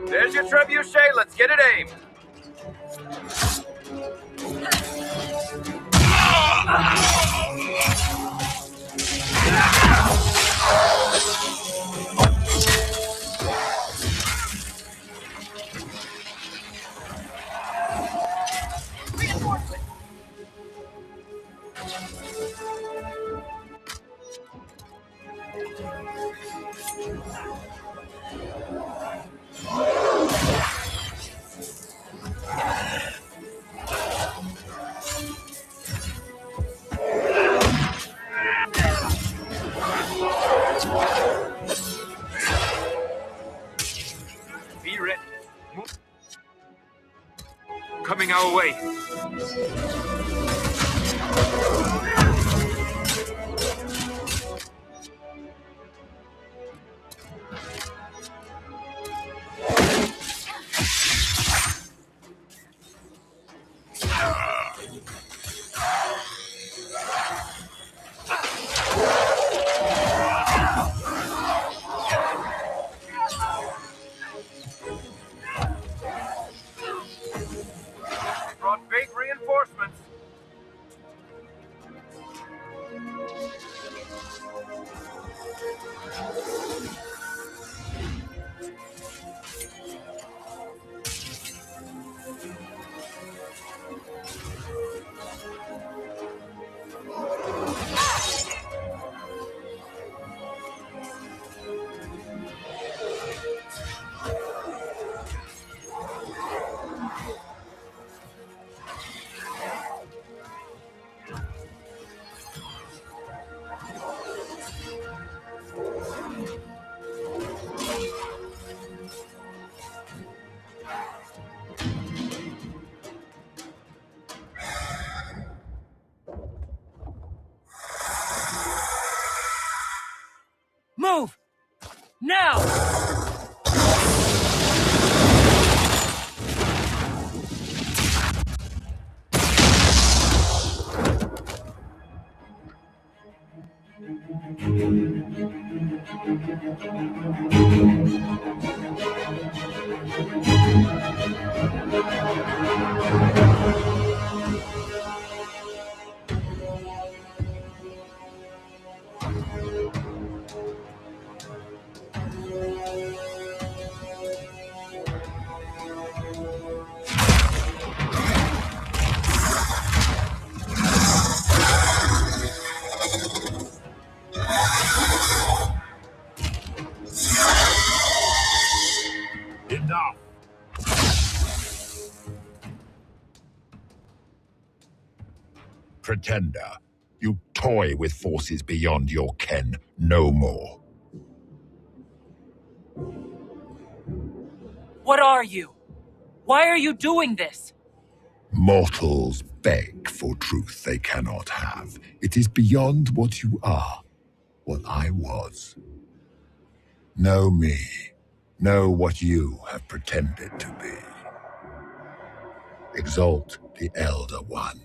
There's your trebuchet. Let's get it aimed. going our way. Brought big reinforcements. Move! Now! Enough! Pretender, you toy with forces beyond your ken no more. What are you? Why are you doing this? Mortals beg for truth they cannot have. It is beyond what you are, what I was. Know me. Know what you have pretended to be. Exalt the Elder One.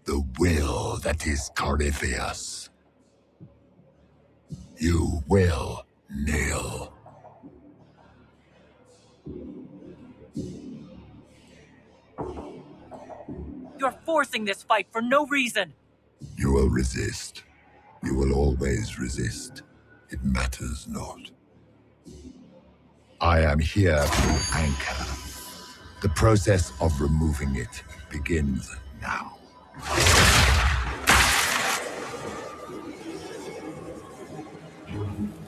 The will that is Corypheus. You will kneel. You're forcing this fight for no reason. You will resist. You will always resist. It matters not. I am here to anchor. The process of removing it begins now.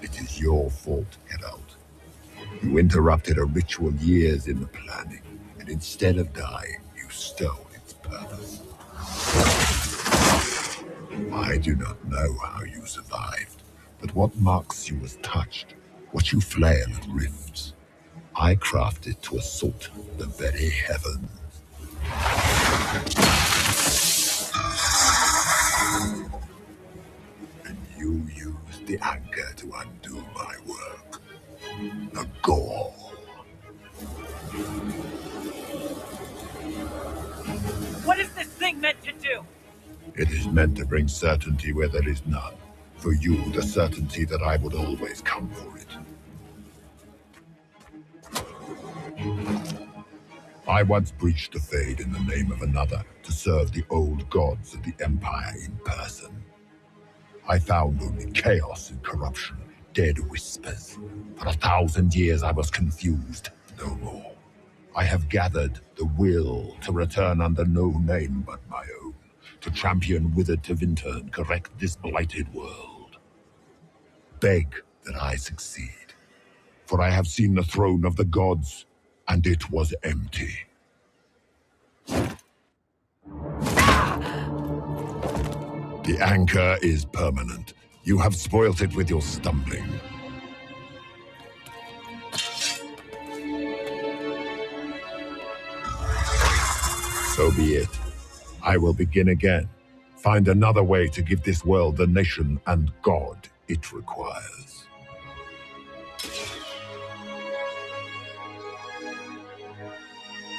It is your fault, Herald. You interrupted a ritual years in the planning, and instead of dying, you stole its purpose. I do not know how you survived, but what marks you as touched, what you flail at rifts, I crafted to assault the very heavens. And you used the anchor to undo my work. The gore. What is this thing meant to do? It is meant to bring certainty where there is none. For you, the certainty that I would always come for it. I once breached the Fade in the name of another to serve the old gods of the Empire in person. I found only chaos and corruption, dead whispers. For 1,000 years I was confused, no more. I have gathered the will to return under no name but my own, to champion withered Tevinter and correct this blighted world. Beg that I succeed, for I have seen the throne of the gods, and it was empty. The anchor is permanent. You have spoilt it with your stumbling. So be it. I will begin again. Find another way to give this world the nation and God it requires.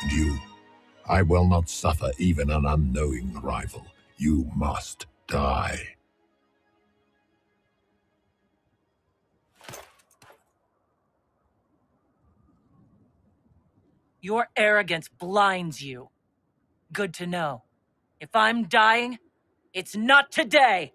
And you, I will not suffer even an unknowing rival. You must die. Your arrogance blinds you. Good to know. If I'm dying, it's not today!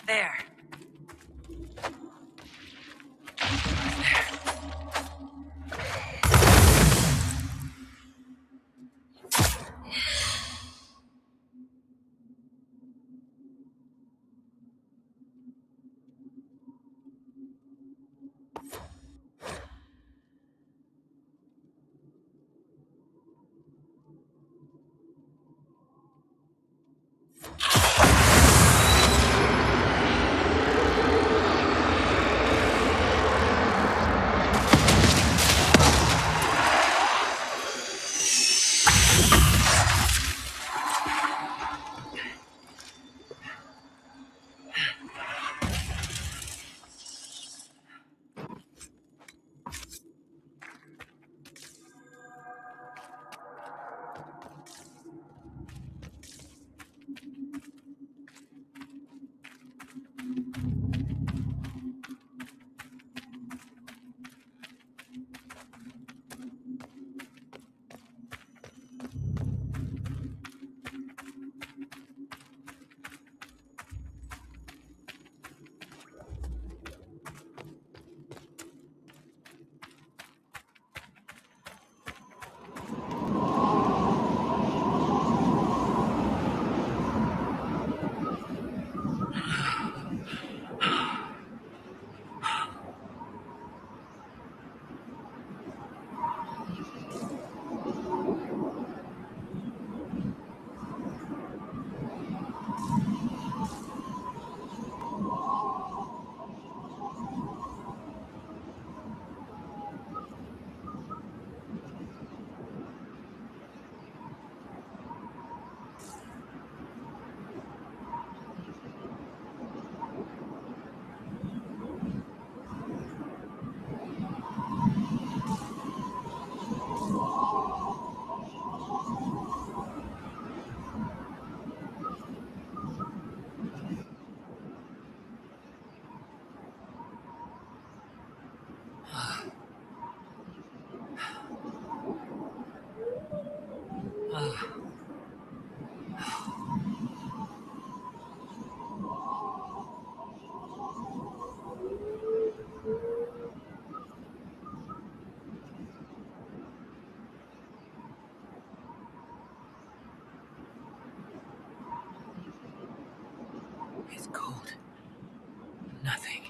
There. It's cold. Nothing.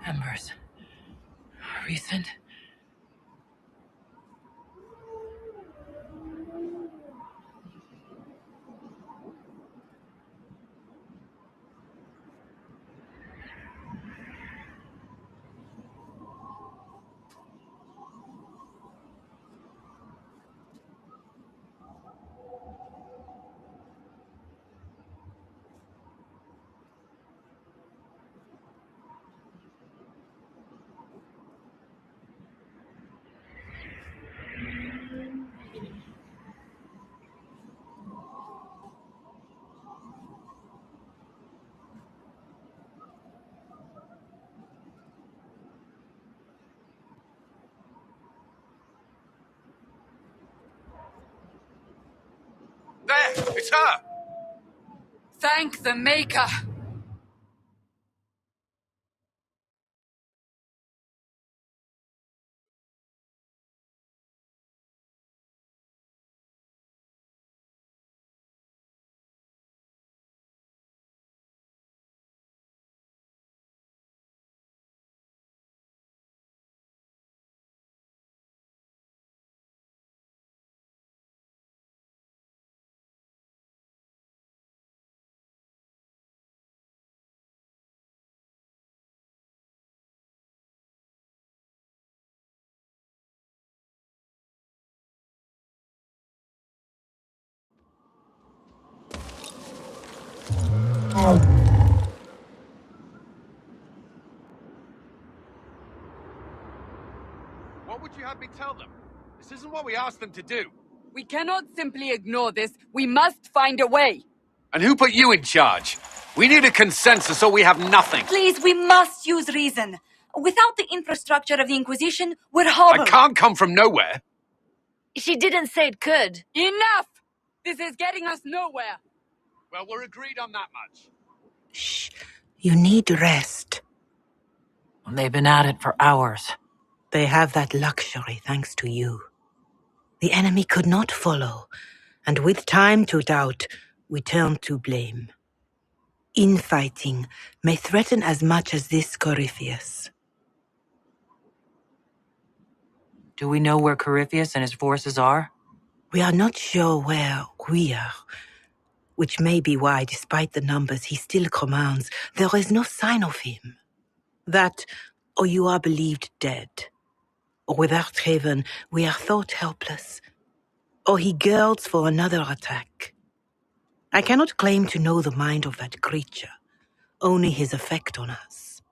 Embers. Recent. There! It's her! Thank the Maker! What would you have me tell them? This isn't what we asked them to do. We cannot simply ignore this. We must find a way. And who put you in charge? We need a consensus or we have nothing. Please, we must use reason. Without the infrastructure of the Inquisition, we're hobbled. I can't come from nowhere. She didn't say it could. Enough! This is getting us nowhere. Well, we're agreed on that much. Shh. You need rest. They've been at it for hours. They have that luxury thanks to you. The enemy could not follow, and with time to doubt, we turn to blame. Infighting may threaten as much as this Corypheus. Do we know where Corypheus and his forces are? We are not sure where we are, which may be why, despite the numbers he still commands, there is no sign of him. That, or you are believed dead. Or without Haven, we are thought helpless. Or he girds for another attack. I cannot claim to know the mind of that creature, only his effect on us.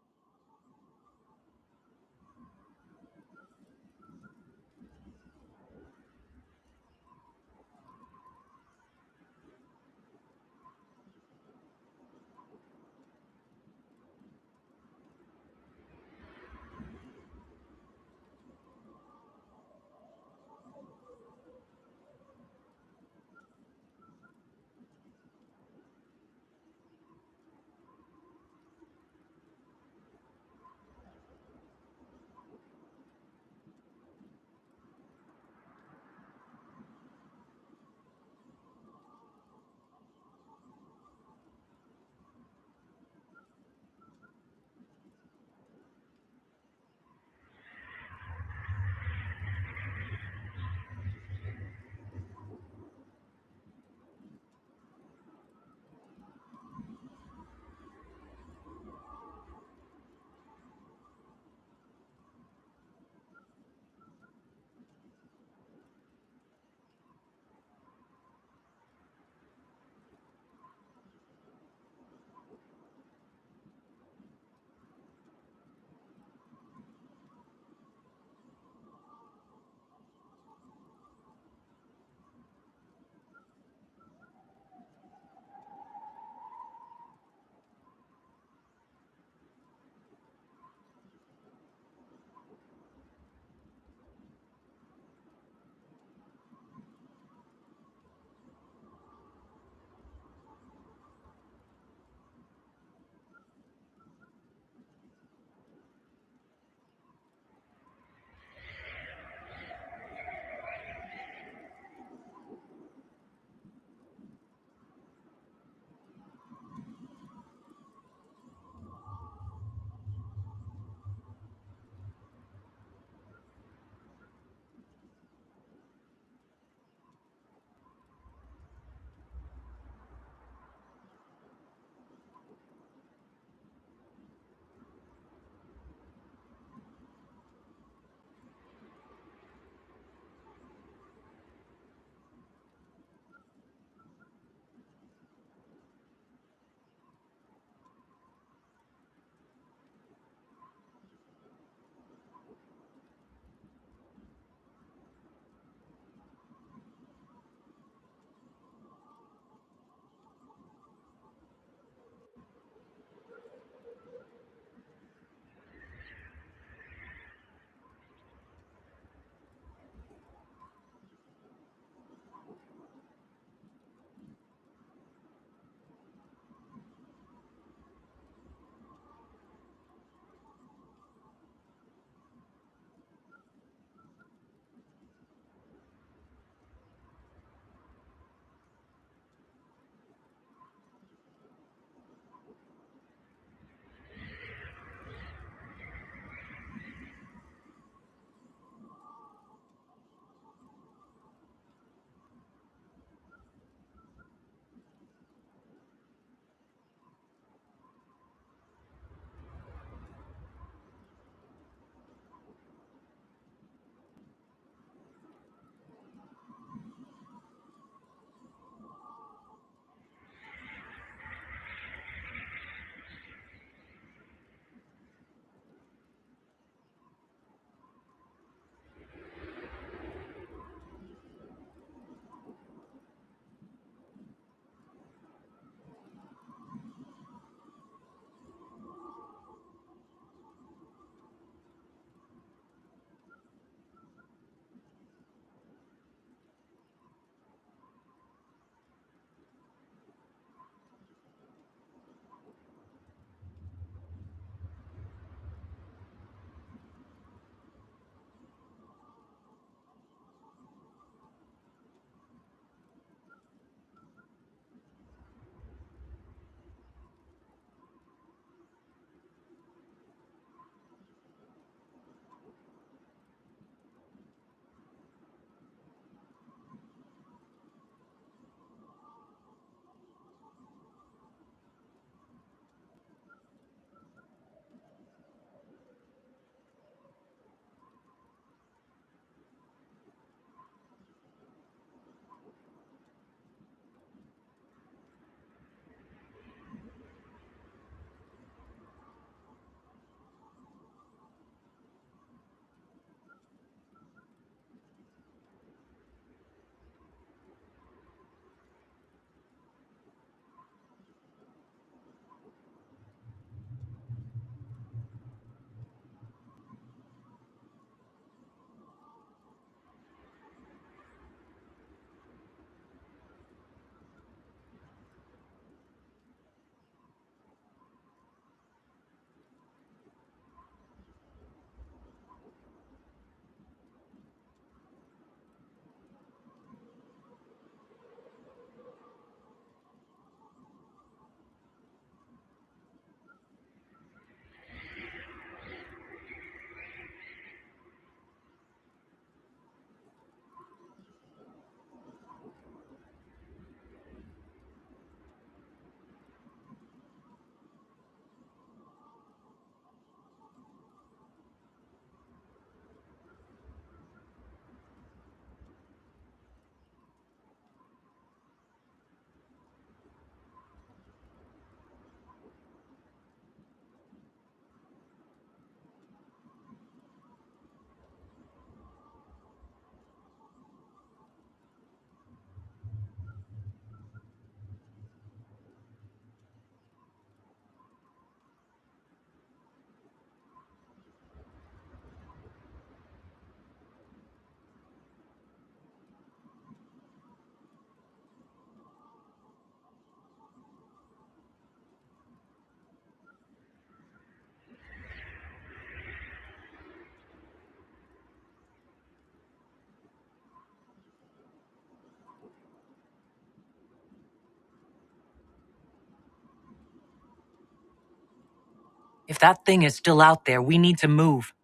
If that thing is still out there, we need to move.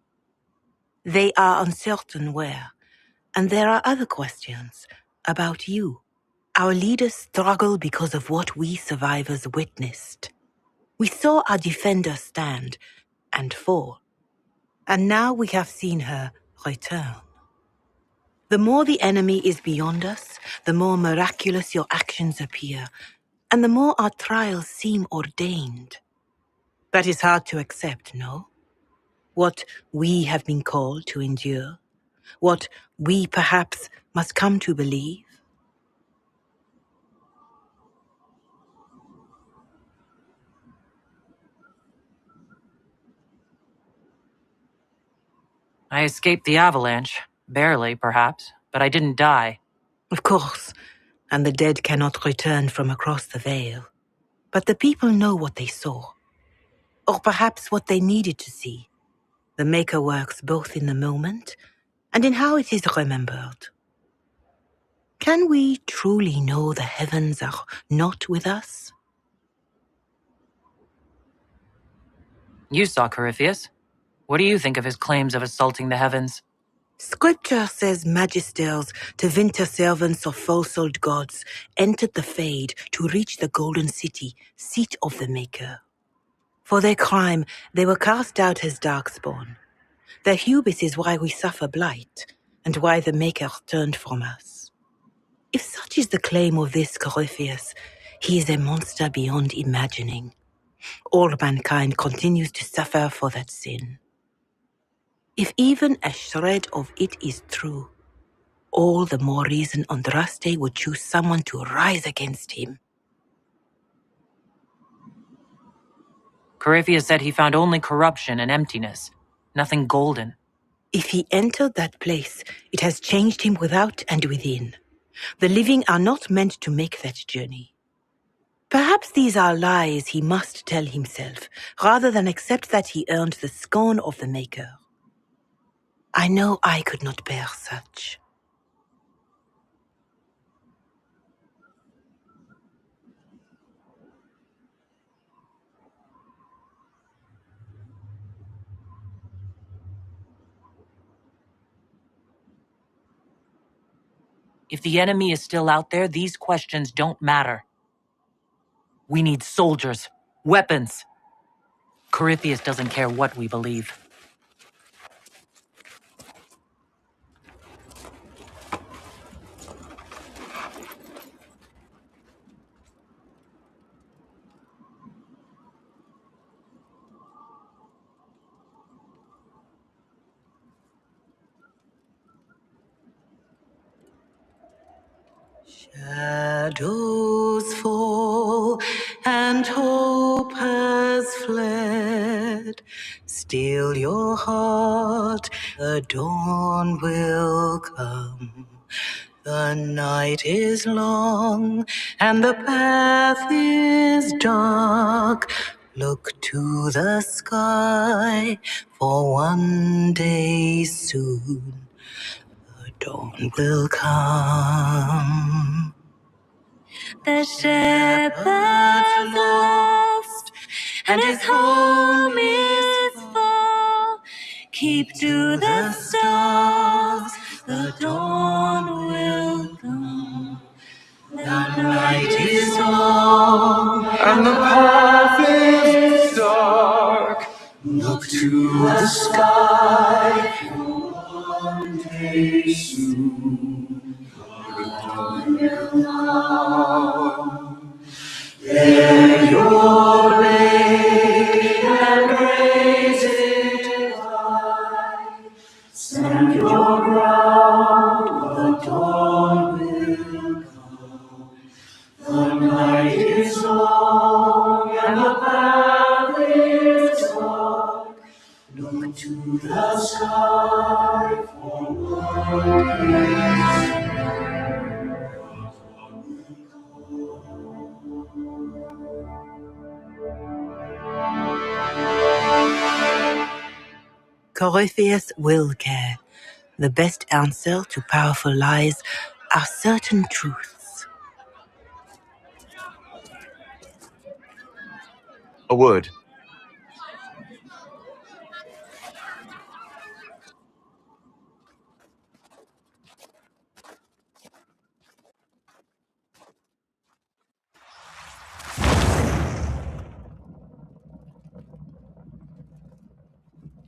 They are uncertain where. And there are other questions about you. Our leaders struggle because of what we survivors witnessed. We saw our defender stand and fall. And now we have seen her return. The more the enemy is beyond us, the more miraculous your actions appear, and the more our trials seem ordained. That is hard to accept, no? What we have been called to endure, what we perhaps must come to believe. I escaped the avalanche. Barely, perhaps, but I didn't die. Of course, and the dead cannot return from across the veil. But the people know what they saw, or perhaps what they needed to see. The Maker works both in the moment and in how it is remembered. Can we truly know the heavens are not with us? You saw Corypheus. What do you think of his claims of assaulting the heavens? Scripture says magisters, to winter servants of false-old gods, entered the Fade to reach the Golden City, seat of the Maker. For their crime, they were cast out as darkspawn. Their hubris is why we suffer blight, and why the Maker turned from us. If such is the claim of this Corypheus, he is a monster beyond imagining. All mankind continues to suffer for that sin. If even a shred of it is true, all the more reason Andraste would choose someone to rise against him. Corypheus said he found only corruption and emptiness, nothing golden. If he entered that place, it has changed him without and within. The living are not meant to make that journey. Perhaps these are lies he must tell himself, rather than accept that he earned the scorn of the Maker. I know I could not bear such. If the enemy is still out there, these questions don't matter. We need soldiers, weapons. Corypheus doesn't care what we believe. Shadows fall and hope has fled. Still your heart, the dawn will come. The night is long and the path is dark. Look to the sky, for one day soon the dawn will come. The shepherd's lost, and his home is far. Keep to the stars, the dawn will come. The night is long, And the path is dark. look to the sky, for one day soon the dawn will come. Bear your way and raise it high. Stand your ground, the dawn will come. The night is long and the path is dark. Look to the sky for one day. Corypheus will care. The best answer to powerful lies are certain truths. A word.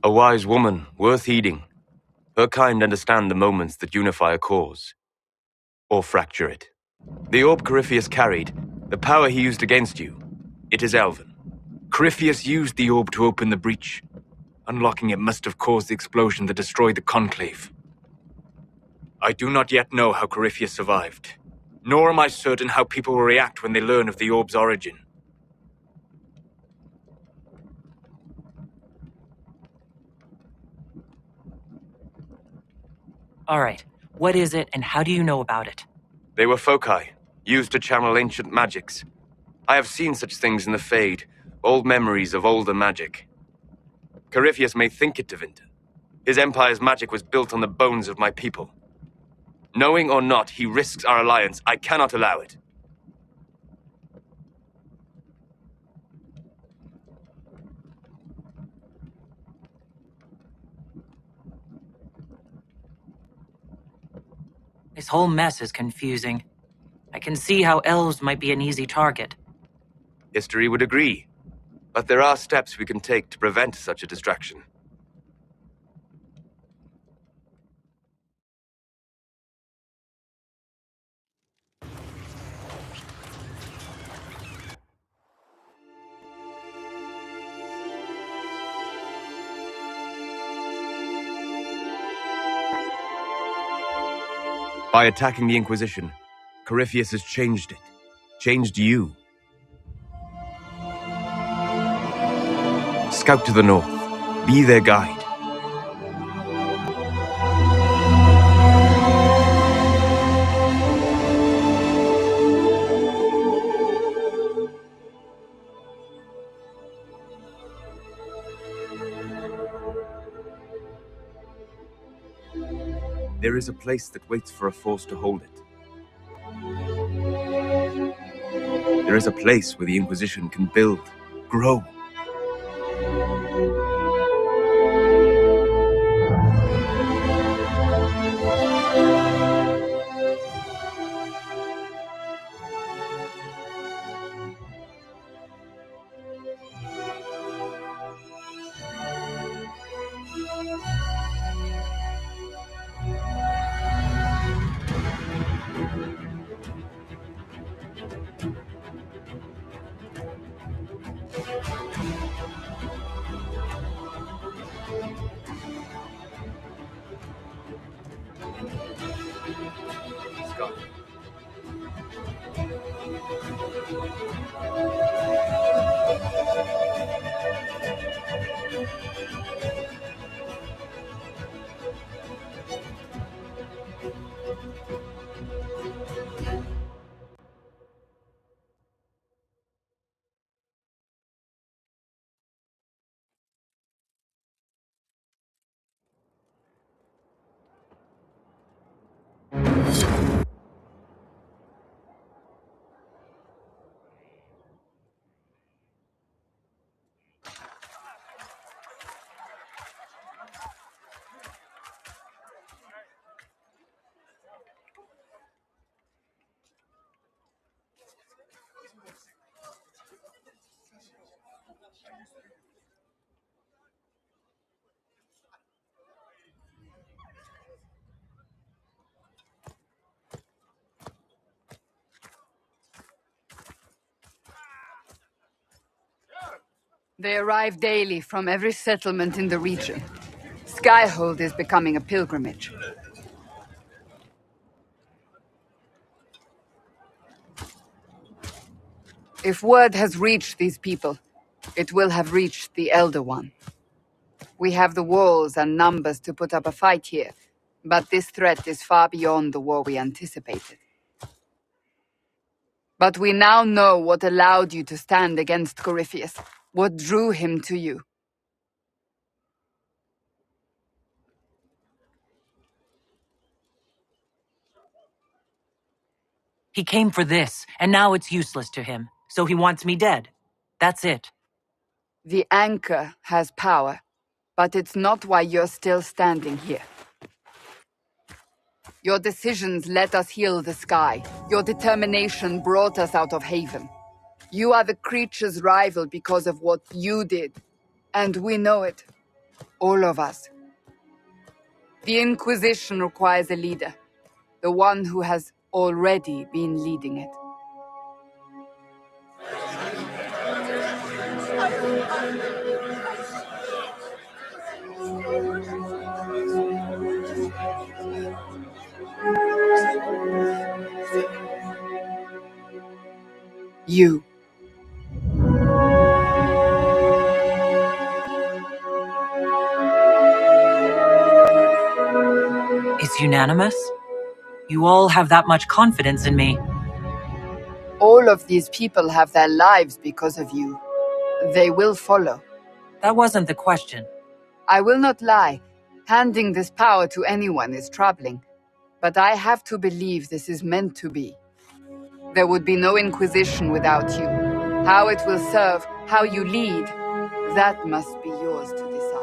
A wise woman, worth heeding. Her kind understand the moments that unify a cause. Or fracture it. The orb Corypheus carried, the power he used against you, it is elven. Corypheus used the orb to open the breach. Unlocking it must have caused the explosion that destroyed the Conclave. I do not yet know how Corypheus survived, nor am I certain how people will react when they learn of the orb's origin. All right, what is it and how do you know about it? They were foci, used to channel ancient magics. I have seen such things in the Fade, old memories of older magic. Corypheus may think it Tevinter. His empire's magic was built on the bones of my people. Knowing or not, he risks our alliance. I cannot allow it. This whole mess is confusing. I can see how elves might be an easy target. History would agree. But there are steps we can take to prevent such a distraction. By attacking the Inquisition, Corypheus has changed it. Changed you. Scout to the north. Be their guide. There is a place that waits for a force to hold it. There is a place where the Inquisition can build, grow. They arrive daily from every settlement in the region. Skyhold is becoming a pilgrimage. If word has reached these people, it will have reached the Elder One. We have the walls and numbers to put up a fight here, but this threat is far beyond the war we anticipated. But we now know what allowed you to stand against Corypheus, what drew him to you. He came for this, and now it's useless to him, so he wants me dead. That's it. The anchor has power, but it's not why you're still standing here. Your decisions let us heal the sky. Your determination brought us out of Haven. You are the creature's rival because of what you did, and we know it. All of us. The Inquisition requires a leader. The one who has already been leading it. You. It's unanimous? You all have that much confidence in me. All of these people have their lives because of you. They will follow. That wasn't the question. I will not lie. Handing this power to anyone is troubling. But I have to believe this is meant to be. There would be no Inquisition without you. How it will serve, how you lead, that must be yours to decide.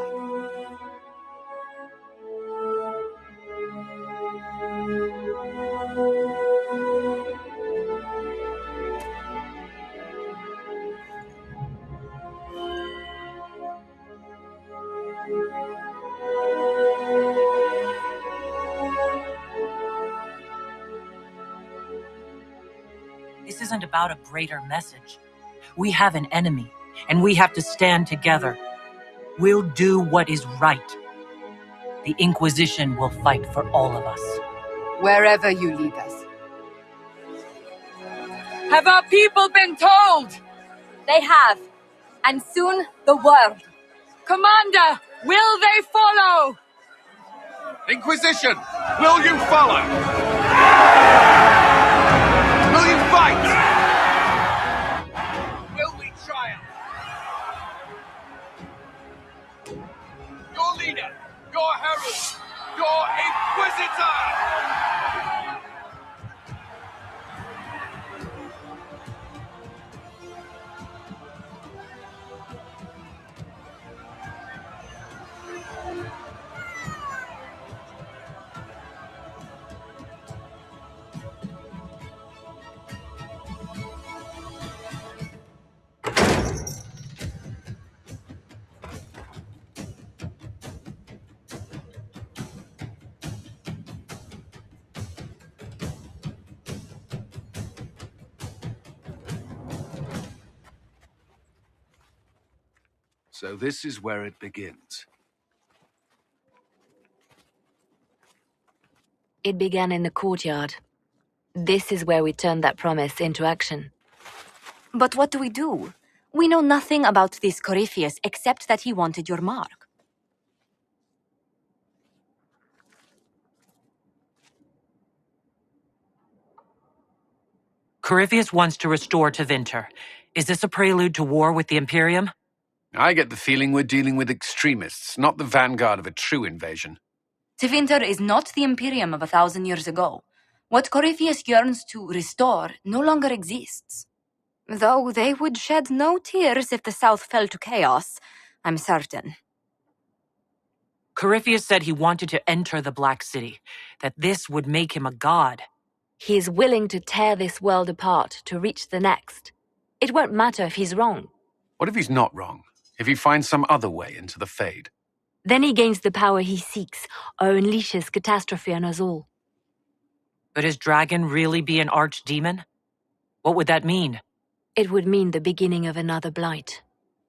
This isn't about a greater message. We have an enemy, and we have to stand together. We'll do what is right. The Inquisition will fight for all of us. Wherever you lead us. Have our people been told? They have. And soon, the world. Commander, will they follow? Inquisition, will you follow? Will you fight? Will we triumph? Your leader, your herald, your Inquisitor! So this is where it begins. It began in the courtyard. This is where we turned that promise into action. But what do we do? We know nothing about this Corypheus except that he wanted your mark. Corypheus wants to restore Tevinter. Is this a prelude to war with the Imperium? I get the feeling we're dealing with extremists, not the vanguard of a true invasion. Tevinter is not the Imperium of 1,000 years ago. What Corypheus yearns to restore no longer exists. Though they would shed no tears if the South fell to chaos, I'm certain. Corypheus said he wanted to enter the Black City, that this would make him a god. He is willing to tear this world apart to reach the next. It won't matter if he's wrong. What if he's not wrong? If he finds some other way into the Fade? Then he gains the power he seeks, or unleashes catastrophe on us all. But his dragon really be an archdemon? What would that mean? It would mean the beginning of another blight.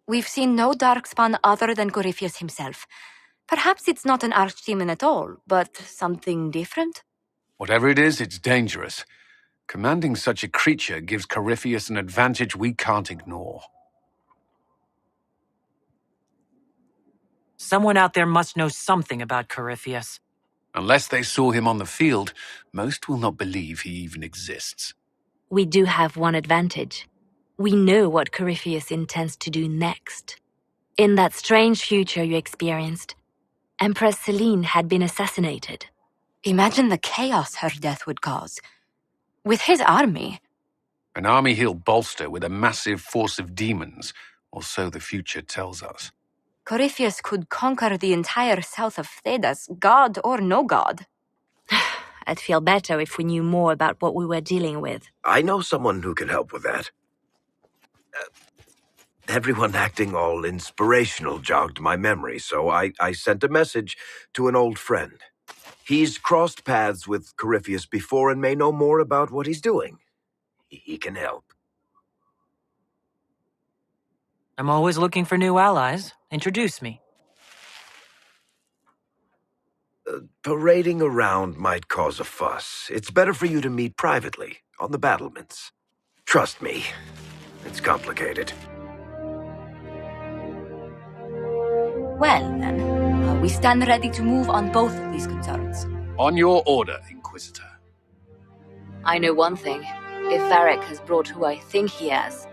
We've seen no darkspawn other than Corypheus himself. Perhaps it's not an archdemon at all, but something different? Whatever it is, it's dangerous. Commanding such a creature gives Corypheus an advantage we can't ignore. Someone out there must know something about Corypheus. Unless they saw him on the field, most will not believe he even exists. We do have one advantage. We know what Corypheus intends to do next. In that strange future you experienced, Empress Selene had been assassinated. Imagine the chaos her death would cause. With his army. An army he'll bolster with a massive force of demons, or so the future tells us. Corypheus could conquer the entire south of Thedas, god or no god. I'd feel better if we knew more about what we were dealing with. I know someone who can help with that. Everyone acting all inspirational jogged my memory, so I sent a message to an old friend. He's crossed paths with Corypheus before and may know more about what he's doing. He can help. I'm always looking for new allies. Introduce me. Parading around might cause a fuss. It's better for you to meet privately, on the battlements. Trust me, it's complicated. Well, then, we stand ready to move on both of these concerns. On your order, Inquisitor. I know one thing. If Varric has brought who I think he has,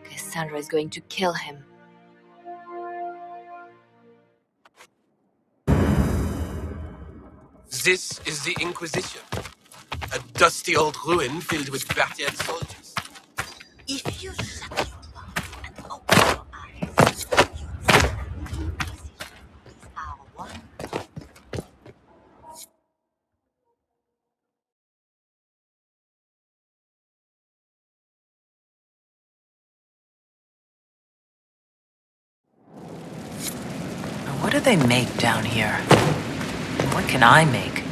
Cassandra is going to kill him. This is the Inquisition. A dusty old ruin filled with battered soldiers. If you shut your mouth and open your eyes, you will see this is our one. Now, what do they make down here? And what can I make?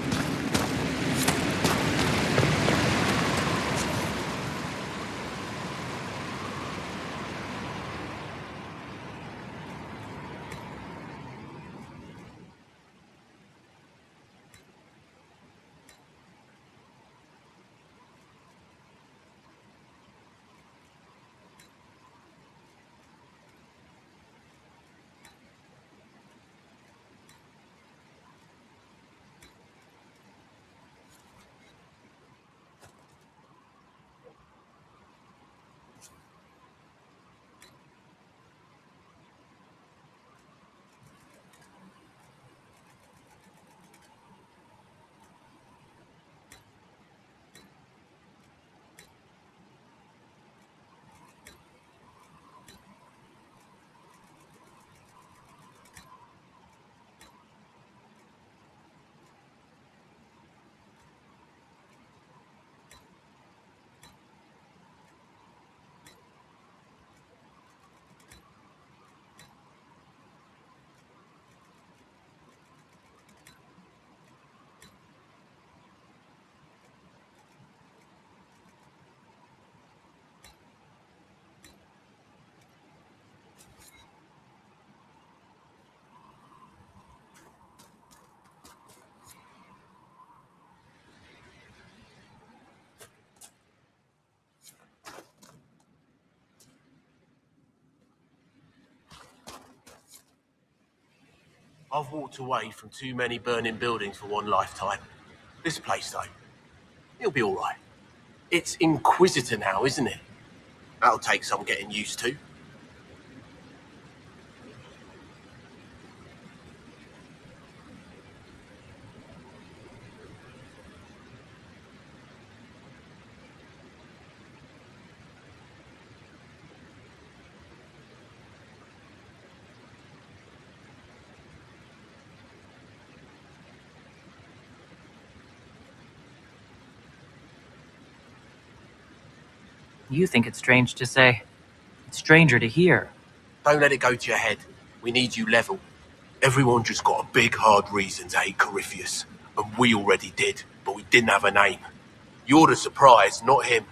I've walked away from too many burning buildings for one lifetime. This place, though, it'll be all right. It's Inquisitor now, isn't it? That'll take some getting used to. You think it's strange to say. It's stranger to hear. Don't let it go to your head. We need you level. Everyone just got a big, hard reason to hate Corypheus. And we already did, but we didn't have a name. You're the surprise, not him.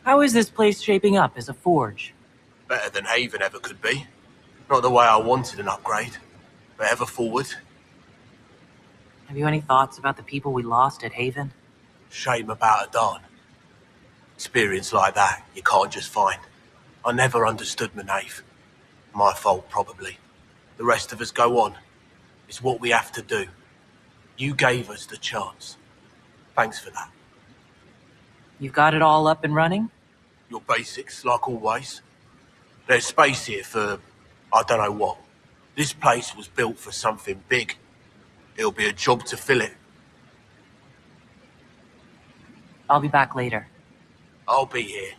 How is this place shaping up as a forge? Better than Haven ever could be. Not the way I wanted an upgrade, but ever forward. Have you any thoughts about the people we lost at Haven? Shame about a darn. Experience like that, you can't just find. I never understood Manave. My fault, probably. The rest of us go on. It's what we have to do. You gave us the chance. Thanks for that. You've got it all up and running? Your basics, like always. There's space here for, I don't know what. This place was built for something big. It'll be a job to fill it. I'll be back later. I'll be here.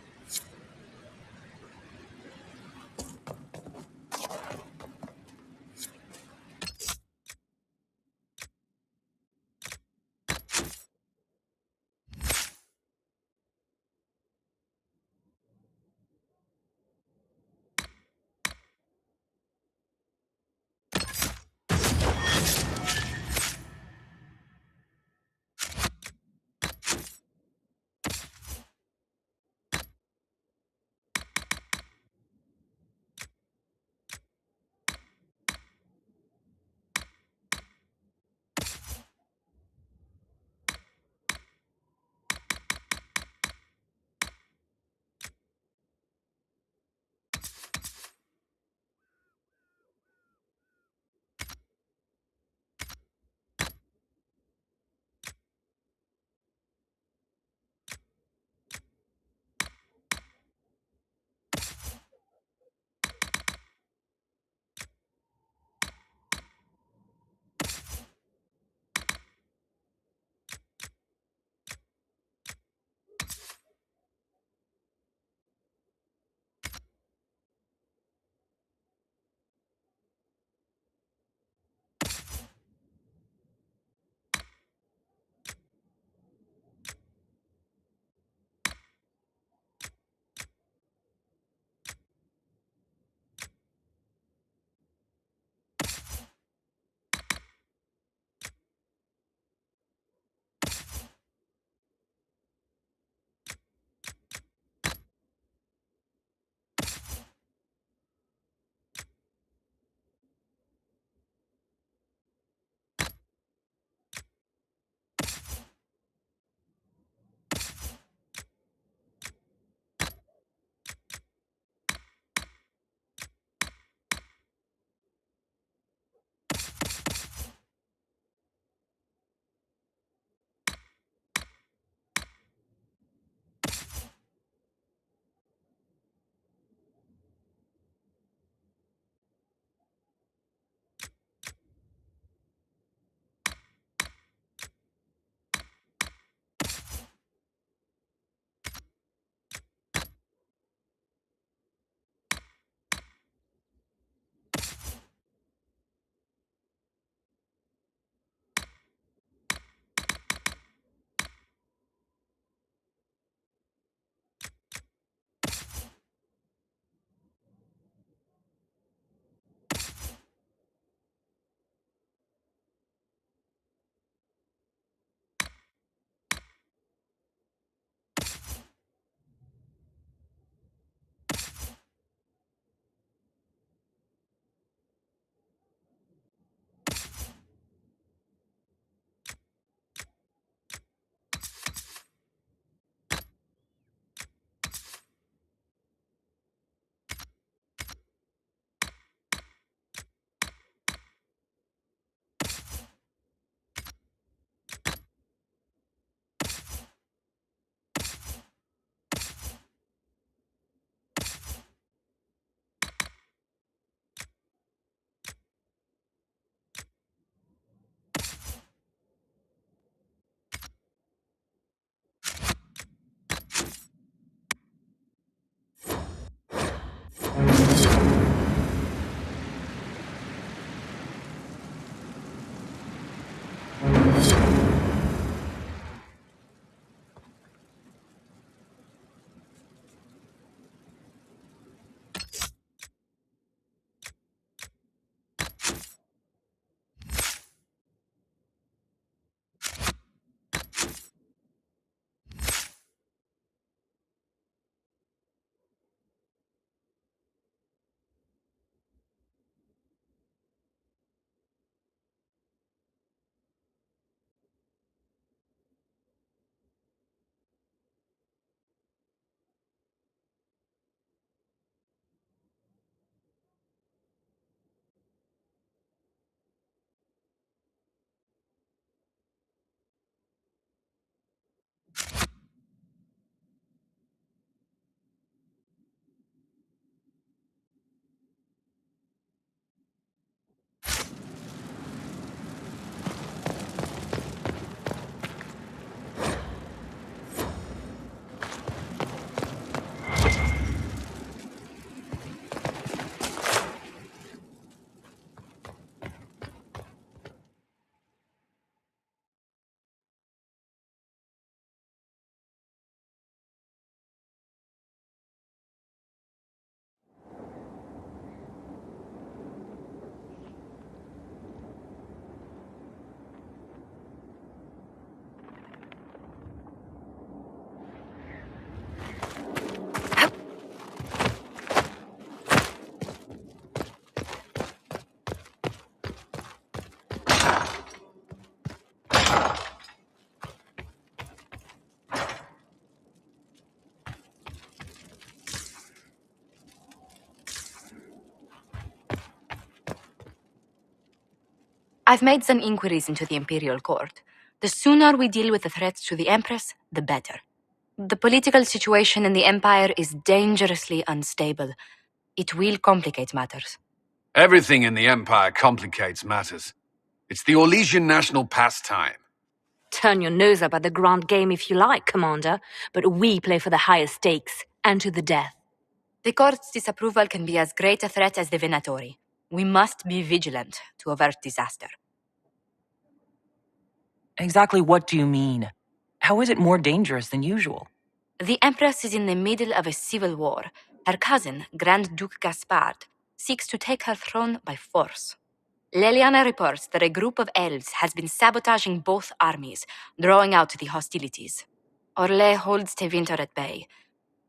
I've made some inquiries into the Imperial Court. The sooner we deal with the threats to the Empress, the better. The political situation in the Empire is dangerously unstable. It will complicate matters. Everything in the Empire complicates matters. It's the Orlesian national pastime. Turn your nose up at the grand game if you like, Commander, but we play for the higher stakes, and to the death. The Court's disapproval can be as great a threat as the Venatori. We must be vigilant to avert disaster. Exactly what do you mean? How is it more dangerous than usual? The Empress is in the middle of a civil war. Her cousin, Grand Duke Gaspard, seeks to take her throne by force. Leliana reports that a group of elves has been sabotaging both armies, drawing out the hostilities. Orlais holds Tevinter at bay.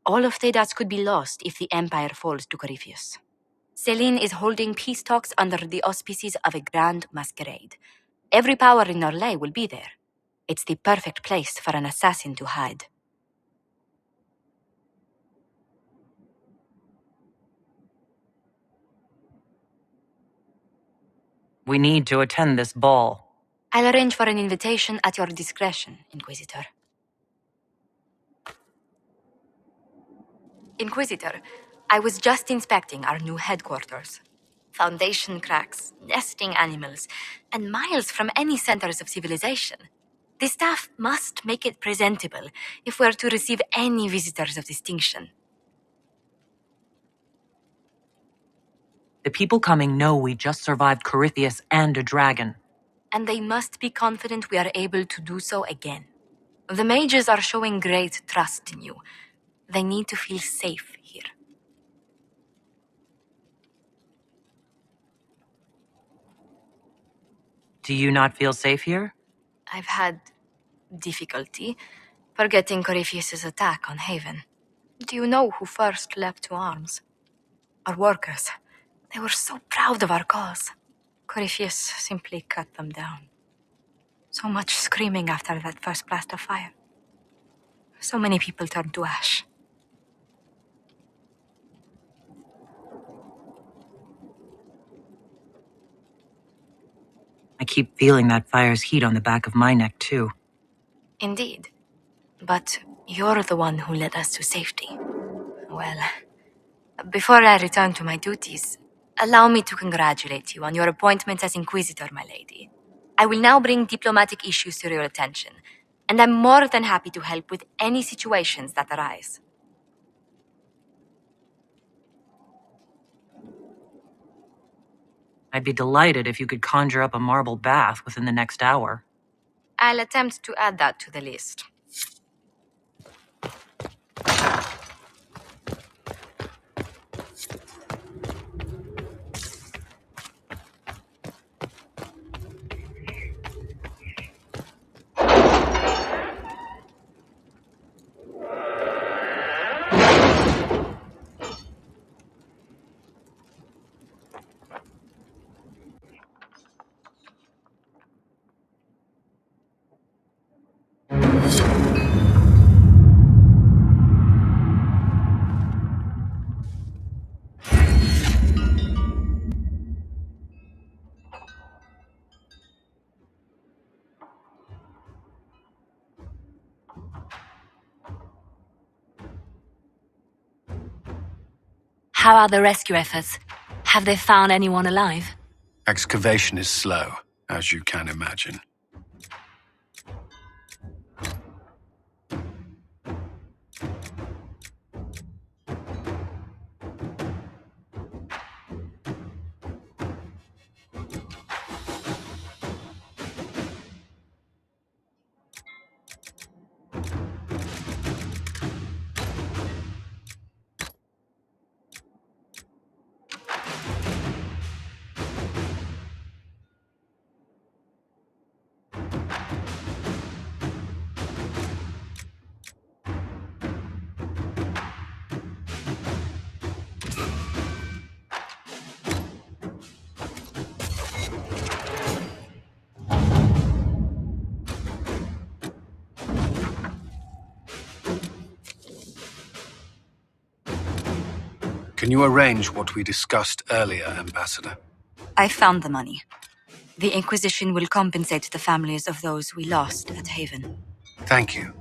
All of Thedas could be lost if the Empire falls to Corypheus. Celine is holding peace talks under the auspices of a grand masquerade. Every power in Orlais will be there. It's the perfect place for an assassin to hide. We need to attend this ball. I'll arrange for an invitation at your discretion, Inquisitor. Inquisitor, I was just inspecting our new headquarters. Foundation cracks, nesting animals, and miles from any centers of civilization. The staff must make it presentable if we're to receive any visitors of distinction. The people coming know we just survived Corypheus and a dragon. And they must be confident we are able to do so again. The mages are showing great trust in you. They need to feel safe here. Do you not feel safe here? I've had difficulty forgetting Corypheus' attack on Haven. Do you know who first leapt to arms? Our workers. They were so proud of our cause. Corypheus simply cut them down. So much screaming after that first blast of fire. So many people turned to ash. I keep feeling that fire's heat on the back of my neck, too. Indeed. But you're the one who led us to safety. Well, before I return to my duties, allow me to congratulate you on your appointment as Inquisitor, my lady. I will now bring diplomatic issues to your attention, and I'm more than happy to help with any situations that arise. I'd be delighted if you could conjure up a marble bath within the next hour. I'll attempt to add that to the list. How are the rescue efforts? Have they found anyone alive? Excavation is slow, as you can imagine. Can you arrange what we discussed earlier, Ambassador? I found the money. The Inquisition will compensate the families of those we lost at Haven. Thank you.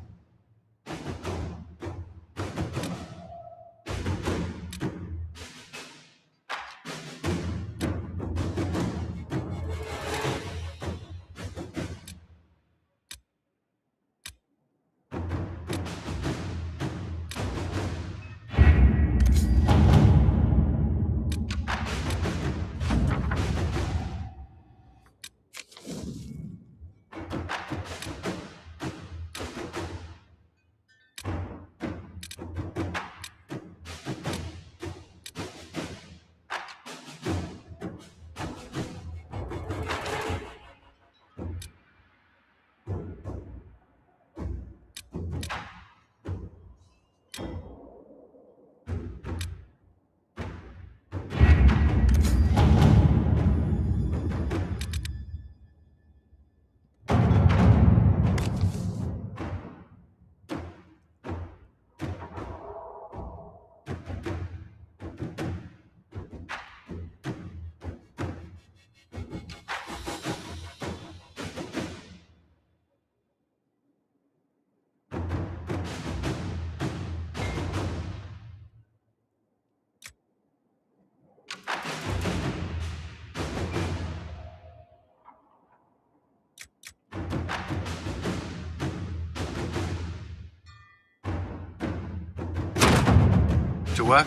To work?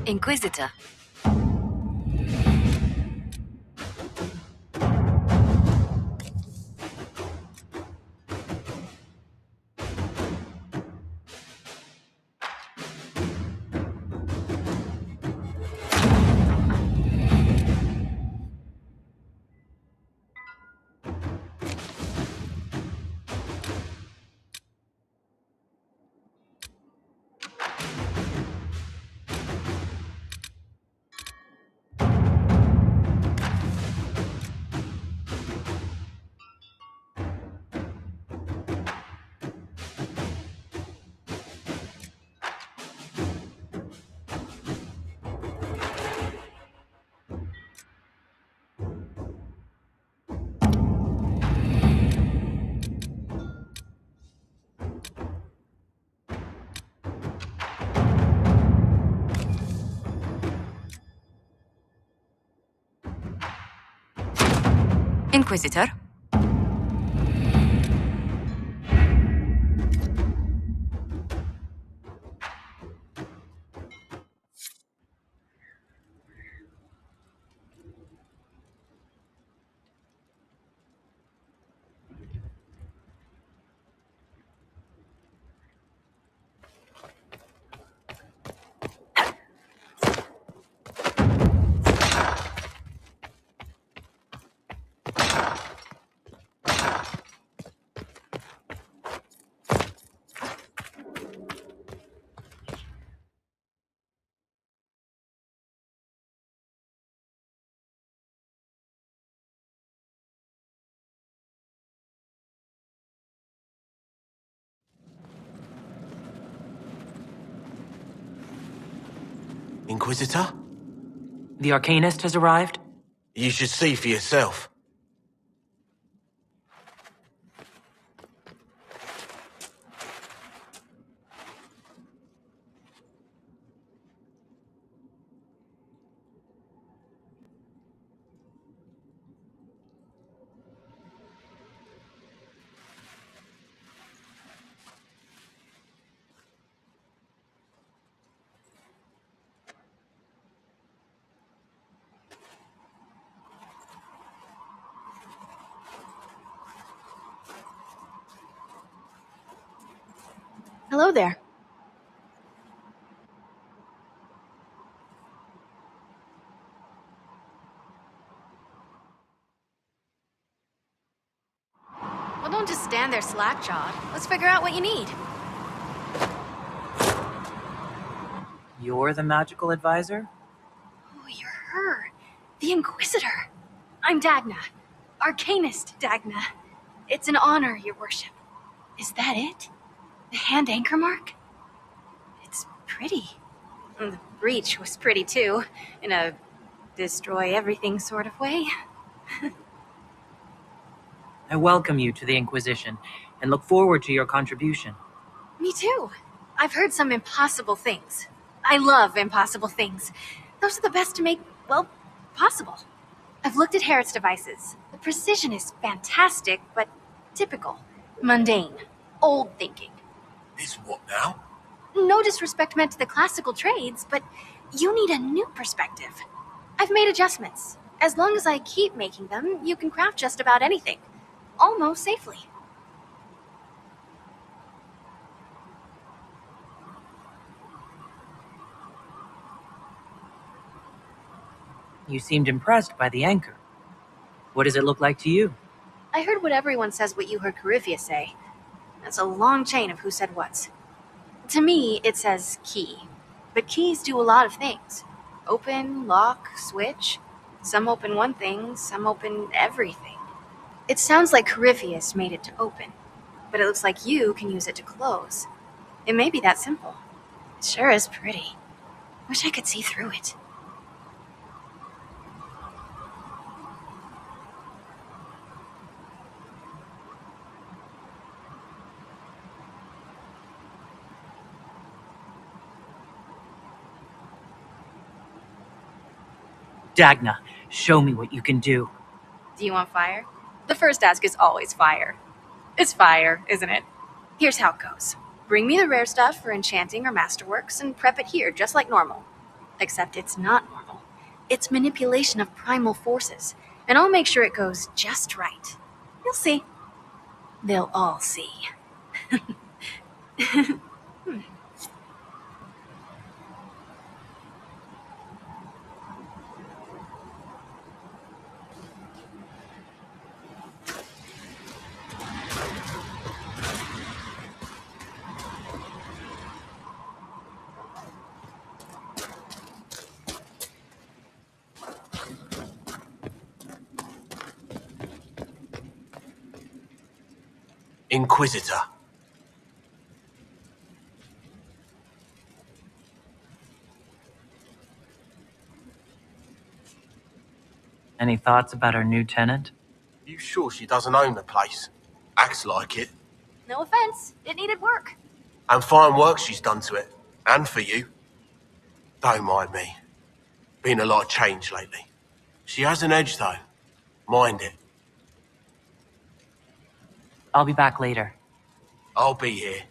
Inquisitor. Inquisitor? Inquisitor? The Arcanist has arrived? You should see for yourself. Hello there. Well, don't just stand there slack-jawed. Let's figure out what you need. You're the magical advisor? her. The Inquisitor. I'm Dagna. Arcanist Dagna. It's an honor, your worship. Is that it? The hand anchor mark? It's pretty. The breach was pretty too, in a destroy everything sort of way. I welcome you to the Inquisition and look forward to your contribution. Me too. I've heard some impossible things. I love impossible things. Those are the best to make, well, possible. I've looked at Harriet's devices. The precision is fantastic, but typical. Mundane. Old thinking. Is what now? No disrespect meant to the classical trades, but you need a new perspective. I've made adjustments. As long as I keep making them, you can craft just about anything. Almost safely. You seemed impressed by the anchor. What does it look like to you? I heard what everyone says what you heard Corypheus say. That's a long chain of who said what. To me, it says key. But keys do a lot of things. Open, lock, switch. Some open one thing, some open everything. It sounds like Corypheus made it to open, but it looks like you can use it to close. It may be that simple. It sure is pretty. Wish I could see through it. Dagna, show me what you can do. Do you want fire? The first ask is always fire. It's fire, isn't it? Here's how it goes. Bring me the rare stuff for enchanting or masterworks and prep it here just like normal. Except it's not normal. It's manipulation of primal forces, and I'll make sure it goes just right. You'll see. They'll all see. Inquisitor. Any thoughts about our new tenant? You sure she doesn't own the place? Acts like it. No offense, it needed work. And fine work she's done to it. And for you. Don't mind me. Been a lot of change lately. She has an edge, though. Mind it. I'll be back later. I'll be here.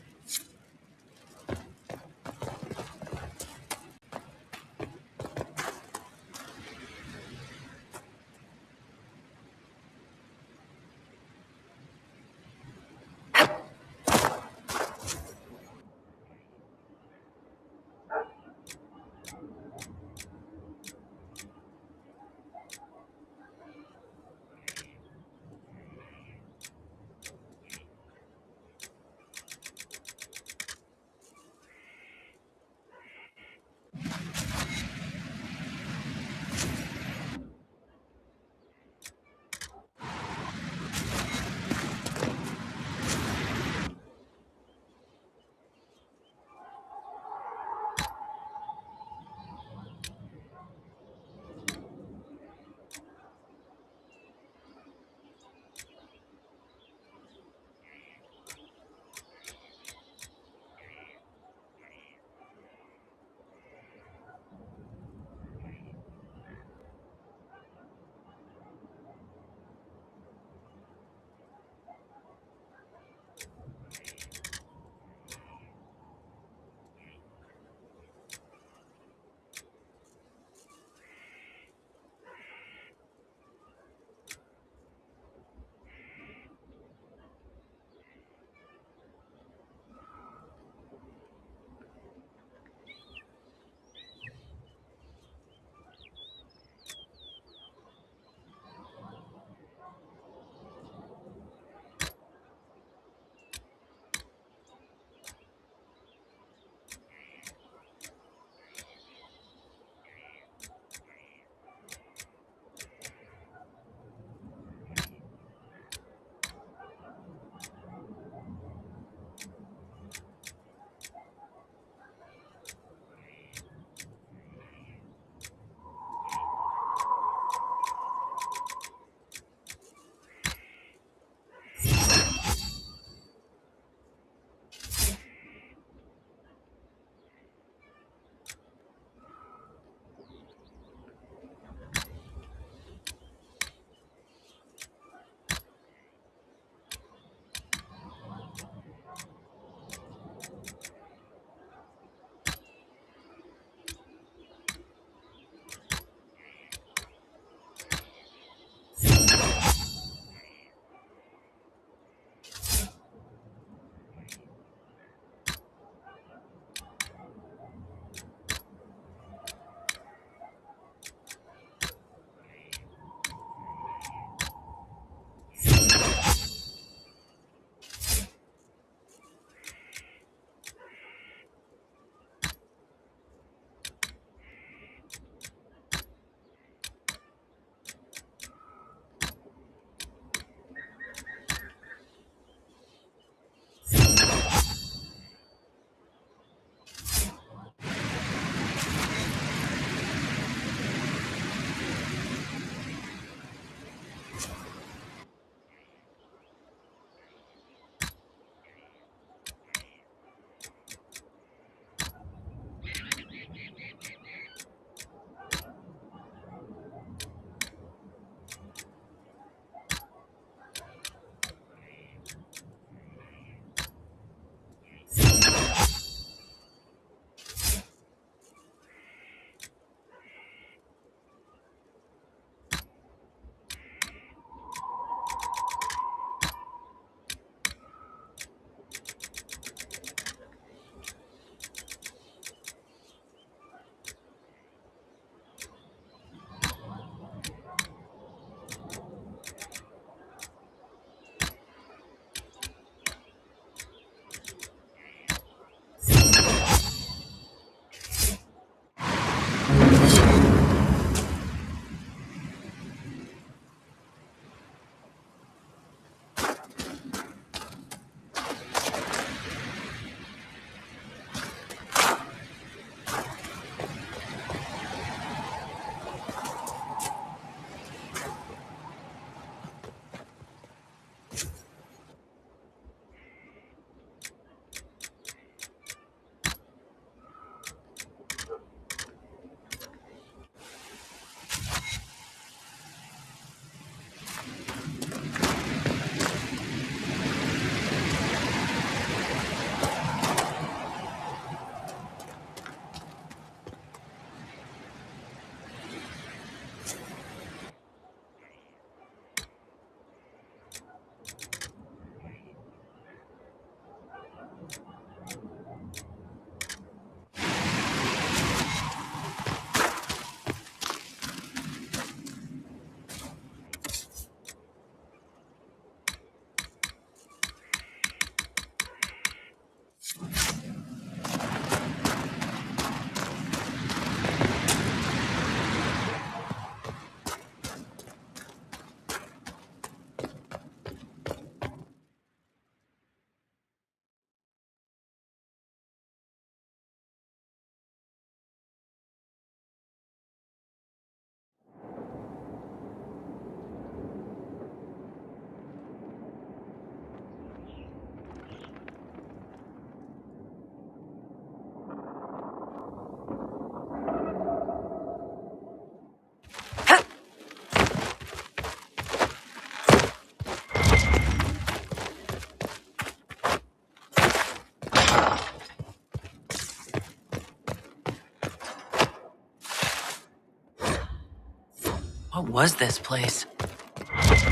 What was this place?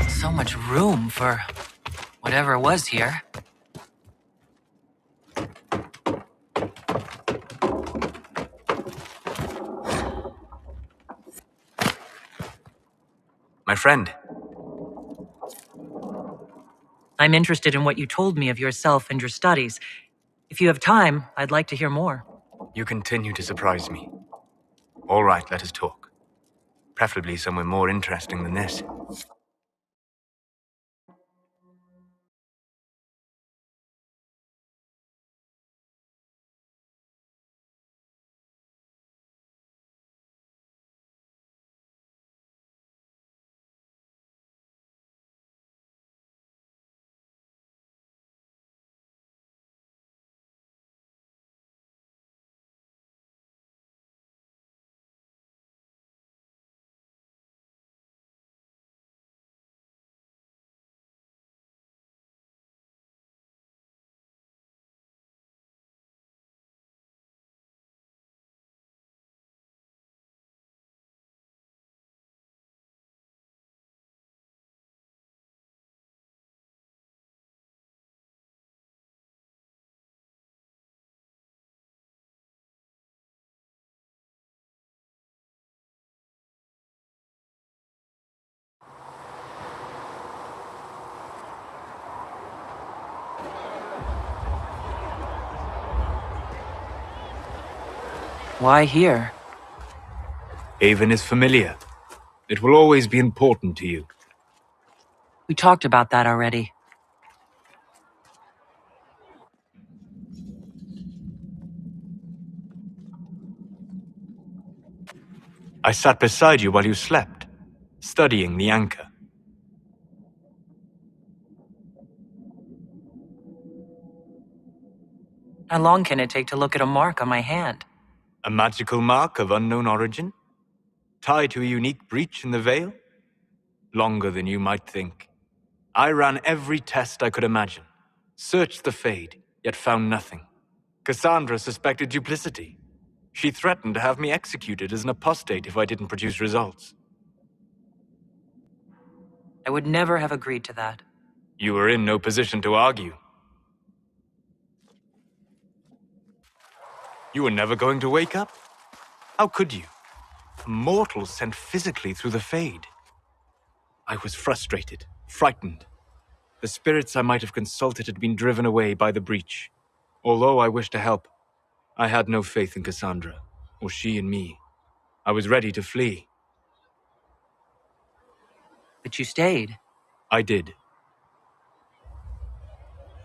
So much room for whatever was here. My friend, I'm interested in what you told me of yourself and your studies. If you have time, I'd like to hear more. you continue to surprise me. All right, let us talk. Preferably somewhere more interesting than this. Why here? Haven is familiar. It will always be important to you. We talked about that already. I sat beside you while you slept, studying the anchor. How long can it take to look at a mark on my hand? A magical mark of unknown origin? Tied to a unique breach in the veil? Longer than you might think. I ran every test I could imagine. Searched the Fade, yet found nothing. Cassandra suspected duplicity. She threatened to have me executed as an apostate if I didn't produce results. I would never have agreed to that. You were in no position to argue. You were never going to wake up? How could you? A mortal sent physically through the Fade. I was frustrated, frightened. The spirits I might have consulted had been driven away by the breach. Although I wished to help, I had no faith in Cassandra, or she in me. I was ready to flee. But you stayed. I did.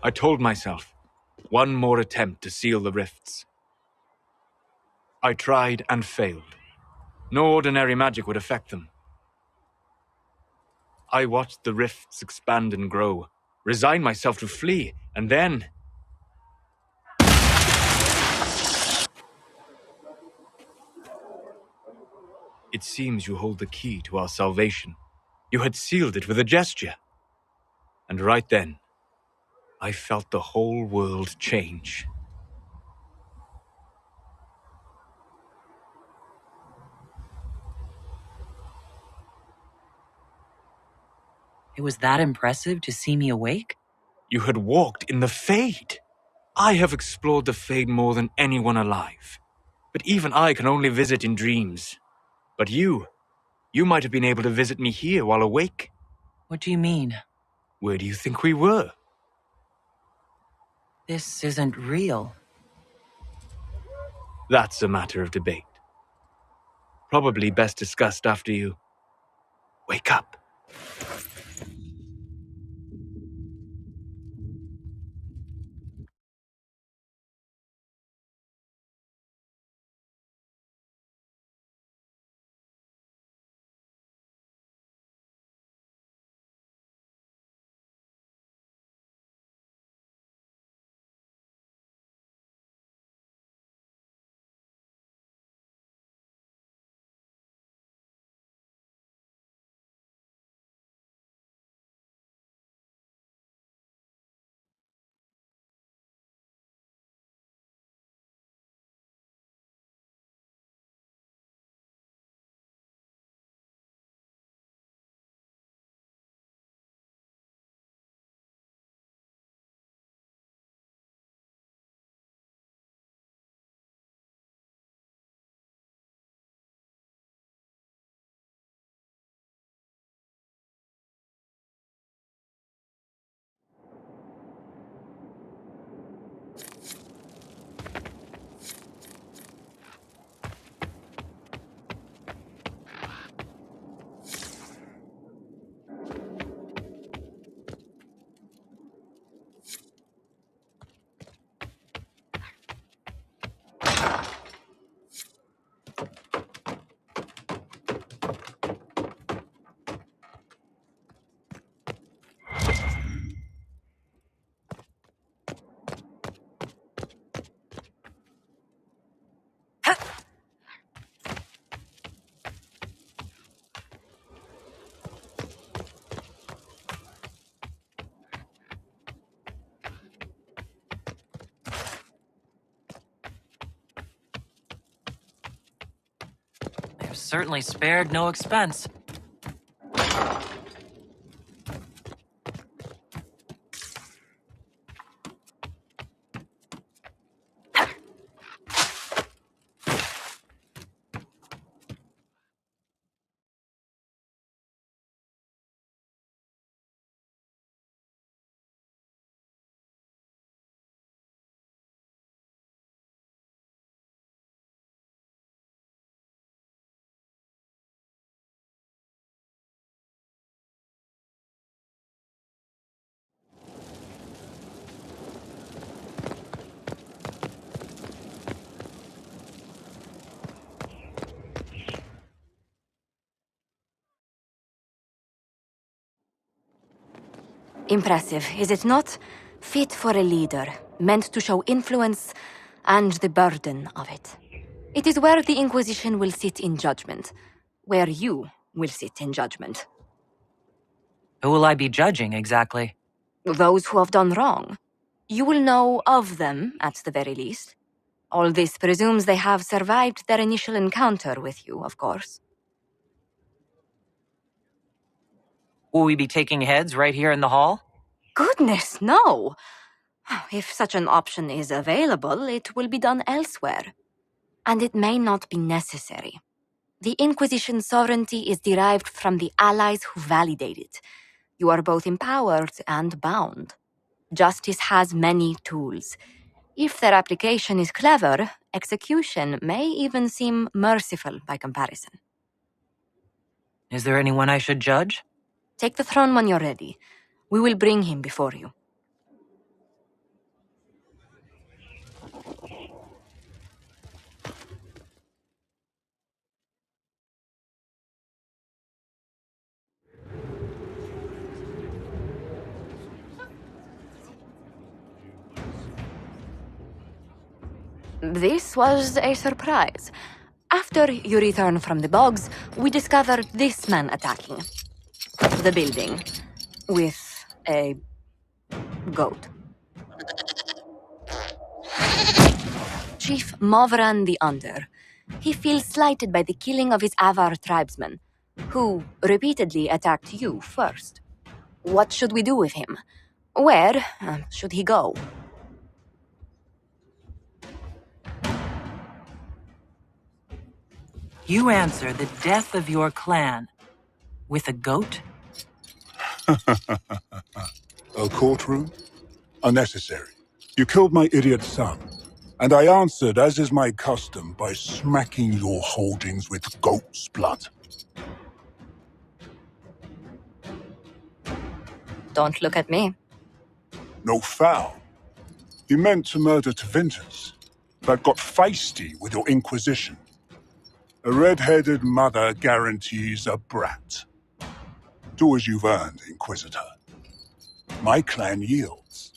I told myself, one more attempt to seal the rifts. I tried and failed. No ordinary magic would affect them. I watched the rifts expand and grow, resigned myself to flee, and then... It seems you hold the key to our salvation. You had sealed it with a gesture. And right then, I felt the whole world change. It was that impressive to see me awake? You had walked in the Fade. I have explored the Fade more than anyone alive. But even I can only visit in dreams. But you might have been able to visit me here while awake. What do you mean? Where do you think we were? This isn't real. That's a matter of debate. Probably best discussed after you wake up. certainly spared no expense. Impressive, is it not? Fit for a leader, meant to show influence and the burden of it. It is where the Inquisition will sit in judgment, where you will sit in judgment. Who will I be judging, exactly? Those who have done wrong. You will know of them, at the very least. All this presumes they have survived their initial encounter with you, of course. Will we be taking heads right here in the hall? Goodness, no! If such an option is available, it will be done elsewhere. And it may not be necessary. The Inquisition's sovereignty is derived from the allies who validate it. You are both empowered and bound. Justice has many tools. If their application is clever, execution may even seem merciful by comparison. Is there anyone I should judge? Take the throne when you're ready. We will bring him before you. This was a surprise. After you return from the bogs, we discovered this man attacking the building with a goat. Chief Movran the Under. He feels slighted by the killing of his Avar tribesmen, who repeatedly attacked you first. What should we do with him? Where should he go? You answer the death of your clan with a goat? A courtroom? Unnecessary. You killed my idiot son, and I answered, as is my custom, by smacking your holdings with goat's blood. Don't look at me. No foul. You meant to murder Tevinters, but got feisty with your Inquisition. A red-headed mother guarantees a brat. Do as you've earned, Inquisitor. My clan yields.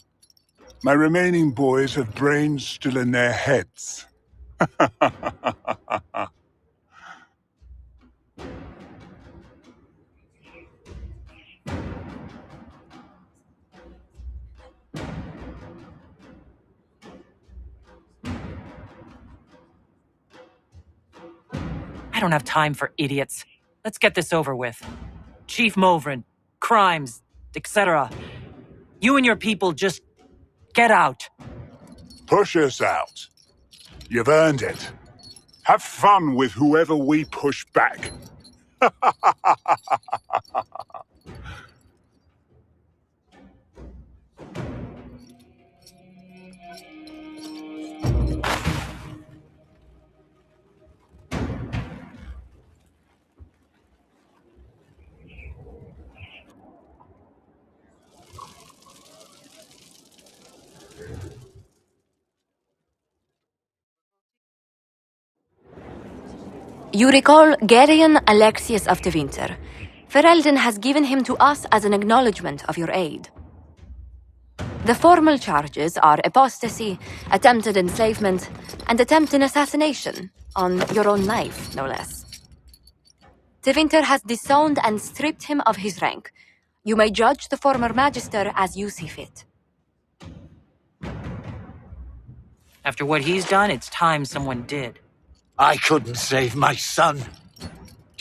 My remaining boys have brains still in their heads. I don't have time for idiots. Let's get this over with. Chief Movran, crimes, etc. You and your people just get out. Push us out. You've earned it. Have fun with whoever we push back. You recall Gerion Alexius of Tevinter. Ferelden has given him to us as an acknowledgement of your aid. The formal charges are apostasy, attempted enslavement, and attempted assassination, on your own life, no less. Tevinter has disowned and stripped him of his rank. You may judge the former magister as you see fit. After what he's done, it's time someone did. I couldn't save my son.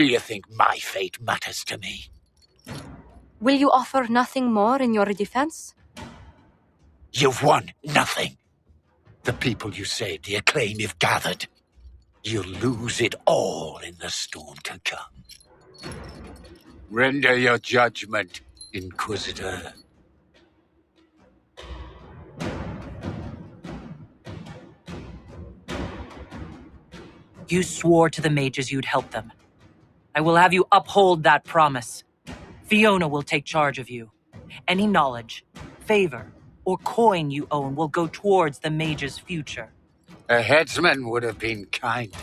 Do you think my fate matters to me? Will you offer nothing more in your defense? You've won nothing. The people you saved, the acclaim you've gathered. You'll lose it all in the storm to come. Render your judgment, Inquisitor. You swore to the mages you'd help them. I will have you uphold that promise. Fiona will take charge of you. Any knowledge, favor, or coin you own will go towards the mage's future. A headsman would have been kinder.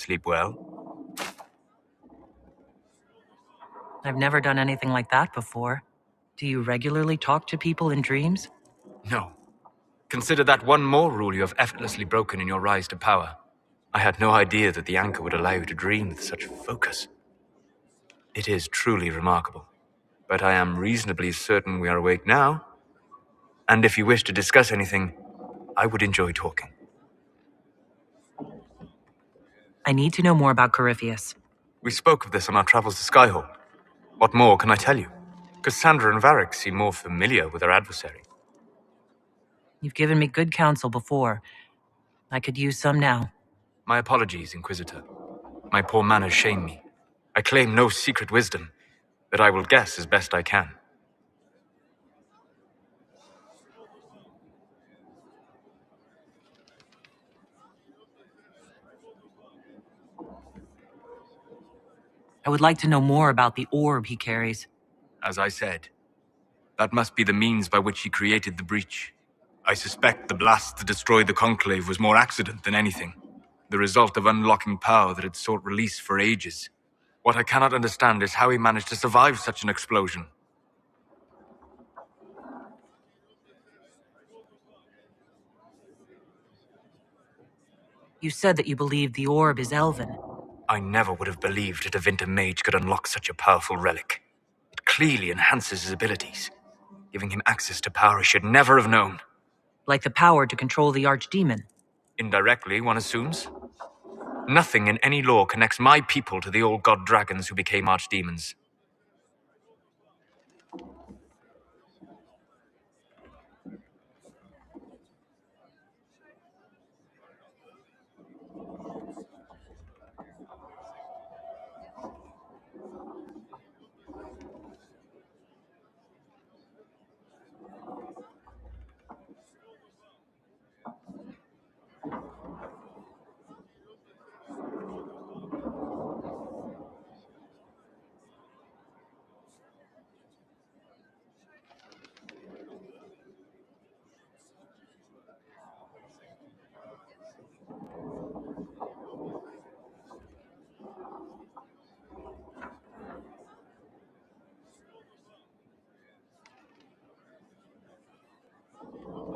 Sleep well? I've never done anything like that before. Do you regularly talk to people in dreams? No. Consider that one more rule you have effortlessly broken in your rise to power. I had no idea that the anchor would allow you to dream with such focus. It is truly remarkable. But I am reasonably certain we are awake now. And if you wish to discuss anything, I would enjoy talking. I need to know more about Corypheus. We spoke of this on our travels to Skyhold. What more can I tell you? Cassandra and Varric seem more familiar with our adversary. You've given me good counsel before. I could use some now. My apologies, Inquisitor. My poor manners shame me. I claim no secret wisdom, but I will guess as best I can. I would like to know more about the orb he carries. As I said, that must be the means by which he created the breach. I suspect the blast that destroyed the Conclave was more accident than anything, the result of unlocking power that had sought release for ages. What I cannot understand is how he managed to survive such an explosion. You said that you believed the orb is elven. I never would have believed a Devinter mage could unlock such a powerful relic. It clearly enhances his abilities, giving him access to power he should never have known. Like the power to control the archdemon. Indirectly, one assumes. Nothing in any law connects my people to the old god dragons who became archdemons.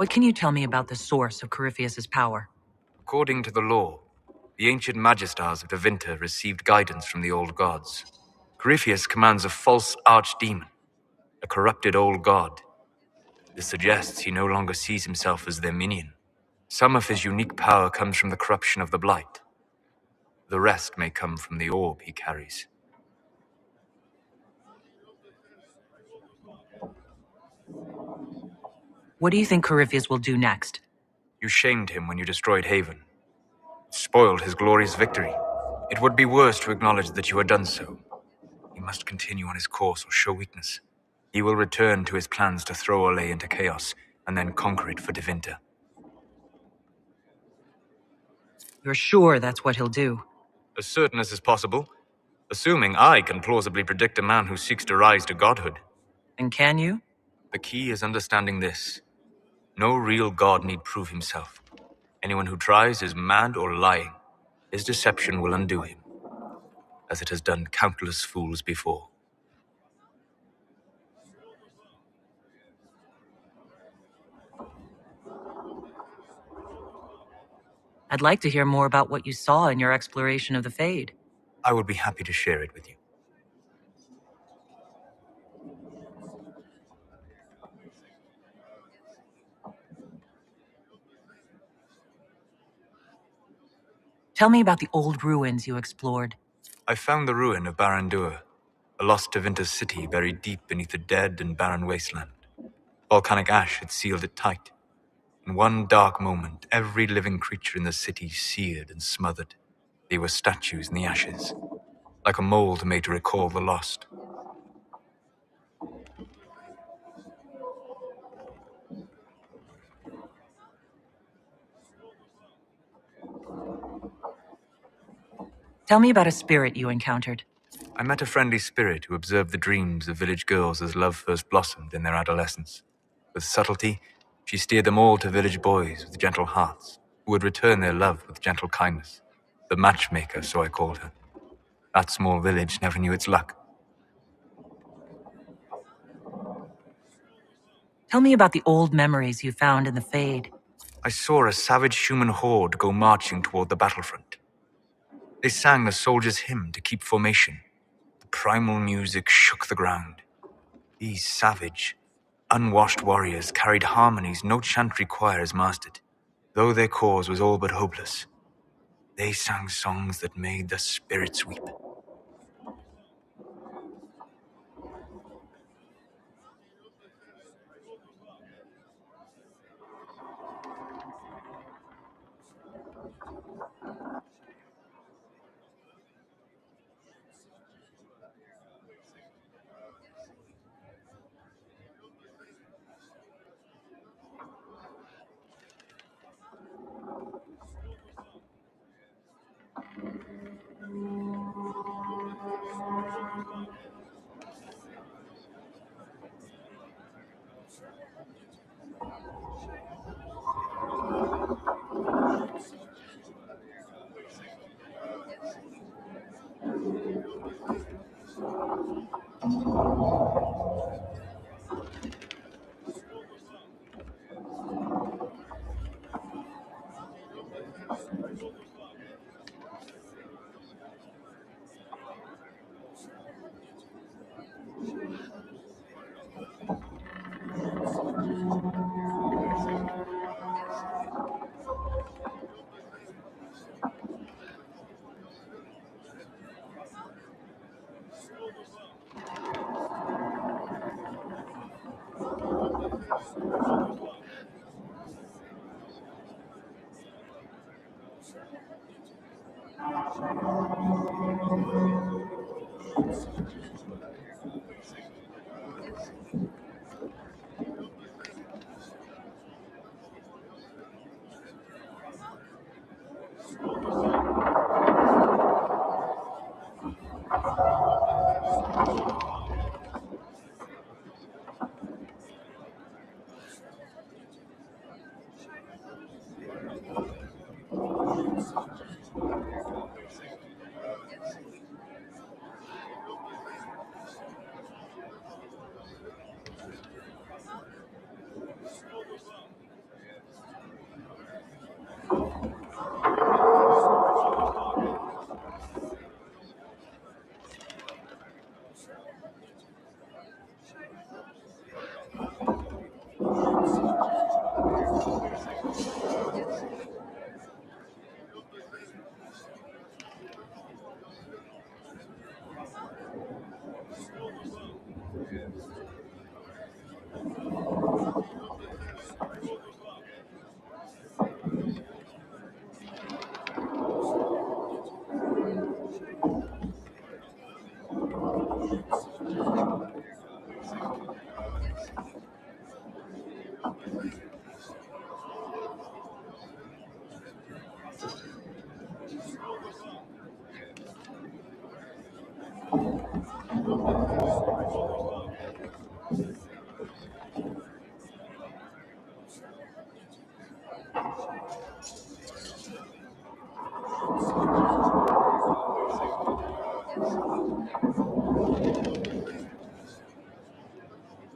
What can you tell me about the source of Corypheus's power? According to the law, the ancient Magistars of Devinter received guidance from the old gods. Corypheus commands a false archdemon, a corrupted old god. This suggests he no longer sees himself as their minion. Some of his unique power comes from the corruption of the Blight. The rest may come from the orb he carries. What do you think Corypheus will do next? You shamed him when you destroyed Haven. Spoiled his glorious victory. It would be worse to acknowledge that you had done so. He must continue on his course or show weakness. He will return to his plans to throw Olay into chaos, and then conquer it for Devinter. You're sure that's what he'll do? As certain as is possible. Assuming I can plausibly predict a man who seeks to rise to godhood. And can you? The key is understanding this. No real god need prove himself. Anyone who tries is mad or lying. His deception will undo him, as it has done countless fools before. I'd like to hear more about what you saw in your exploration of the Fade. I would be happy to share it with you. Tell me about the old ruins you explored. I found the ruin of Barandur, a lost Tevinter city buried deep beneath a dead and barren wasteland. Volcanic ash had sealed it tight. In one dark moment, every living creature in the city seared and smothered. They were statues in the ashes, like a mold made to recall the lost. Tell me about a spirit you encountered. I met a friendly spirit who observed the dreams of village girls as love first blossomed in their adolescence. With subtlety, she steered them all to village boys with gentle hearts, who would return their love with gentle kindness. The matchmaker, so I called her. That small village never knew its luck. Tell me about the old memories you found in the Fade. I saw a savage human horde go marching toward the battlefront. They sang a soldier's hymn to keep formation. The primal music shook the ground. These savage, unwashed warriors carried harmonies no chantry choirs mastered. Though their cause was all but hopeless, they sang songs that made the spirits weep.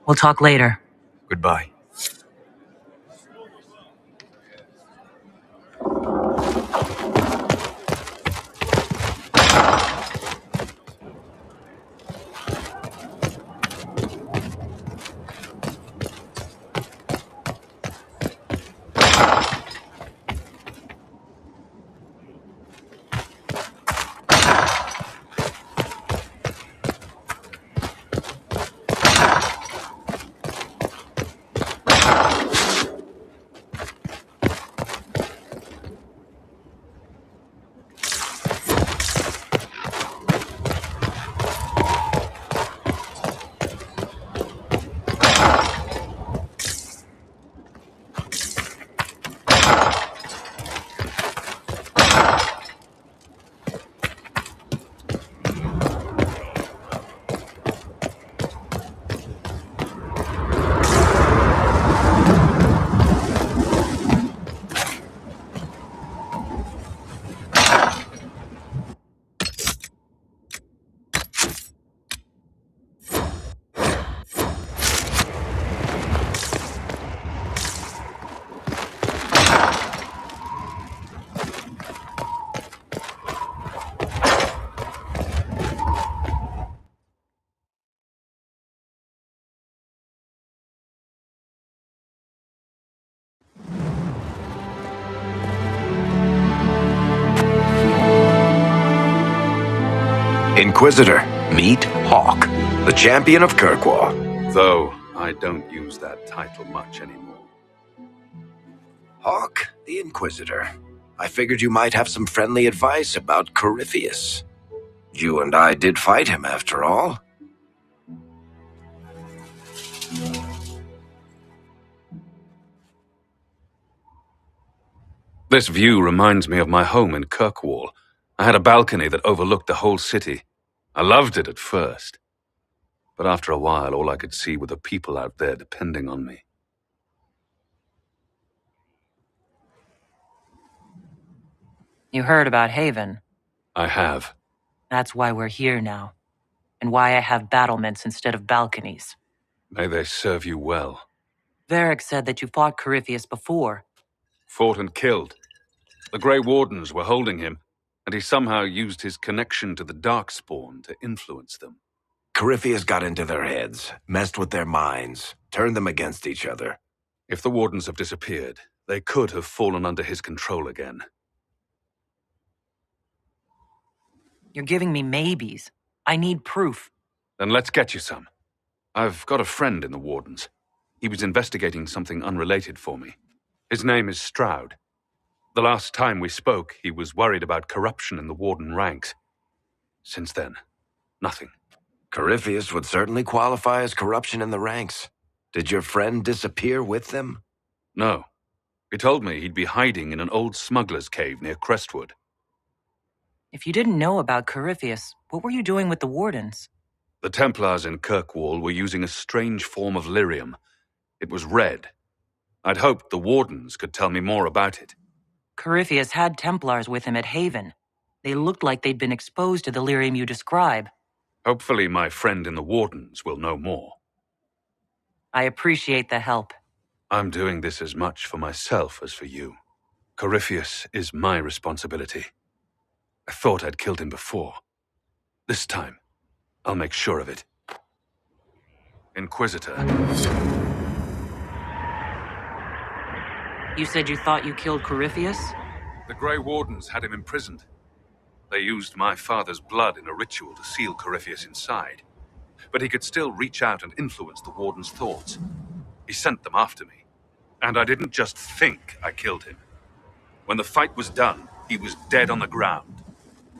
We'll talk later. Goodbye. Inquisitor, meet Hawk, the champion of Kirkwall. Though I don't use that title much anymore. Hawk, the Inquisitor. I figured you might have some friendly advice about Corypheus. You and I did fight him, after all. This view reminds me of my home in Kirkwall. I had a balcony that overlooked the whole city. I loved it at first. But after a while, all I could see were the people out there depending on me. You heard about Haven. I have. That's why we're here now. And why I have battlements instead of balconies. May they serve you well. Varric said that you fought Corypheus before. Fought and killed. The Grey Wardens were holding him, and he somehow used his connection to the Darkspawn to influence them. Corypheus got into their heads, messed with their minds, turned them against each other. If the Wardens have disappeared, they could have fallen under his control again. You're giving me maybes. I need proof. Then let's get you some. I've got a friend in the Wardens. He was investigating something unrelated for me. His name is Stroud. The last time we spoke, he was worried about corruption in the Warden ranks. Since then, nothing. Corypheus would certainly qualify as corruption in the ranks. Did your friend disappear with them? No. He told me he'd be hiding in an old smuggler's cave near Crestwood. If you didn't know about Corypheus, what were you doing with the Wardens? The Templars in Kirkwall were using a strange form of lyrium. It was red. I'd hoped the Wardens could tell me more about it. Corypheus had Templars with him at Haven. They looked like they'd been exposed to the lyrium you describe. Hopefully my friend in the Wardens will know more. I appreciate the help. I'm doing this as much for myself as for you. Corypheus is my responsibility. I thought I'd killed him before. This time, I'll make sure of it. Inquisitor. You said you thought you killed Corypheus? The Grey Wardens had him imprisoned. They used my father's blood in a ritual to seal Corypheus inside. But he could still reach out and influence the Warden's thoughts. He sent them after me. And I didn't just think I killed him. When the fight was done, he was dead on the ground.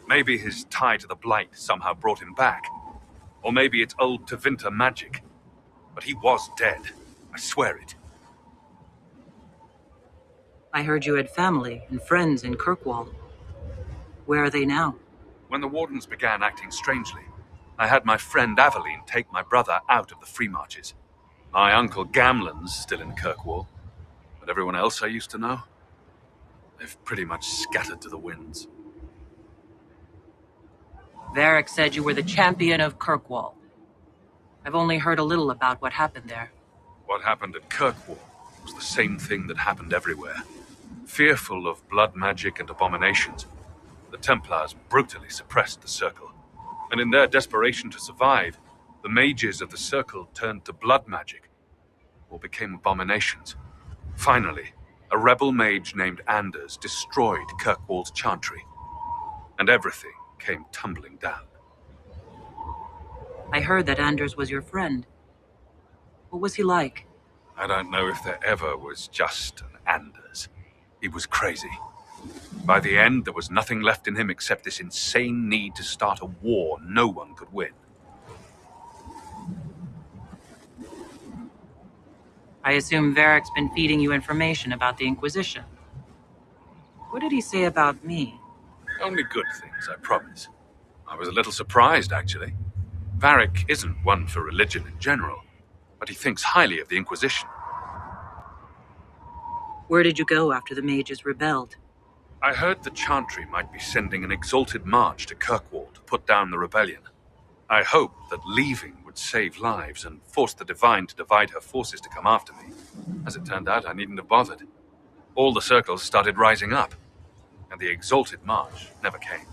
Maybe his tie to the Blight somehow brought him back. Or maybe it's old Tevinter magic. But he was dead. I swear it. I heard you had family and friends in Kirkwall. Where are they now? When the Wardens began acting strangely, I had my friend Aveline take my brother out of the Free Marches. My uncle Gamlen's still in Kirkwall, but everyone else I used to know, they've pretty much scattered to the winds. Varric said you were the champion of Kirkwall. I've only heard a little about what happened there. What happened at Kirkwall was the same thing that happened everywhere. Fearful of blood magic and abominations, the Templars brutally suppressed the Circle. And in their desperation to survive, the mages of the Circle turned to blood magic, or became abominations. Finally, a rebel mage named Anders destroyed Kirkwall's chantry, and everything came tumbling down. I heard that Anders was your friend. What was he like? I don't know if there ever was just an Anders. He was crazy. By the end, there was nothing left in him except this insane need to start a war no one could win. I assume Varric's been feeding you information about the Inquisition. What did he say about me? Only good things, I promise. I was a little surprised, actually. Varric isn't one for religion in general, but he thinks highly of the Inquisition. Where did you go after the mages rebelled? I heard the Chantry might be sending an exalted march to Kirkwall to put down the rebellion. I hoped that leaving would save lives and force the Divine to divide her forces to come after me. As it turned out, I needn't have bothered. All the circles started rising up, and the exalted march never came.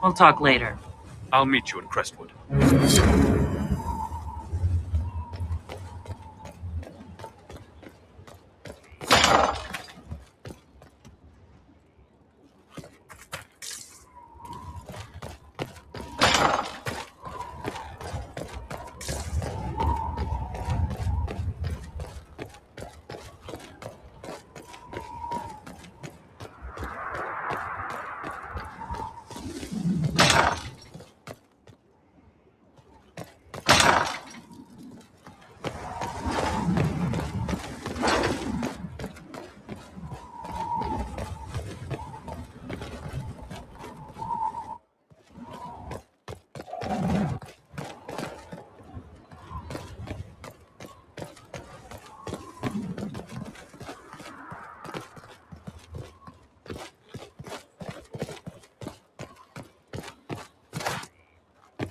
We'll talk later. I'll meet you in Crestwood.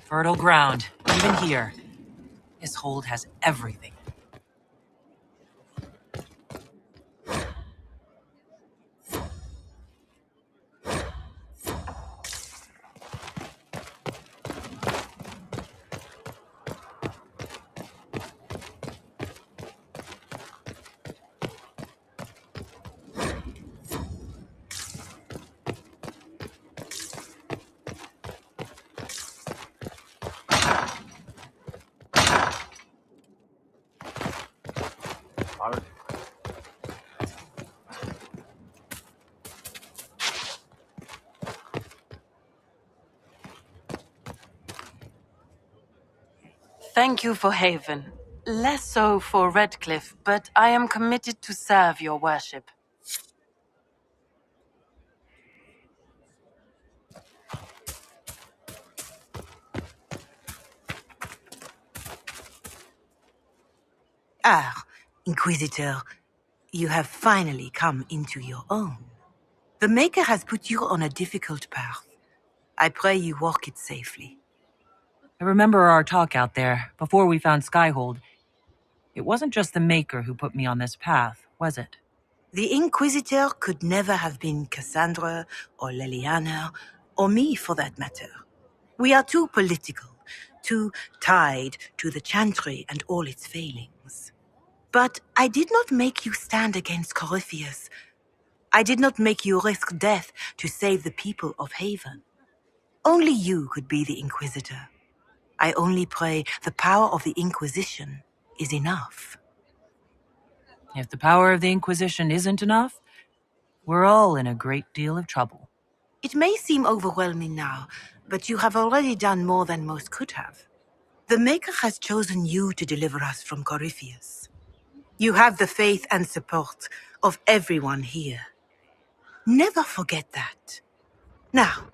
Fertile ground, even here. This hold has everything. Thank you for Haven. Less so for Redcliffe, but I am committed to serve your worship. Ah, Inquisitor, you have finally come into your own. The Maker has put you on a difficult path. I pray you walk it safely. I remember our talk out there, before we found Skyhold. It wasn't just the Maker who put me on this path, was it? The Inquisitor could never have been Cassandra, or Leliana, or me for that matter. We are too political, too tied to the Chantry and all its failings. But I did not make you stand against Corypheus. I did not make you risk death to save the people of Haven. Only you could be the Inquisitor. I only pray the power of the Inquisition is enough. If the power of the Inquisition isn't enough, we're all in a great deal of trouble. It may seem overwhelming now, but you have already done more than most could have. The Maker has chosen you to deliver us from Corypheus. You have the faith and support of everyone here. Never forget that. Now,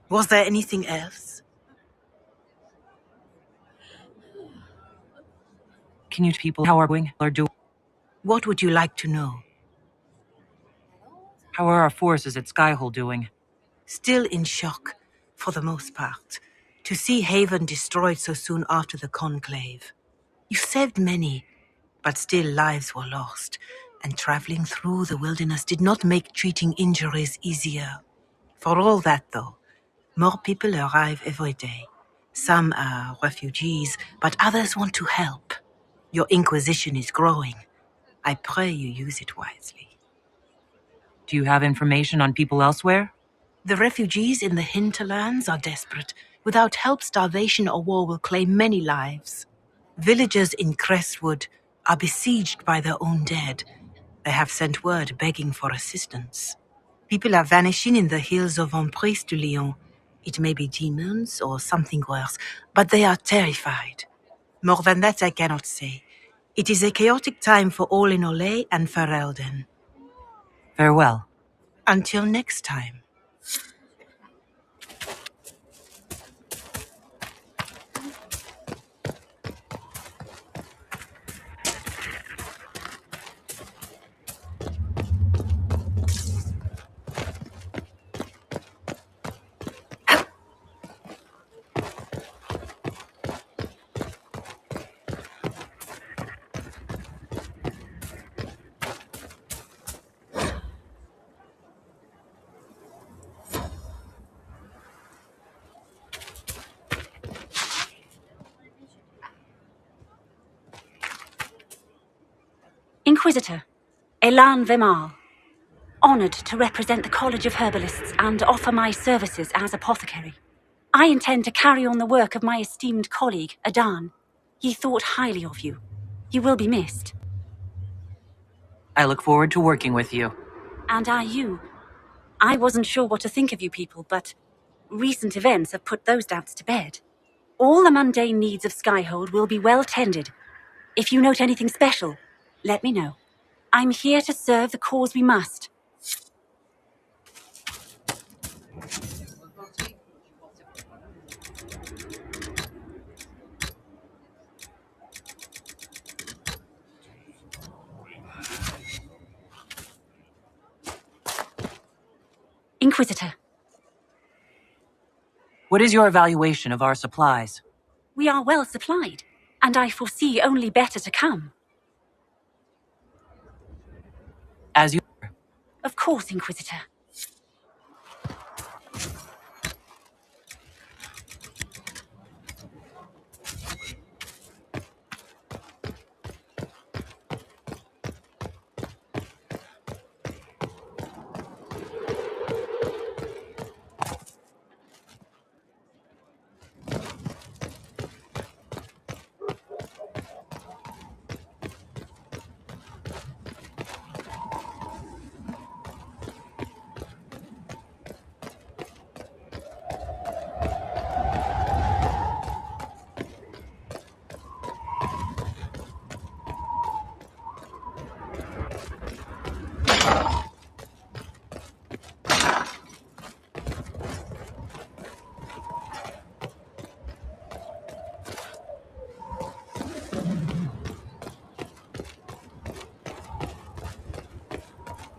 was there anything else? Can you people how are doing or do? What would you like to know? How are our forces at Skyhold doing? Still in shock, for the most part, to see Haven destroyed so soon after the Conclave. You saved many, but still lives were lost, and traveling through the wilderness did not make treating injuries easier. For all that, though, more people arrive every day. Some are refugees, but others want to help. Your Inquisition is growing. I pray you use it wisely. Do you have information on people elsewhere? The refugees in the hinterlands are desperate. Without help, starvation or war will claim many lives. Villagers in Crestwood are besieged by their own dead. They have sent word begging for assistance. People are vanishing in the hills of Emprise de Lyon. It may be demons or something worse, but they are terrified. More than that I cannot say. It is a chaotic time for all in Olay and Ferelden. Farewell. Until next time. Inquisitor, Elan Vimal. Honored to represent the College of Herbalists and offer my services as apothecary. I intend to carry on the work of my esteemed colleague, Adan. He thought highly of you. You will be missed. I look forward to working with you. And you. I wasn't sure what to think of you people, but recent events have put those doubts to bed. All the mundane needs of Skyhold will be well tended. If you note anything special, let me know. I'm here to serve the cause we must. Inquisitor. What is your evaluation of our supplies? We are well supplied, and I foresee only better to come. As you... Of course, Inquisitor.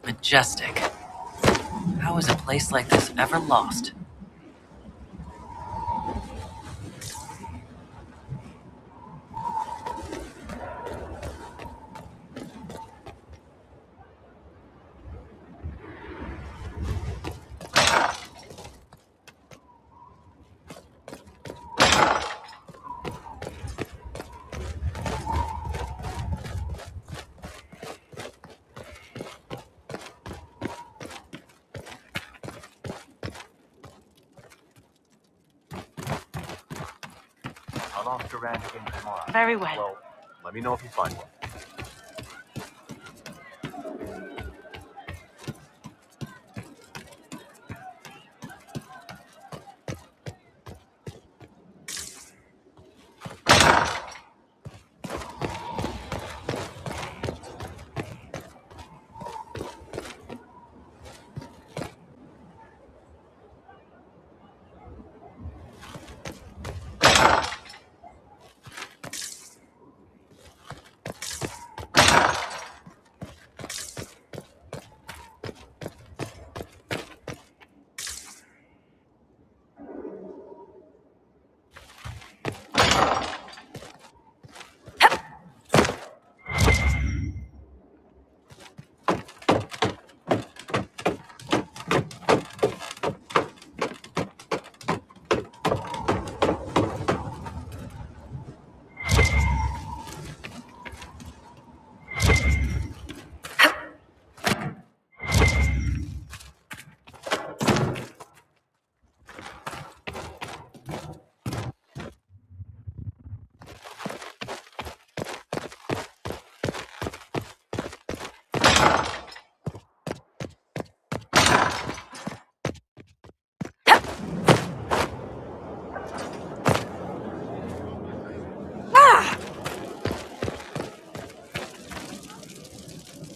Majestic. How is a place like this ever lost? I'll off to Rand again tomorrow. Very well. Well, let me know if you find one.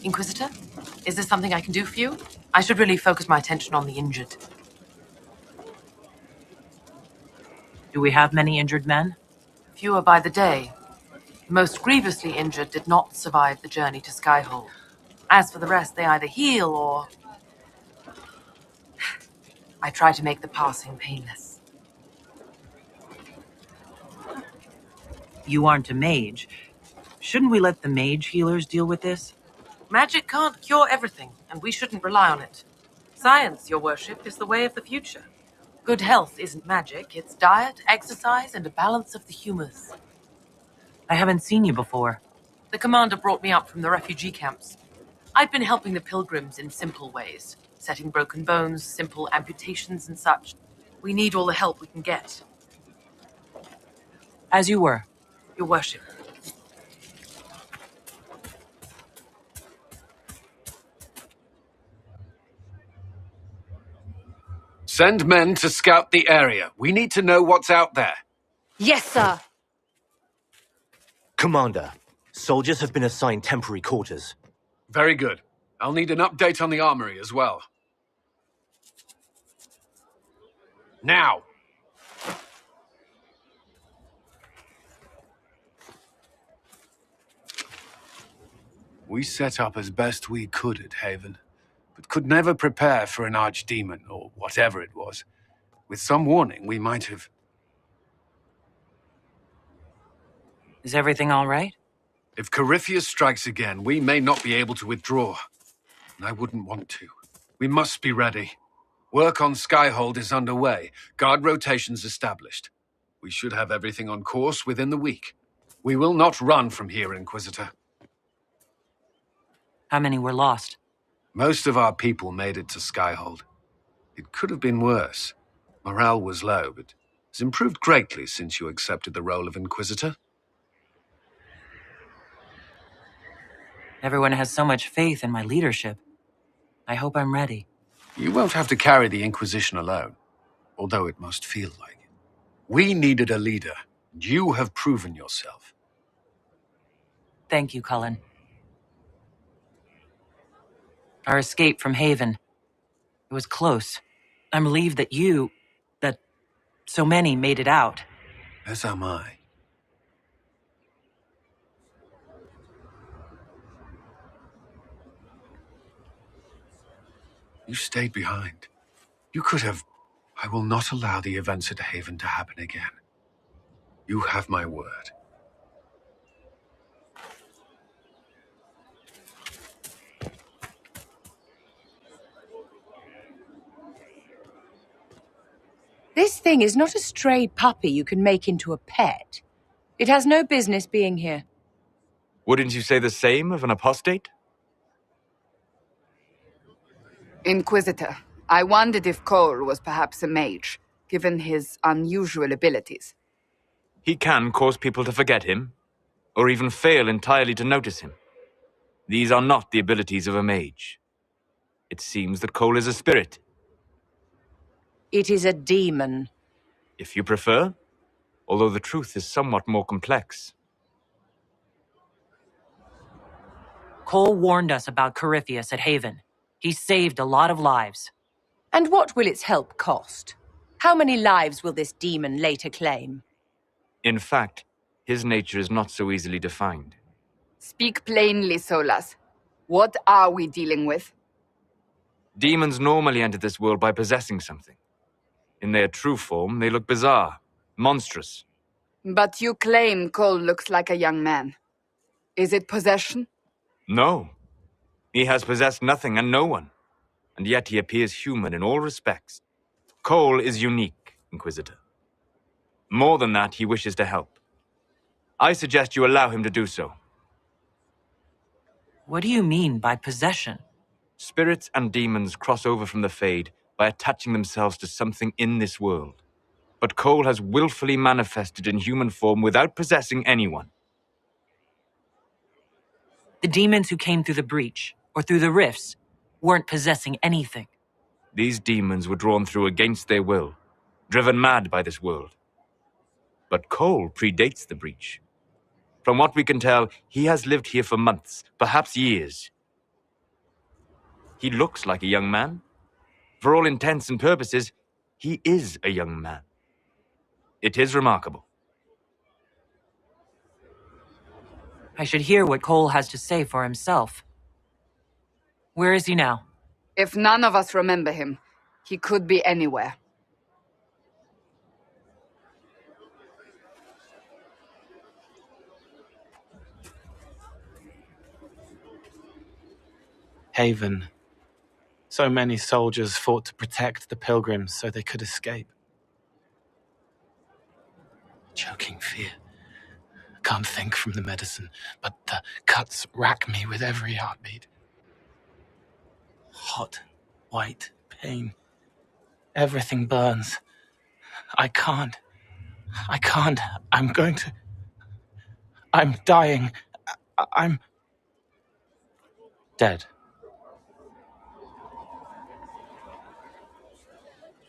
Inquisitor? Is there something I can do for you? I should really focus my attention on the injured. Do we have many injured men? Fewer by the day. The most grievously injured did not survive the journey to Skyhold. As for the rest, they either heal or... I try to make the passing painless. You aren't a mage. Shouldn't we let the mage healers deal with this? Magic can't cure everything, and we shouldn't rely on it. Science, your worship, is the way of the future. Good health isn't magic, it's diet, exercise, and a balance of the humors. I haven't seen you before. The commander brought me up from the refugee camps. I'd been helping the pilgrims in simple ways, setting broken bones, simple amputations and such. We need all the help we can get. As you were. Your worship. Send men to scout the area. We need to know what's out there. Yes, sir. Commander, soldiers have been assigned temporary quarters. Very good. I'll need an update on the armory as well. Now! We set up as best we could at Haven, but could never prepare for an archdemon, or whatever it was. With some warning, we might have... Is everything all right? If Corypheus strikes again, we may not be able to withdraw. And I wouldn't want to. We must be ready. Work on Skyhold is underway. Guard rotations established. We should have everything on course within the week. We will not run from here, Inquisitor. How many were lost? Most of our people made it to Skyhold. It could have been worse. Morale was low, but has improved greatly since you accepted the role of Inquisitor. Everyone has so much faith in my leadership. I hope I'm ready. You won't have to carry the Inquisition alone, although it must feel like it. We needed a leader, and you have proven yourself. Thank you, Cullen. Our escape from Haven. It was close. I'm relieved that so many made it out. As am I. You stayed behind. You could have... I will not allow the events at Haven to happen again. You have my word. This thing is not a stray puppy you can make into a pet. It has no business being here. Wouldn't you say the same of an apostate? Inquisitor, I wondered if Cole was perhaps a mage, given his unusual abilities. He can cause people to forget him, or even fail entirely to notice him. These are not the abilities of a mage. It seems that Cole is a spirit. It is a demon. If you prefer, although the truth is somewhat more complex. Cole warned us about Corypheus at Haven. He saved a lot of lives. And what will its help cost? How many lives will this demon later claim? In fact, his nature is not so easily defined. Speak plainly, Solas. What are we dealing with? Demons normally enter this world by possessing something. In their true form, they look bizarre, monstrous. But you claim Cole looks like a young man. Is it possession? No. He has possessed nothing and no one. And yet he appears human in all respects. Cole is unique, Inquisitor. More than that, he wishes to help. I suggest you allow him to do so. What do you mean by possession? Spirits and demons cross over from the Fade by attaching themselves to something in this world. But Cole has willfully manifested in human form without possessing anyone. The demons who came through the breach, or through the rifts, weren't possessing anything. These demons were drawn through against their will, driven mad by this world. But Cole predates the breach. From what we can tell, he has lived here for months, perhaps years. He looks like a young man. For all intents and purposes, he is a young man. It is remarkable. I should hear what Cole has to say for himself. Where is he now? If none of us remember him, he could be anywhere. Haven. So many soldiers fought to protect the pilgrims so they could escape. Choking fear. can't think from the medicine, but the cuts rack me with every heartbeat. Hot, white pain. Everything burns. I can't. I'm going to... I'm dying. I'm... dead.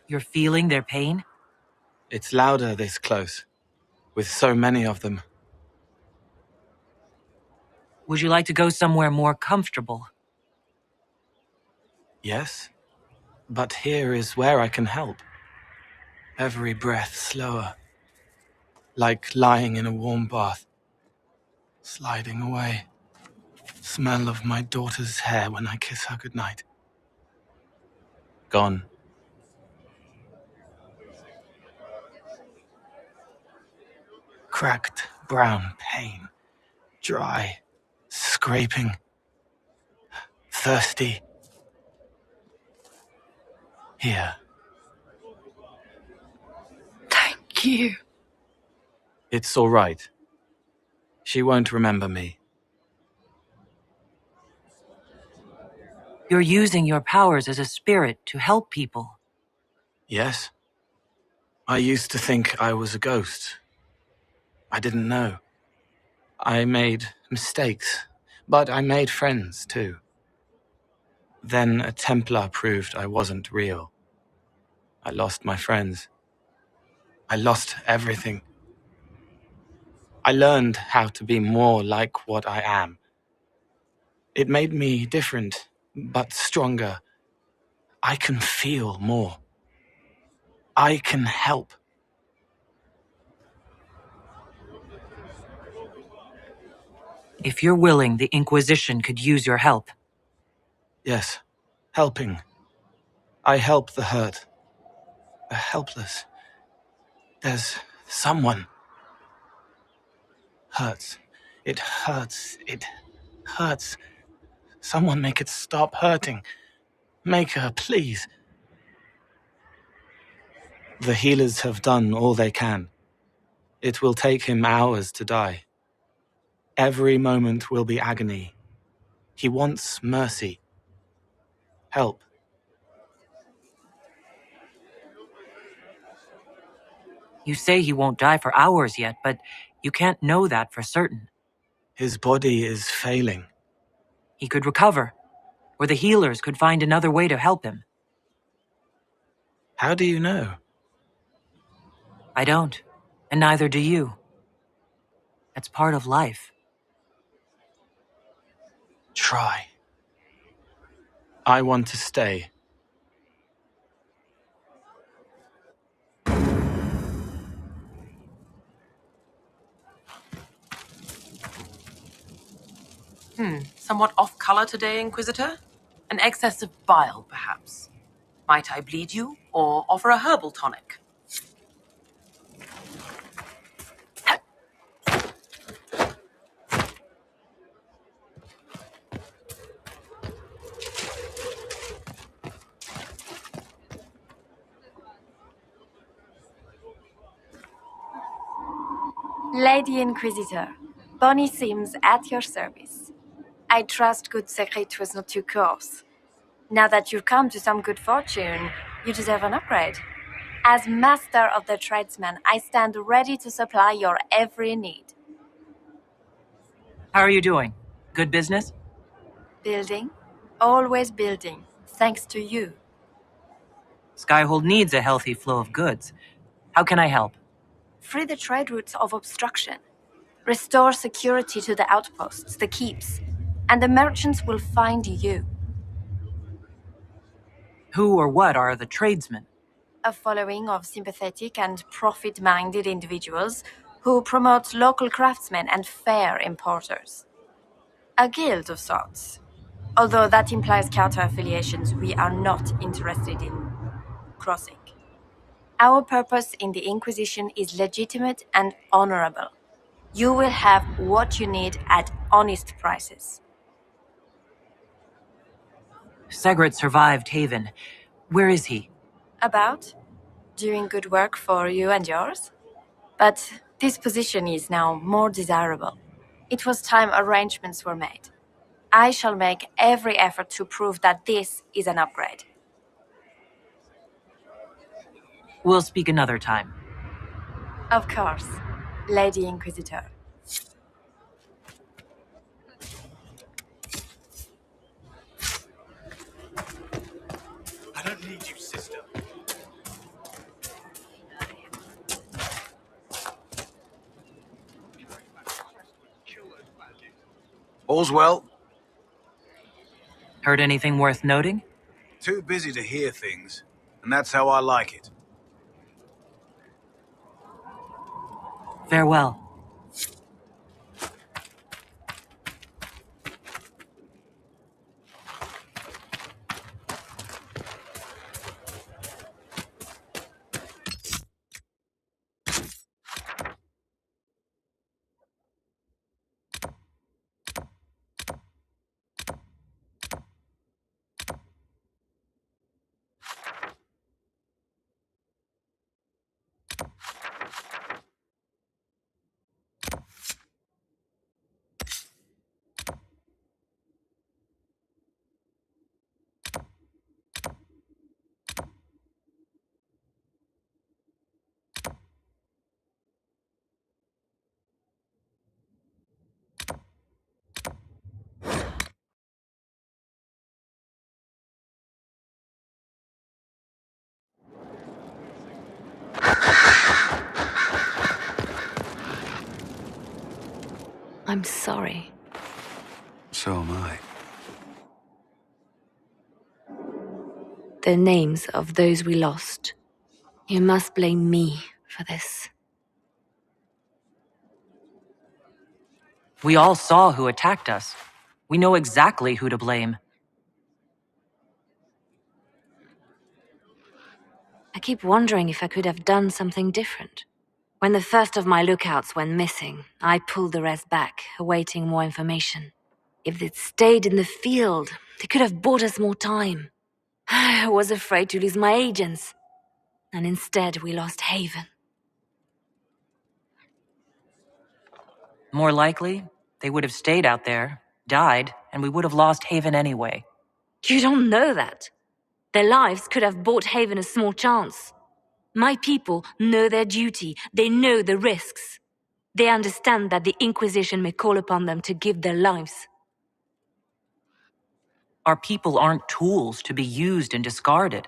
You're feeling their pain? It's louder this close, with so many of them. Would you like to go somewhere more comfortable? Yes, but here is where I can help. Every breath slower, like lying in a warm bath, sliding away. Smell of my daughter's hair when I kiss her goodnight. Gone. Cracked brown pain, dry, scraping, thirsty. Here. Thank you. It's all right. She won't remember me. You're using your powers as a spirit to help people. Yes? I used to think I was a ghost. I didn't know. I made mistakes, but I made friends too. Then a Templar proved I wasn't real. I lost my friends. I lost everything. I learned how to be more like what I am. It made me different, but stronger. I can feel more. I can help. If you're willing, the Inquisition could use your help. Yes, helping. I help the hurt, the helpless. There's someone. Hurts. It hurts. It hurts. Someone make it stop hurting. Make her, please. The healers have done all they can. It will take him hours to die. Every moment will be agony. He wants mercy. Help. You say he won't die for hours yet, but you can't know that for certain. His body is failing. He could recover, or the healers could find another way to help him. How do you know? I don't, and neither do you. That's part of life. Try. I want to stay. Somewhat off color today, Inquisitor? An excess of bile, perhaps. Might I bleed you, or offer a herbal tonic? Lady Inquisitor, Bonnie Sims at your service. I trust good secret was not too coarse. Now that you've come to some good fortune, you deserve an upgrade. As master of the tradesman, I stand ready to supply your every need. How are you doing? Good business? Building? Always building, thanks to you. Skyhold needs a healthy flow of goods. How can I help? Free the trade routes of obstruction. Restore security to the outposts, the keeps, and the merchants will find you. Who or what are the tradesmen? A following of sympathetic and profit-minded individuals who promote local craftsmen and fair importers. A guild of sorts. Although that implies counter-affiliations we are not interested in crossing. Our purpose in the Inquisition is legitimate and honorable. You will have what you need at honest prices. Segret survived Haven. Where is he? About? Doing good work for you and yours? But This position is now more desirable. It was time arrangements were made. I shall make every effort to prove that this is an upgrade. We'll speak another time. Of course, Lady Inquisitor. I don't need you, sister. All's well? Heard anything worth noting? Too busy to hear things, and that's how I like it. Farewell. I'm sorry. So am I. The names of those we lost. You must blame me for this. We all saw who attacked us. We know exactly who to blame. I keep wondering if I could have done something different. When the first of my lookouts went missing, I pulled the rest back, awaiting more information. If they'd stayed in the field, they could have bought us more time. I was afraid to lose my agents. And instead, we lost Haven. More likely, they would have stayed out there, died, and we would have lost Haven anyway. You don't know that. Their lives could have bought Haven a small chance. My people know their duty. They know the risks. They understand that the Inquisition may call upon them to give their lives. Our people aren't tools to be used and discarded.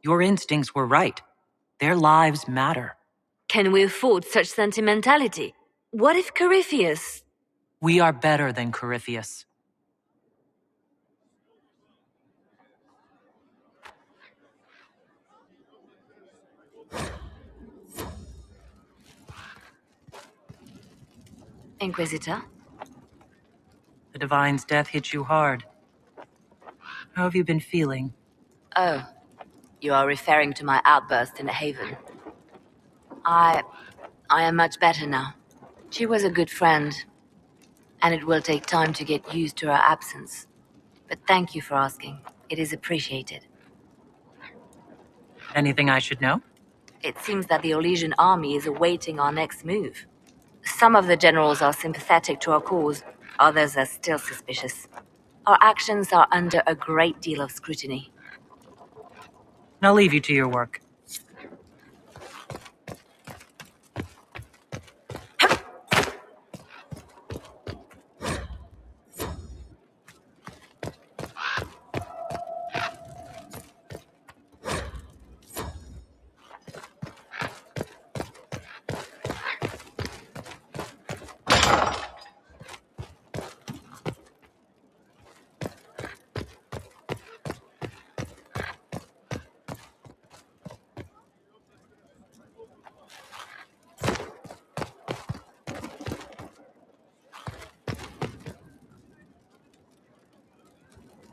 Your instincts were right. Their lives matter. Can we afford such sentimentality? What if Corypheus... We are better than Corypheus. Inquisitor? The Divine's death hit you hard. How have you been feeling? Oh, you are referring to my outburst in Haven. I am much better now. She was a good friend, and it will take time to get used to her absence. But thank you for asking. It is appreciated. Anything I should know? It seems that the Orlesian army is awaiting our next move. Some of the generals are sympathetic to our cause, others are still suspicious. Our actions are under a great deal of scrutiny. I'll leave you to your work.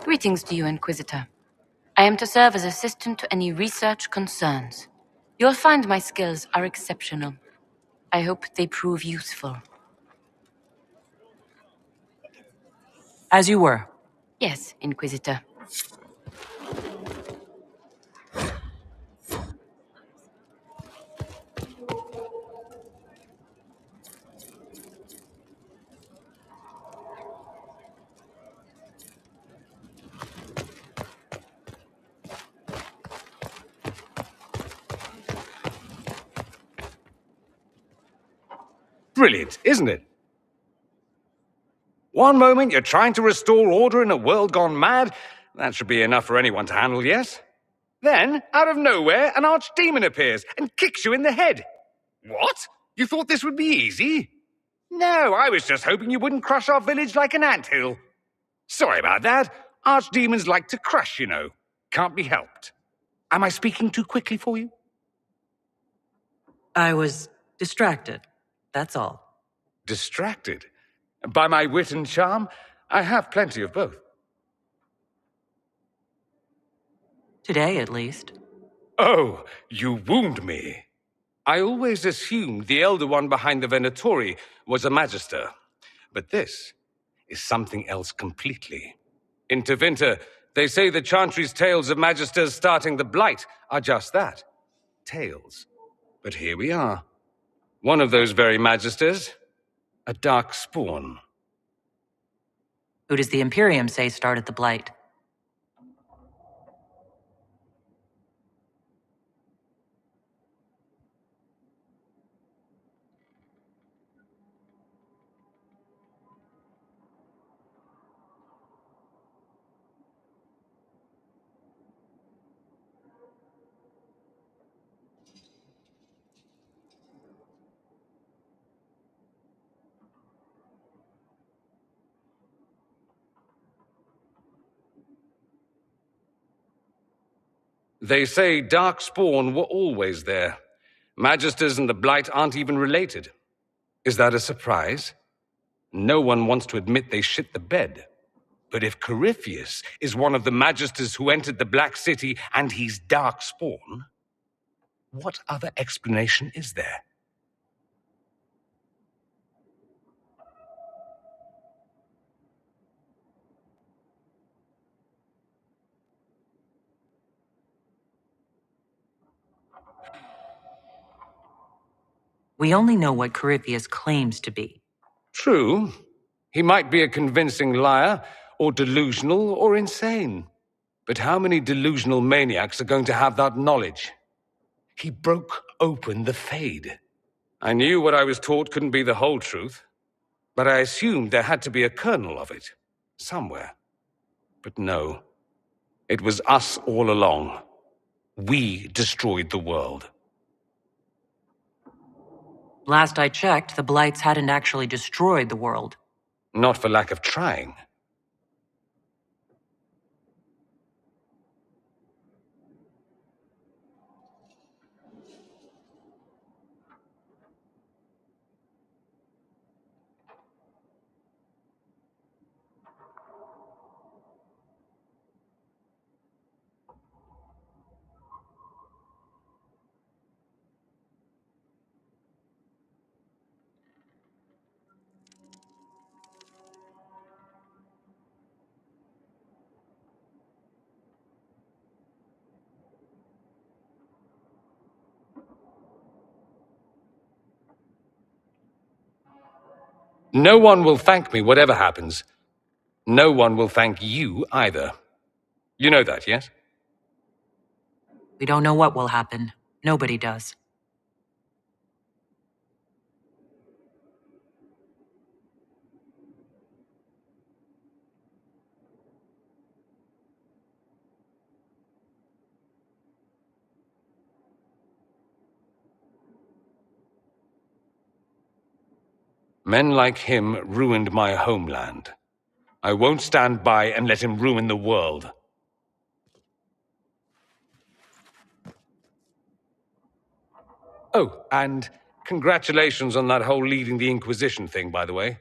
Greetings to you, Inquisitor. I am to serve as assistant to any research concerns. You'll find my skills are exceptional. I hope they prove useful. As you were. Yes, Inquisitor. Brilliant, isn't it? One moment you're trying to restore order in a world gone mad. That should be enough for anyone to handle, yes? Then, out of nowhere, an archdemon appears and kicks you in the head. What? You thought this would be easy? No, I was just hoping you wouldn't crush our village like an anthill. Sorry about that. Archdemons like to crush, you know. Can't be helped. Am I speaking too quickly for you? I was distracted, that's all. Distracted? By my wit and charm? I have plenty of both. Today, at least. Oh, you wound me. I always assumed the Elder One behind the Venatori was a Magister. But this is something else completely. In Tevinter, they say the Chantry's tales of Magisters starting the Blight are just that. Tales. But here we are. One of those very Magisters. A dark spawn. Who does the Imperium say started the Blight? They say dark spawn were always there. Magisters and the Blight aren't even related. Is that a surprise? No one wants to admit they shit the bed. But if Corypheus is one of the Magisters who entered the Black City and he's dark spawn, what other explanation is there? We only know what Corypheus claims to be. True. He might be a convincing liar, or delusional, or insane. But how many delusional maniacs are going to have that knowledge? He broke open the Fade. I knew what I was taught couldn't be the whole truth, but I assumed there had to be a kernel of it, somewhere. But no. It was us all along. We destroyed the world. Last I checked, the Blights hadn't actually destroyed the world. Not for lack of trying. No one will thank me, whatever happens. No one will thank you either. You know that, yes? We don't know what will happen. Nobody does. Men like him ruined my homeland. I won't stand by and let him ruin the world. Oh, and congratulations on that whole leading the Inquisition thing, by the way.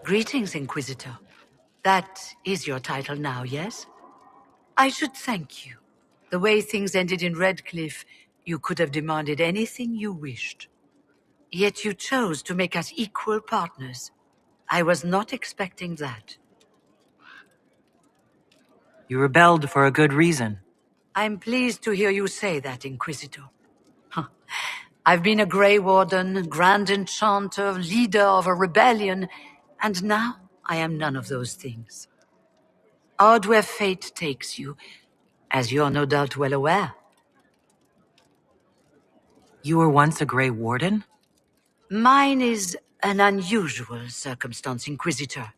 Greetings, Inquisitor. That is your title now, yes? I should thank you. The way things ended in Redcliffe, you could have demanded anything you wished. Yet you chose to make us equal partners. I was not expecting that. You rebelled for a good reason. I'm pleased to hear you say that, Inquisitor. I've been a Grey Warden, Grand Enchanter, leader of a rebellion, and now I am none of those things. Odd where fate takes you, as you're no doubt well aware. You were once a Grey Warden? Mine is an unusual circumstance, Inquisitor.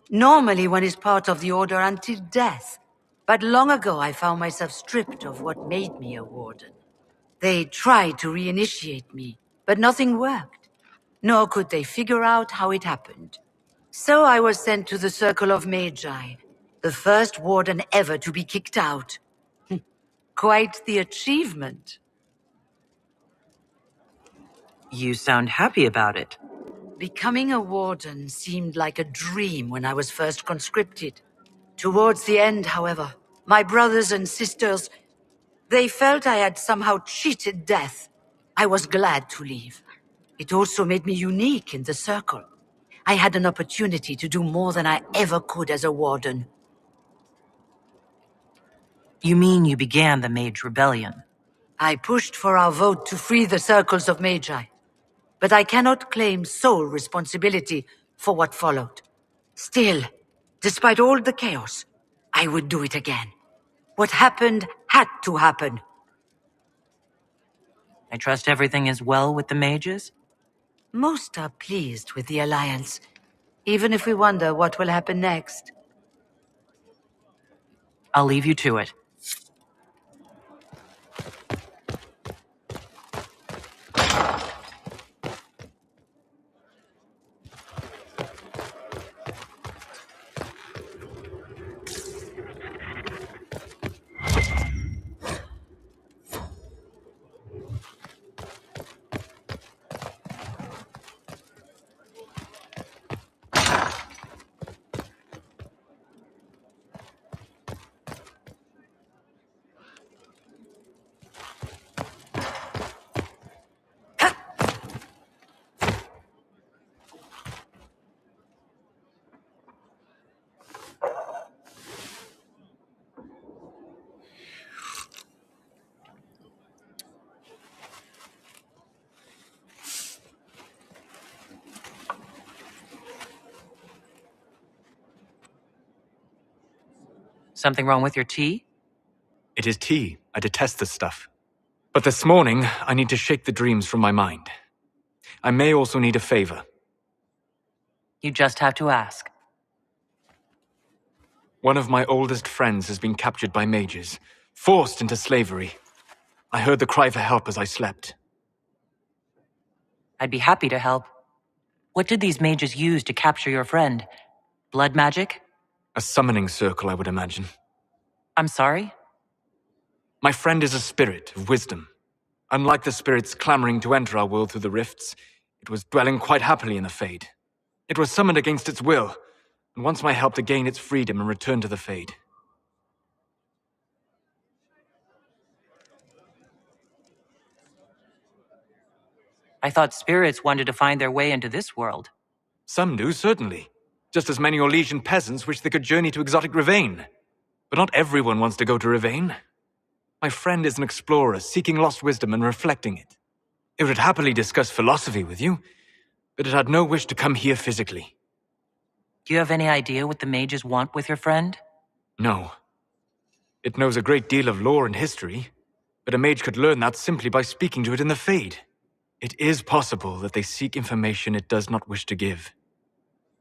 Normally one is part of the Order until death, but long ago I found myself stripped of what made me a Warden. They tried to reinitiate me, but nothing worked. Nor could they figure out how it happened. So I was sent to the Circle of Magi, the first Warden ever to be kicked out. Quite the achievement. You sound happy about it. Becoming a Warden seemed like a dream when I was first conscripted. Towards the end, however, my brothers and sisters, they felt I had somehow cheated death. I was glad to leave. It also made me unique in the Circle. I had an opportunity to do more than I ever could as a Warden. You mean you began the Mage Rebellion? I pushed for our vote to free the Circles of Magi, but I cannot claim sole responsibility for what followed. Still, despite all the chaos, I would do it again. What happened had to happen. I trust everything is well with the mages? Most are pleased with the Alliance, even if we wonder what will happen next. I'll leave you to it. Something wrong with your tea? It is tea. I detest this stuff. But this morning, I need to shake the dreams from my mind. I may also need a favor. You just have to ask. One of my oldest friends has been captured by mages, forced into slavery. I heard the cry for help as I slept. I'd be happy to help. What did these mages use to capture your friend? Blood magic? A summoning circle, I would imagine. I'm sorry? My friend is a spirit of wisdom. Unlike the spirits clamoring to enter our world through the rifts, it was dwelling quite happily in the Fade. It was summoned against its will, and wants my help to gain its freedom and return to the Fade. I thought spirits wanted to find their way into this world. Some do, certainly. Just as many Orlesian peasants wish they could journey to exotic Rivain. But not everyone wants to go to Rivain. My friend is an explorer, seeking lost wisdom and reflecting it. It would happily discuss philosophy with you, but it had no wish to come here physically. Do you have any idea what the mages want with your friend? No. It knows a great deal of lore and history, but a mage could learn that simply by speaking to it in the Fade. It is possible that they seek information it does not wish to give,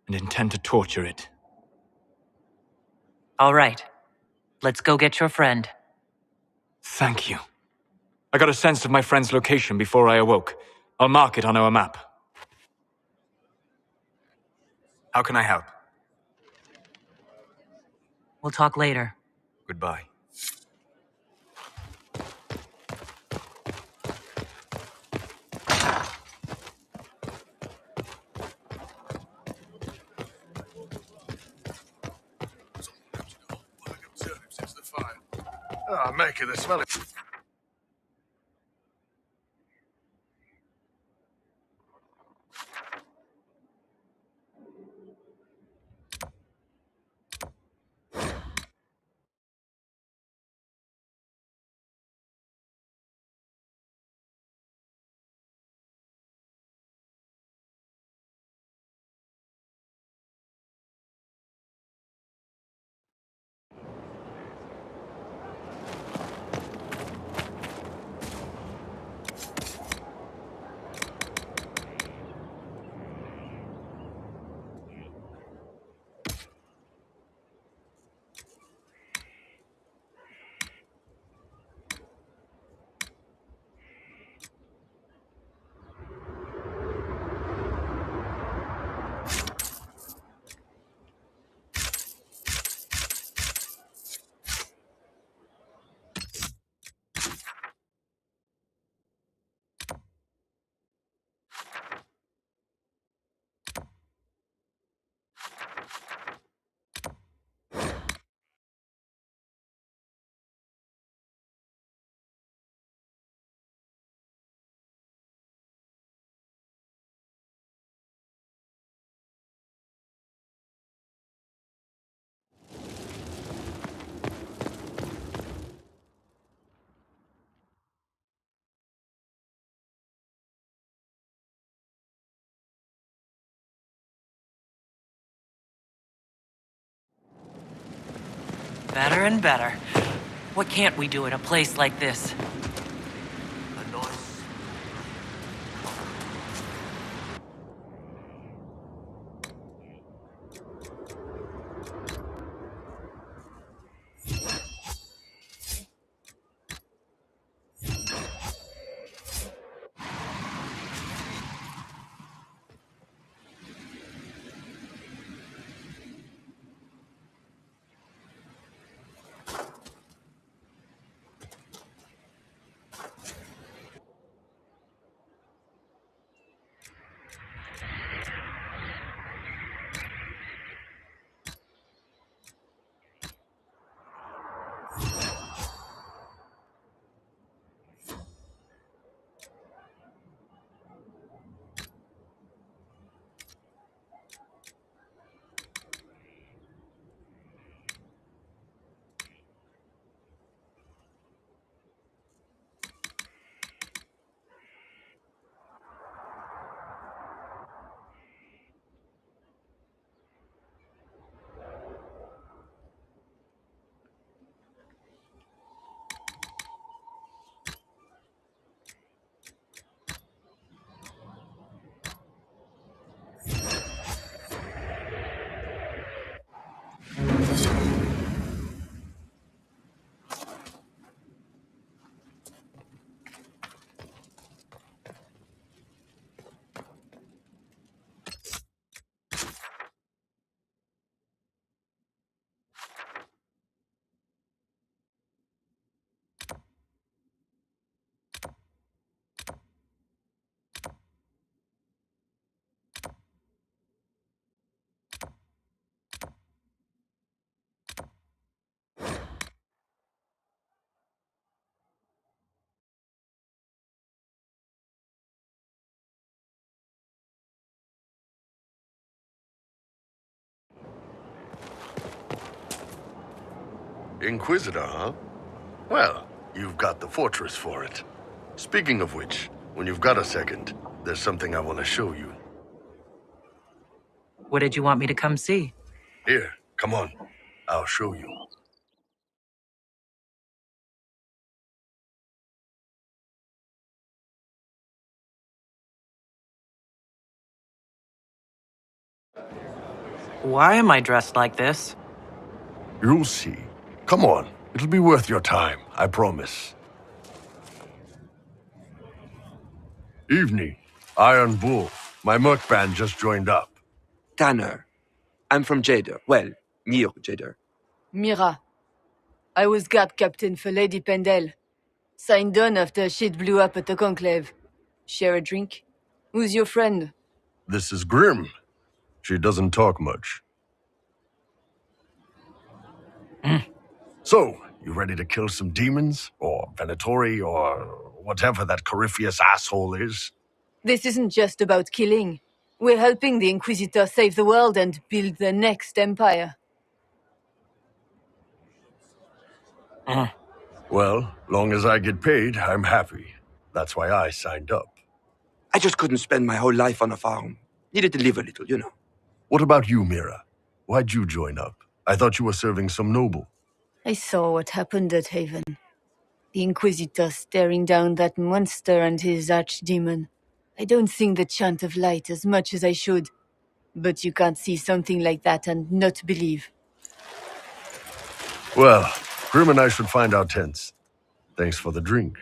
and intend to torture it. All right. Let's go get your friend. Thank you. I got a sense of my friend's location before I awoke. I'll mark it on our map. How can I help? We'll talk later. Goodbye. Ah, make it the smell. Better and better. What can't we do in a place like this? Inquisitor, huh? Well, you've got the fortress for it. Speaking of which, when you've got a second, there's something I want to show you. What did you want me to come see? Here, come on. I'll show you. Why am I dressed like this? You'll see. Come on. It'll be worth your time, I promise. Evening. Iron Bull. My merc band just joined up. Tanner. I'm from Jader. Well, near Jader. Mira. I was guard captain for Lady Pendel. Signed on after shit blew up at the Conclave. Share a drink? Who's your friend? This is Grim. She doesn't talk much. So, you ready to kill some demons? Or Venatori? Or whatever that Corypheus asshole is? This isn't just about killing. We're helping the Inquisitor save the world and build the next empire. Well, long as I get paid, I'm happy. That's why I signed up. I just couldn't spend my whole life on a farm. Needed to live a little, you know. What about you, Mira? Why'd you join up? I thought you were serving some noble. I saw what happened at Haven. The Inquisitor staring down that monster and his archdemon. I don't sing the chant of light as much as I should. But you can't see something like that and not believe. Well, Grim and I should find our tents. Thanks for the drink.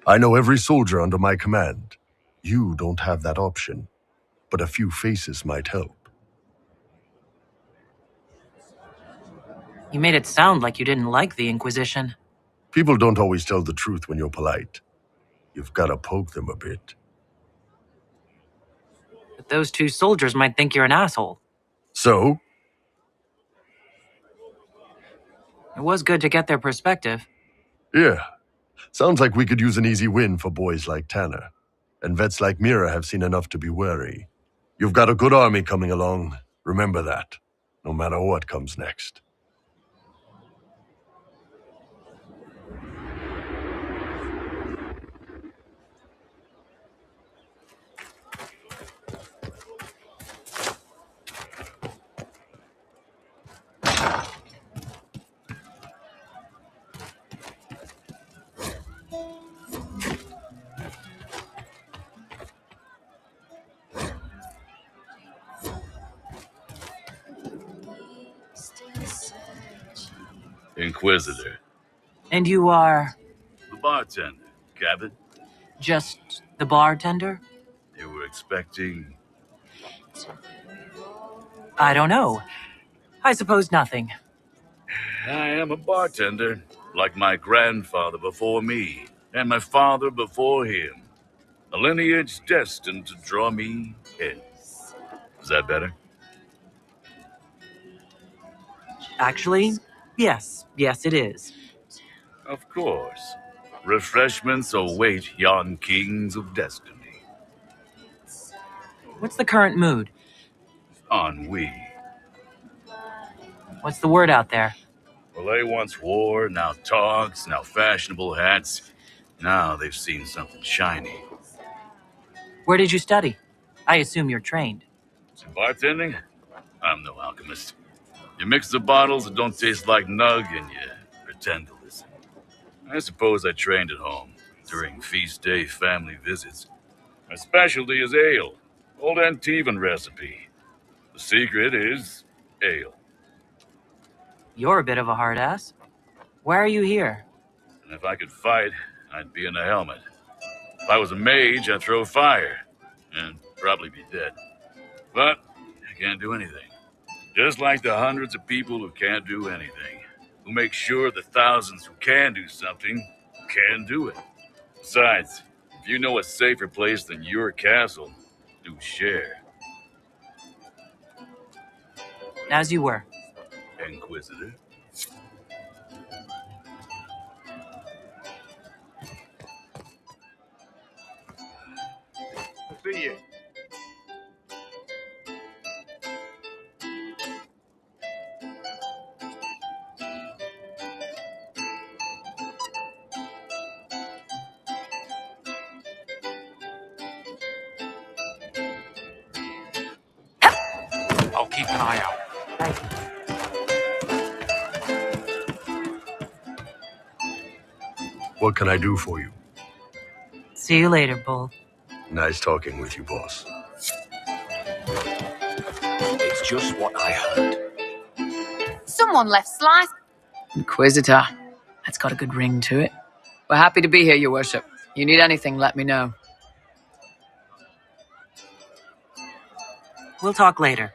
I know every soldier under my command. You don't have that option, but a few faces might help. You made it sound like you didn't like the Inquisition. People don't always tell the truth when you're polite. You've got to poke them a bit. But those two soldiers might think you're an asshole. So? It was good to get their perspective. Yeah. Sounds like we could use an easy win for boys like Tanner. And vets like Mira have seen enough to be wary. You've got a good army coming along. Remember that, no matter what comes next. Inquisitor. And you are The bartender, Cabot. just the bartender? You were expecting... I don't know. I suppose nothing. I am a bartender, like my grandfather before me, and my father before him. A lineage destined to draw me in. Is that better? Actually, yes. Yes, it is. Of course. Refreshments await yon kings of destiny. What's the current mood? Ennui. What's the word out there? Well, they once wore, now togs, now fashionable hats. Now they've seen something shiny. Where did you study? I assume you're trained. Bartending? I'm no alchemist. You mix the bottles that don't taste like nug and you pretend to listen. I suppose I trained at home during feast day family visits. My specialty is ale, old Antivan recipe. The secret is ale. You're a bit of a hard ass. Why are you here? And if I could fight, I'd be in a helmet. If I was a mage, I'd throw fire and probably be dead. But I can't do anything. Just like the hundreds of people who can't do anything, who make sure the thousands who can do something can do it. Besides, if you know a safer place than your castle, do share. As you were. Inquisitor. See you. I'll keep an eye out. What can I do for you? See you later, Bull. Nice talking with you, boss. It's just what I heard. Someone left slice. Inquisitor. That's got a good ring to it. We're happy to be here, Your Worship. You need anything, let me know. We'll talk later.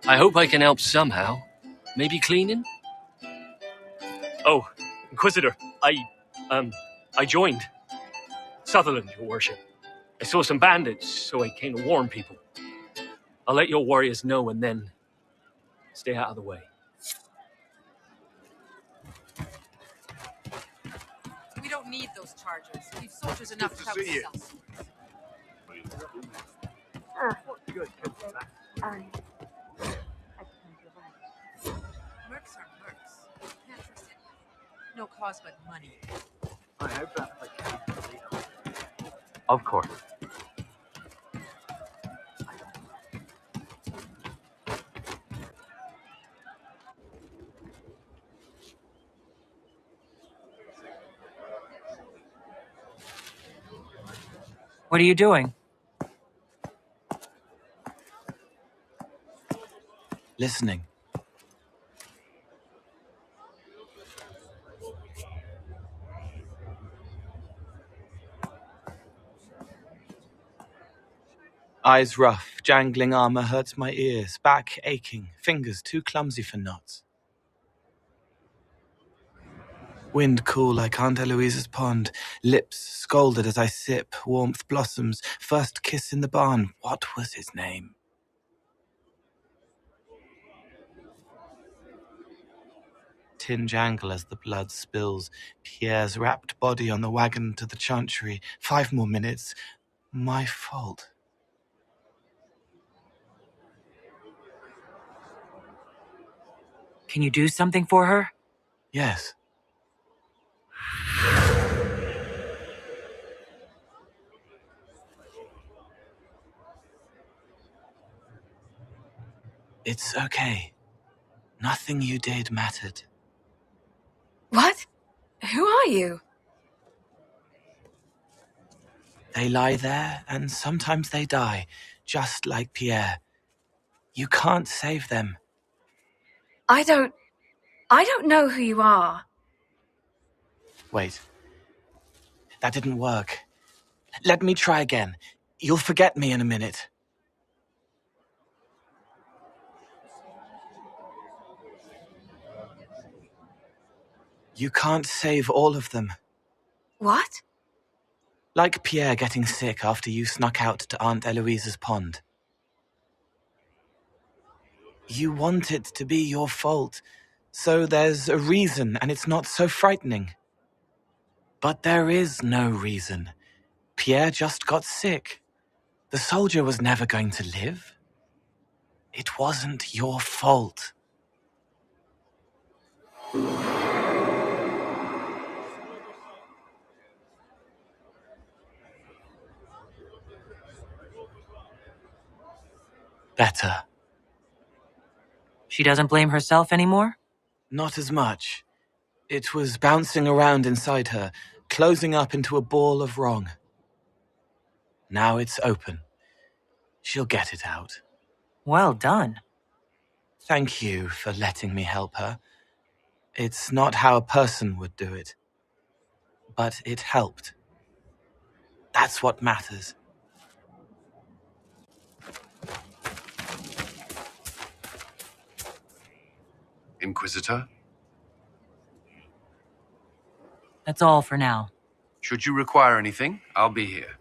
I hope I can help somehow. Maybe cleaning? Oh, Inquisitor, I joined. Sutherland, Your Worship. I saw some bandits, so I came to warn people. I'll let your warriors know and then stay out of the way. We don't need those chargers. We've soldiers enough to see you. Good. Mercs are mercs. Can't trust anyone. No cause but money. I hope that Of course. What are you doing? Listening. Eyes rough, jangling armor hurts my ears, back aching, fingers too clumsy for knots. Wind cool like Aunt Eloise's pond, lips scalded as I sip, warmth blossoms, first kiss in the barn, what was his name? Tin jangle as the blood spills, Pierre's wrapped body on the wagon to the chantry, 5 more minutes, my fault. Can you do something for her? Yes. It's okay. Nothing you did mattered. What? Who are you? They lie there, and sometimes they die, just like Pierre. You can't save them. I don't know who you are. Wait. That didn't work. Let me try again. You'll forget me in a minute. You can't save all of them. What? Like Pierre getting sick after you snuck out to Aunt Eloise's pond. You want it to be your fault, so there's a reason and it's not so frightening. But there is no reason. Pierre just got sick. The soldier was never going to live. It wasn't your fault. Better. She doesn't blame herself anymore? Not as much. It was bouncing around inside her, closing up into a ball of wrong. Now it's open. She'll get it out. Well done. Thank you for letting me help her. It's not how a person would do it. But it helped. That's what matters. Inquisitor? That's all for now. Should you require anything, I'll be here.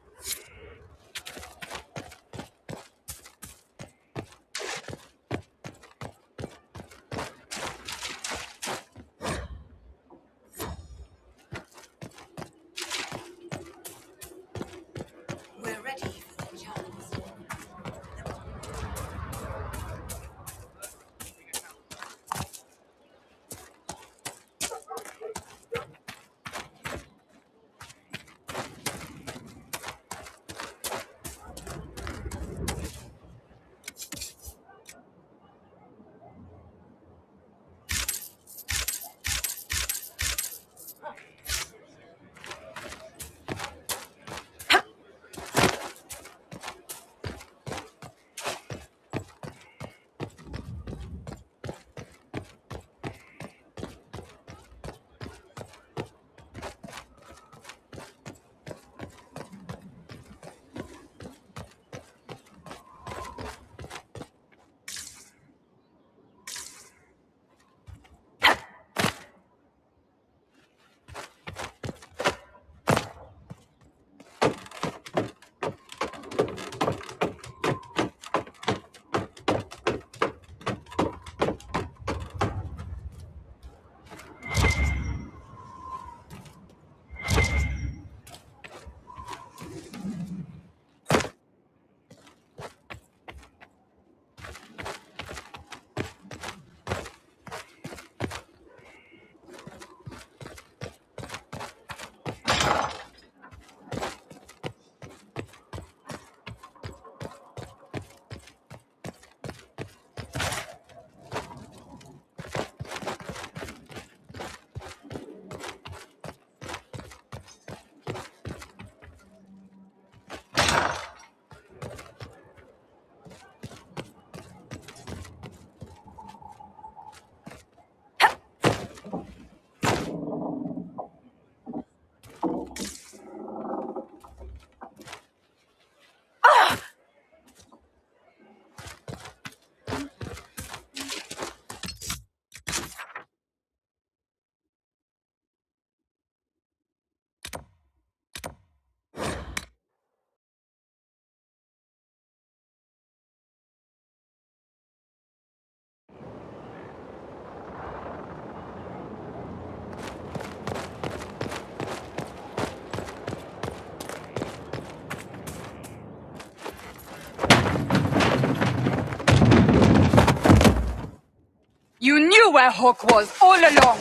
You knew where Hawk was all along!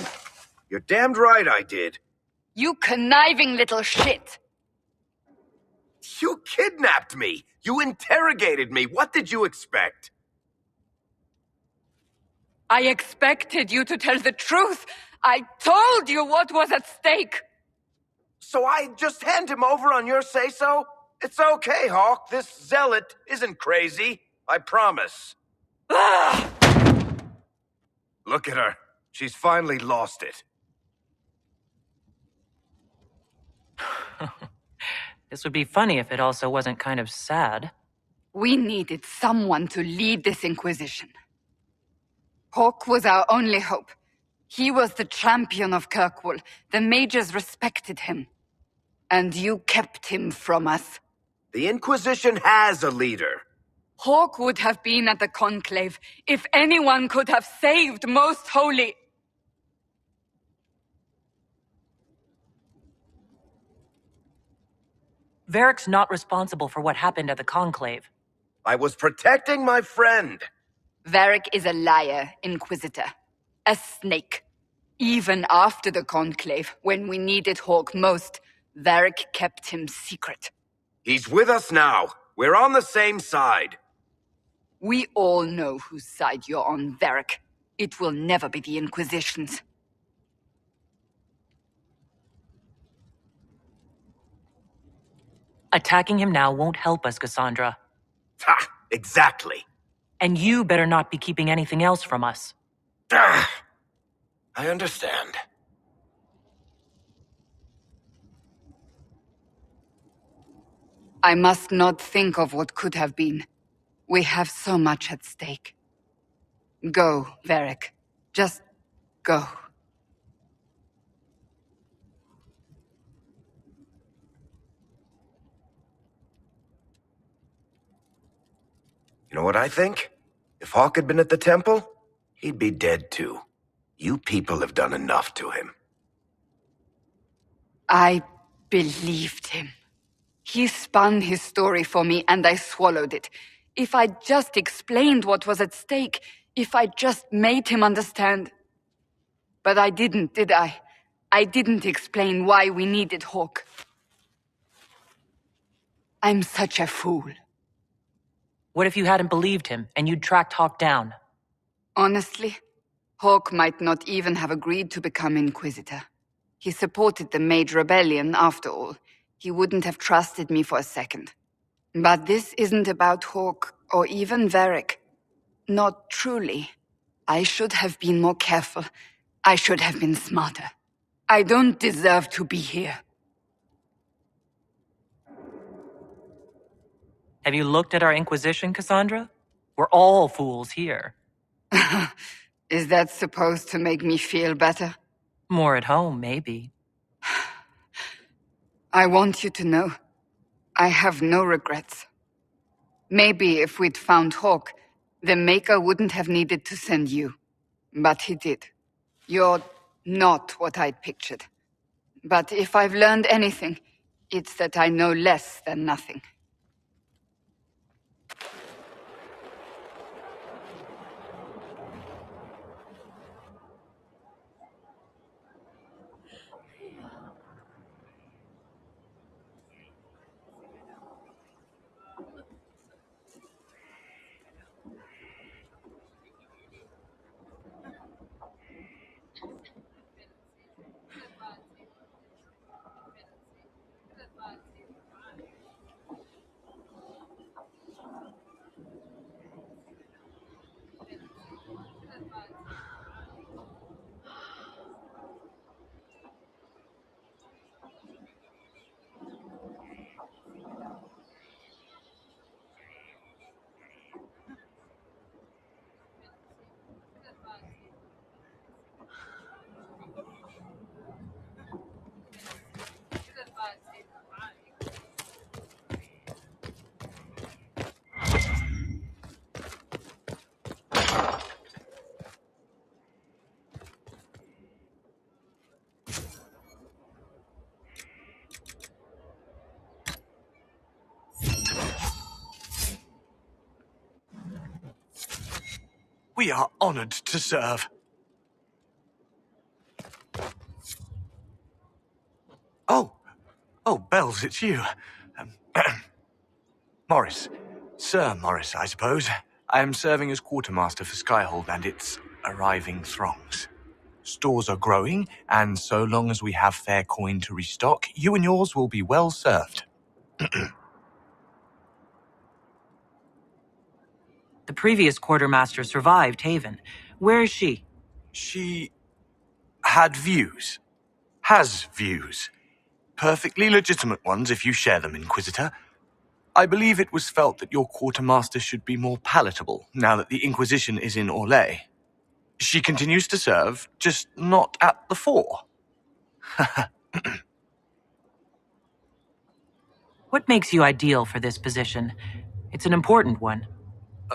You're damned right I did. You conniving little shit! You kidnapped me! You interrogated me! What did you expect? I expected you to tell the truth! I told you what was at stake! So I just hand him over on your say-so? It's okay, Hawk. This zealot isn't crazy. I promise. Look at her. She's finally lost it. This would be funny if it also wasn't kind of sad. We needed someone to lead this Inquisition. Hawke was our only hope. He was the champion of Kirkwall. The mages respected him. And you kept him from us. The Inquisition has a leader. Hawke would have been at the Conclave if anyone could have saved Most Holy. Varric's not responsible for what happened at the Conclave. I was protecting my friend. Varric is a liar, Inquisitor. A snake. Even after the Conclave, when we needed Hawke most, Varric kept him secret. He's with us now. We're on the same side. We all know whose side you're on, Varric. It will never be the Inquisition's. Attacking him now won't help us, Cassandra. Ha! Exactly. And you better not be keeping anything else from us. I understand. I must not think of what could have been. We have so much at stake. Go, Varric. Just go. You know what I think? If Hawke had been at the temple, he'd be dead too. You people have done enough to him. I believed him. He spun his story for me and I swallowed it. If I just explained what was at stake, if I just made him understand. But I didn't, did I? I didn't explain why we needed Hawke. I'm such a fool. What if you hadn't believed him and you'd tracked Hawke down? Honestly, Hawke might not even have agreed to become Inquisitor. He supported the Mage Rebellion, after all. He wouldn't have trusted me for a second. But this isn't about Hawke, or even Varric. Not truly. I should have been more careful. I should have been smarter. I don't deserve to be here. Have you looked at our Inquisition, Cassandra? We're all fools here. Is that supposed to make me feel better? More at home, maybe. I want you to know, I have no regrets. Maybe if we'd found Hawke, the Maker wouldn't have needed to send you. But he did. You're not what I'd pictured. But if I've learned anything, it's that I know less than nothing. We are honored to serve. Oh, Bells, it's you. Morris. Sir Morris, I suppose. I am serving as quartermaster for Skyhold and its arriving throngs. Stores are growing, and so long as we have fair coin to restock, you and yours will be well served. The The previous quartermaster survived Haven. Where is she? She had views. Has views. Perfectly legitimate ones if you share them, Inquisitor. I believe it was felt that your quartermaster should be more palatable now that the Inquisition is in Orlais. She continues to serve, just not at the fore. What makes you ideal for this position? It's an important one.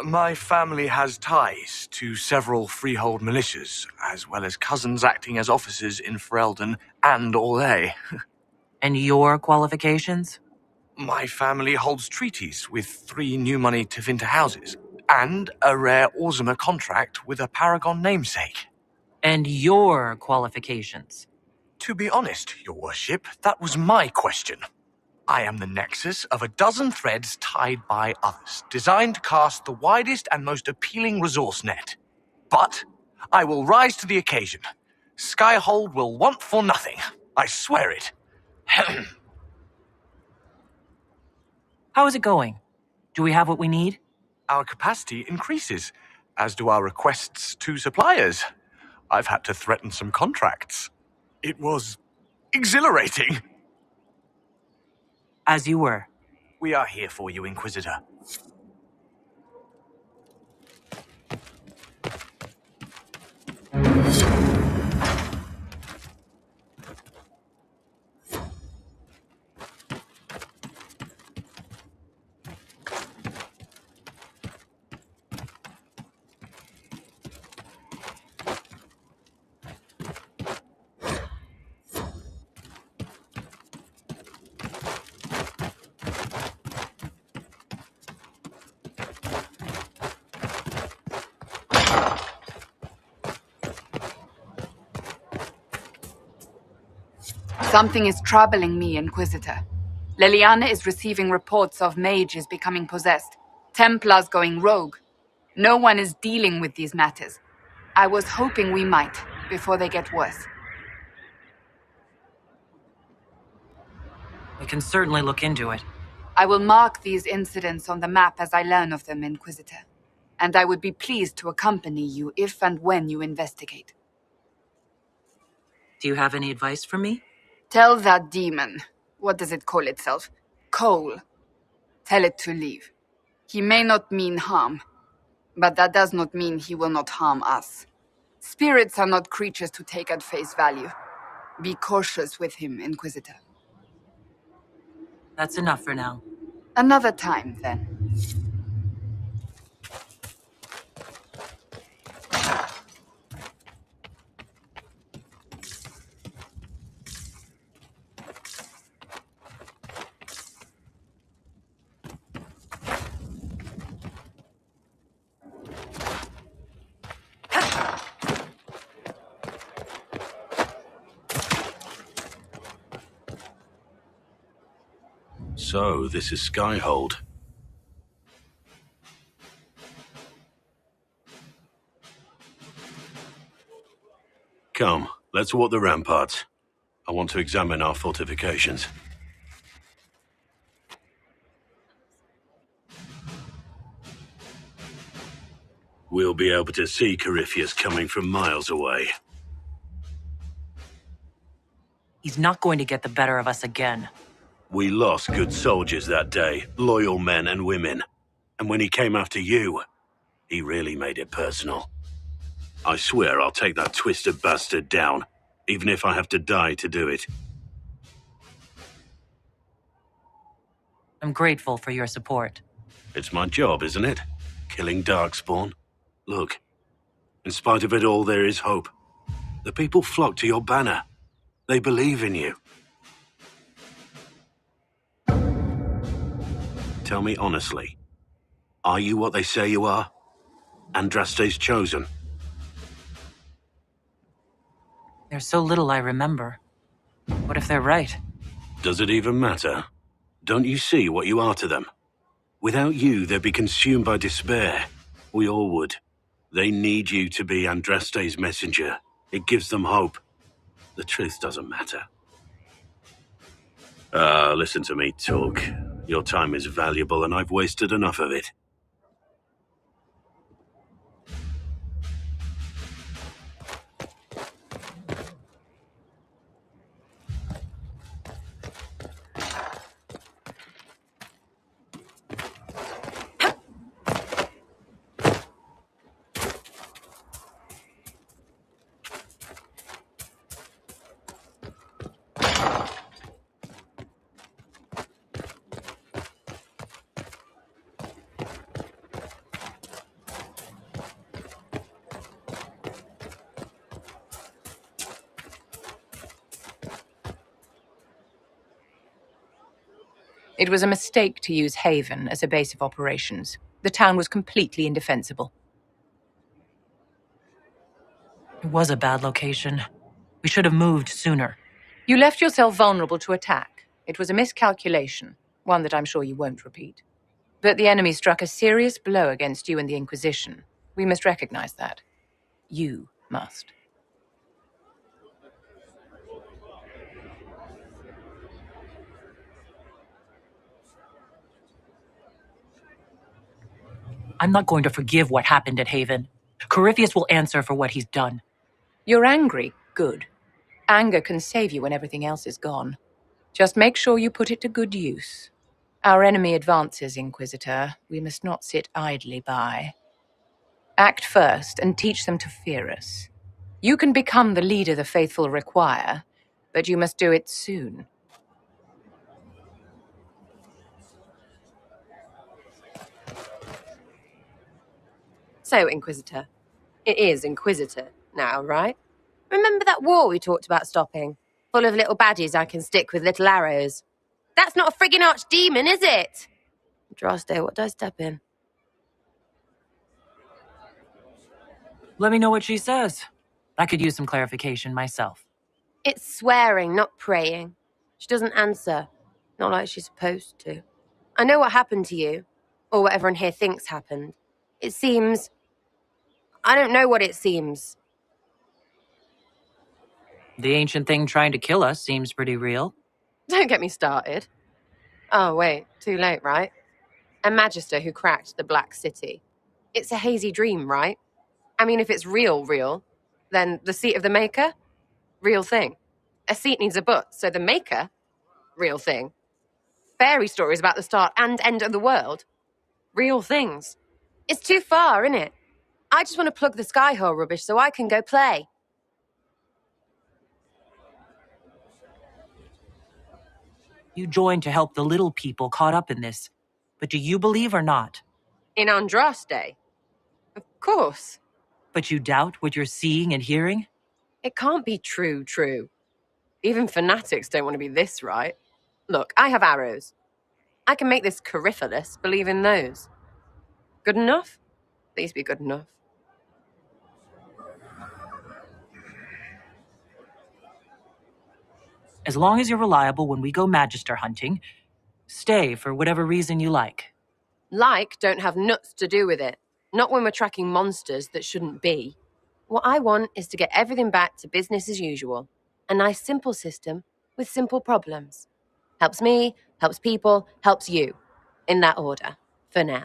My family has ties to several freehold militias, as well as cousins acting as officers in Ferelden and Orlais. And your qualifications? My family holds treaties with 3 new money Tevinter houses, and a rare Orzuma contract with a Paragon namesake. And your qualifications? To be honest, your worship, that was my question. I am the nexus of a dozen threads tied by others, designed to cast the widest and most appealing resource net. But I will rise to the occasion. Skyhold will want for nothing. I swear it. How is it going? Do we have what we need? Our capacity increases, as do our requests to suppliers. I've had to threaten some contracts. It was exhilarating. As you were. We are here for you, Inquisitor. Something is troubling me, Inquisitor. Leliana is receiving reports of mages becoming possessed, Templars going rogue. No one is dealing with these matters. I was hoping we might, before they get worse. We can certainly look into it. I will mark these incidents on the map as I learn of them, Inquisitor. And I would be pleased to accompany you if and when you investigate. Do you have any advice for me? Tell that demon, what does it call itself? Cole. Tell it to leave. He may not mean harm, but that does not mean he will not harm us. Spirits are not creatures to take at face value. Be cautious with him, Inquisitor. That's enough for now. Another time, then. So, this is Skyhold. Come, let's walk the ramparts. I want to examine our fortifications. We'll be able to see Corypheus coming from miles away. He's not going to get the better of us again. We lost good soldiers that day, loyal men and women. And when he came after you, he really made it personal. I swear I'll take that twisted bastard down, even if I have to die to do it. I'm grateful for your support. It's my job, isn't it? Killing Darkspawn. Look, in spite of it all, there is hope. The people flock to your banner. They believe in you. Tell me honestly, are you what they say you are? Andraste's chosen? There's so little I remember. What if they're right? Does it even matter? Don't you see what you are to them? Without you, they'd be consumed by despair. We all would. They need you to be Andraste's messenger. It gives them hope. The truth doesn't matter. Listen to me talk. Your time is valuable and I've wasted enough of it. It was a mistake to use Haven as a base of operations. The town was completely indefensible. It was a bad location. We should have moved sooner. You left yourself vulnerable to attack. It was a miscalculation, one that I'm sure you won't repeat. But the enemy struck a serious blow against you and the Inquisition. We must recognize that. You must. I'm not going to forgive what happened at Haven. Corypheus will answer for what he's done. You're angry. Good. Anger can save you when everything else is gone. Just make sure you put it to good use. Our enemy advances, Inquisitor. We must not sit idly by. Act first and teach them to fear us. You can become the leader the faithful require, but you must do it soon. So, Inquisitor. It is Inquisitor now, right? Remember that war we talked about stopping? Full of little baddies I can stick with little arrows. That's not a friggin' archdemon, is it? Droste, what do I step in? Let me know what she says. I could use some clarification myself. It's swearing, not praying. She doesn't answer. Not like she's supposed to. I know what happened to you. Or what everyone here thinks happened. It seems... I don't know what it seems. The ancient thing trying to kill us seems pretty real. Don't get me started. Oh, wait. Too late, right? A magister who cracked the Black City. It's a hazy dream, right? I mean, if it's real, then the seat of the Maker? Real thing. A seat needs a butt, so the Maker? Real thing. Fairy stories about the start and end of the world? Real things. It's too far, innit? I just want to plug the Skyhole rubbish so I can go play. You joined to help the little people caught up in this. But do you believe or not? In Andraste? Of course. But you doubt what you're seeing and hearing? It can't be true. Even fanatics don't want to be this right. Look, I have arrows. I can make this Corypheus believe in those. Good enough? Please be good enough. As long as you're reliable when we go Magister hunting, stay for whatever reason you like. Like don't have nuts to do with it. Not when we're tracking monsters that shouldn't be. What I want is to get everything back to business as usual. A nice simple system with simple problems. Helps me, helps people, helps you. In that order. For now.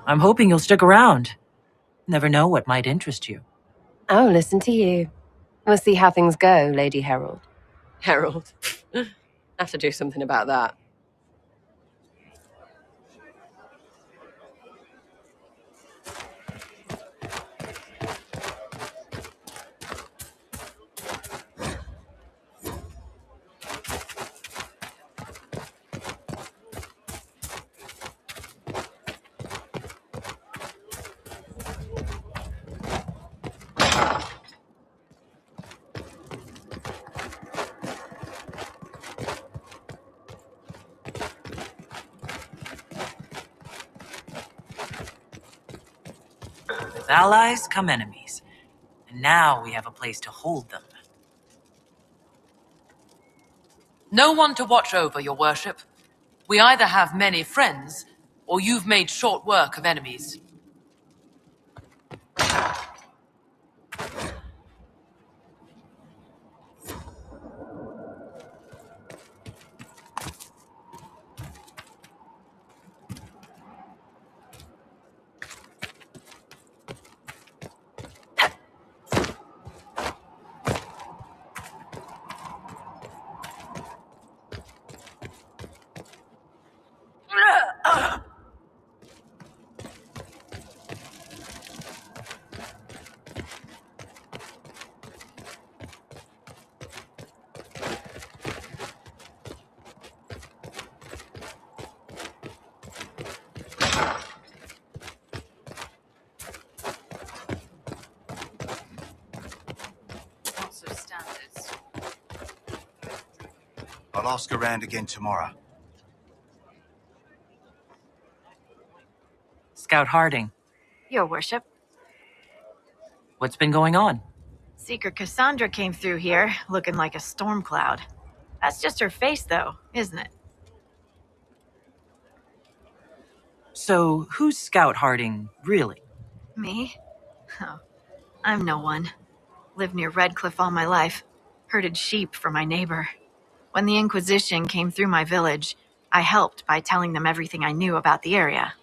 I'm hoping you'll stick around. Never know what might interest you. Oh, listen to you. We'll see how things go, Lady Herald. Herald. Have to do something about that. With allies come enemies. And now we have a place to hold them. No one to watch over, your worship. We either have many friends, or you've made short work of enemies. Lots of standards. I'll ask around again tomorrow. Scout Harding, Your worship. what's been going on? Seeker Cassandra came through here, looking like a storm cloud. That's just her face, though, isn't it? So, who's Scout Harding, really? Me? Oh, I'm no one. Lived near Redcliffe all my life. Herded sheep for my neighbor. When the Inquisition came through my village, I helped by telling them everything I knew about the area.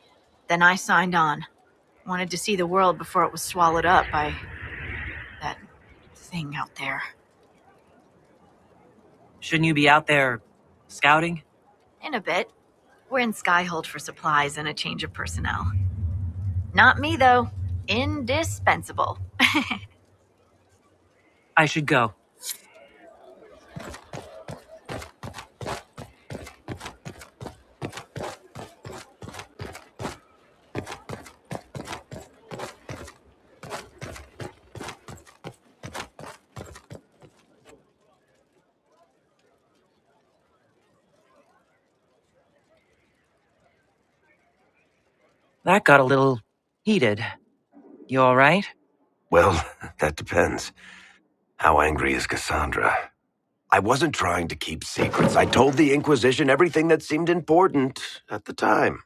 Then I signed on. Wanted to see the world before it was swallowed up by that thing out there. Shouldn't you be out there scouting? In a bit. We're in Skyhold for supplies and a change of personnel. Not me, though. Indispensable. I should go. That got a little heated. You all right? Well, that depends. How angry is Cassandra? I wasn't trying to keep secrets. I told the Inquisition everything that seemed important at the time.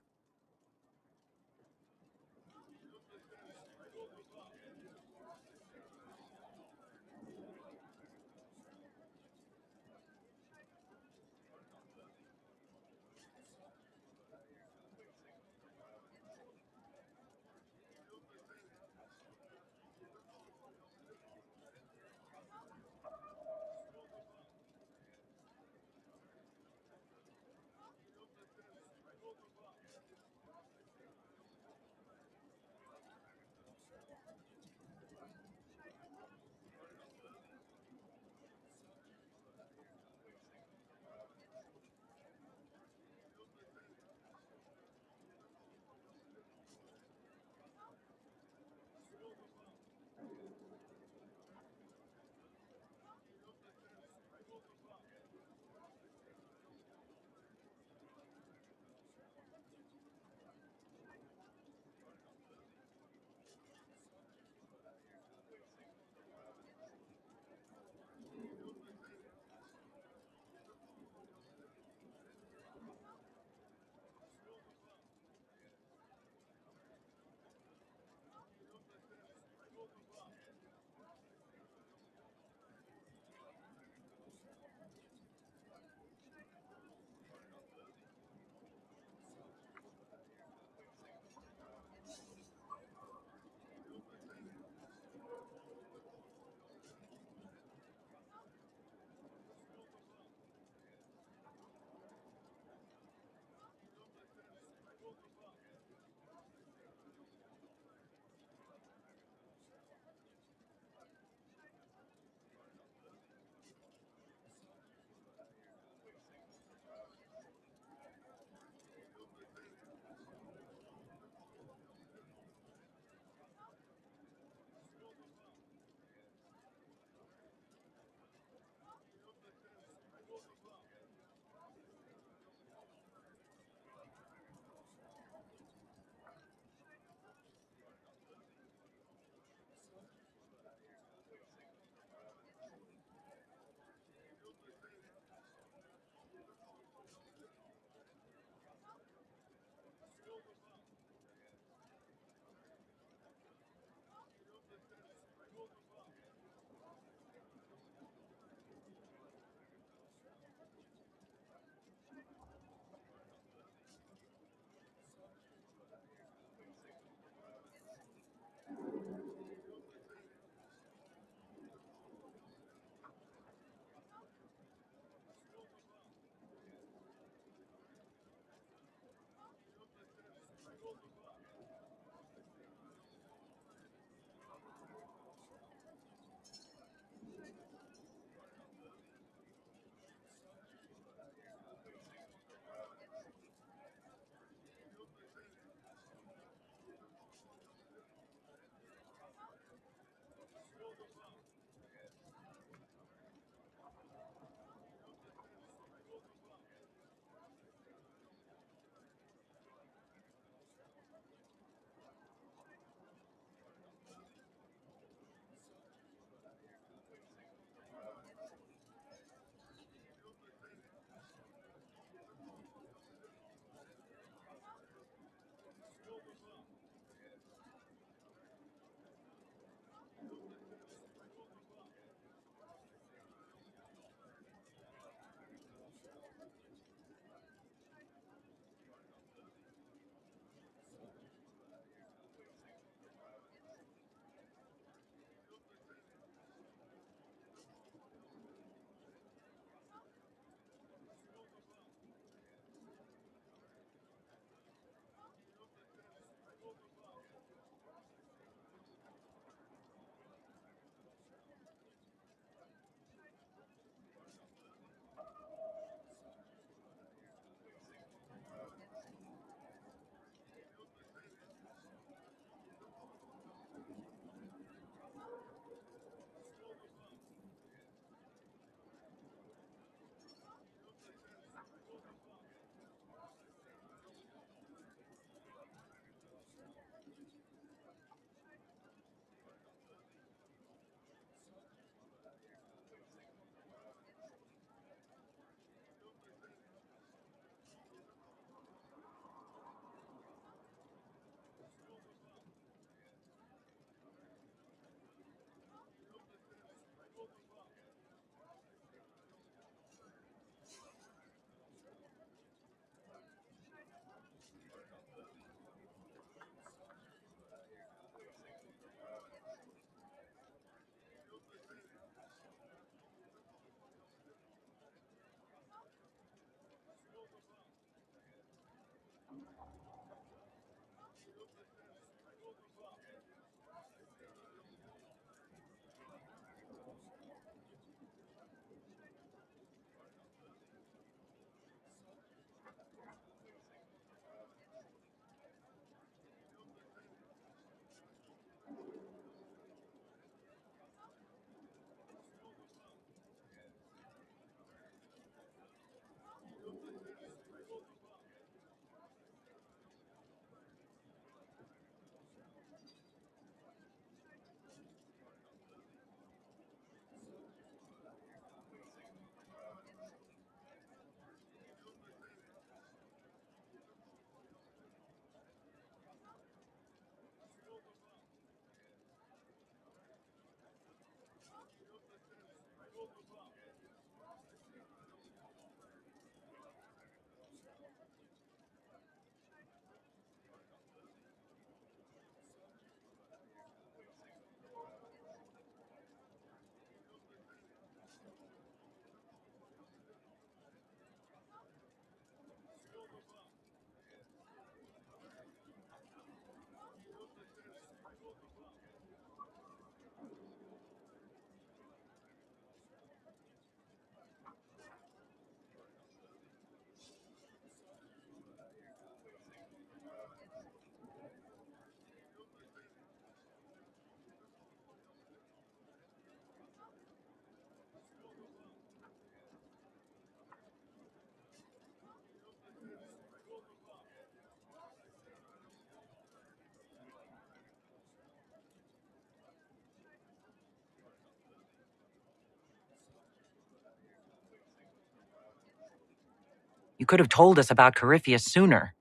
You could have told us about Corypheus sooner.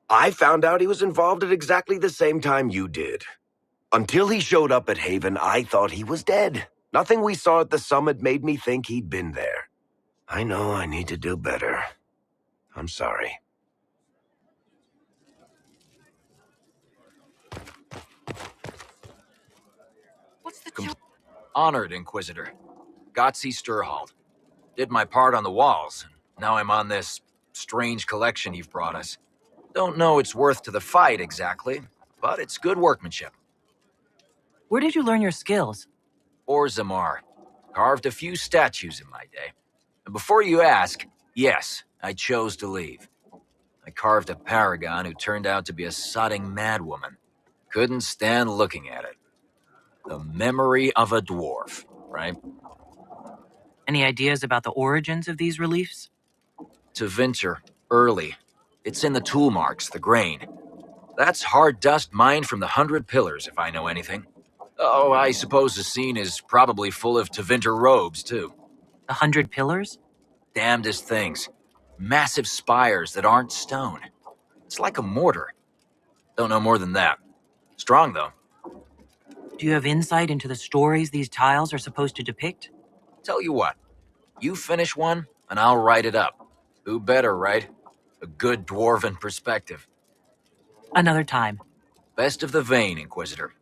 I found out he was involved at exactly the same time you did. Until he showed up at Haven, I thought he was dead. Nothing we saw at the summit made me think he'd been there. I know I need to do better. I'm sorry. What's the Honored, Inquisitor. Gotzi Sturhald. Did my part on the walls. Now I'm on this strange collection you've brought us. Don't know its worth to the fight exactly, but it's good workmanship. Where did you learn your skills? Zamar. Carved a few statues in my day. And before you ask, yes, I chose to leave. I carved a paragon who turned out to be a sodding madwoman. Couldn't stand looking at it. The memory of a dwarf, right? Any ideas about the origins of these reliefs? Tevinter, early. It's in the tool marks, the grain. That's hard dust mined from the 100 Pillars, if I know anything. Oh, I suppose the scene is probably full of Tevinter robes, too. The 100 Pillars? Damnedest things. Massive spires that aren't stone. It's like a mortar. Don't know more than that. Strong, though. Do you have insight into the stories these tiles are supposed to depict? Tell you what. You finish one, and I'll write it up. Who better, right? A good dwarven perspective. Another time. Best of the vein, Inquisitor.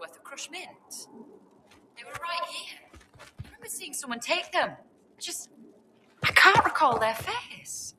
Worth of crushed mint. They were right here. I remember seeing someone take them. I can't recall their face.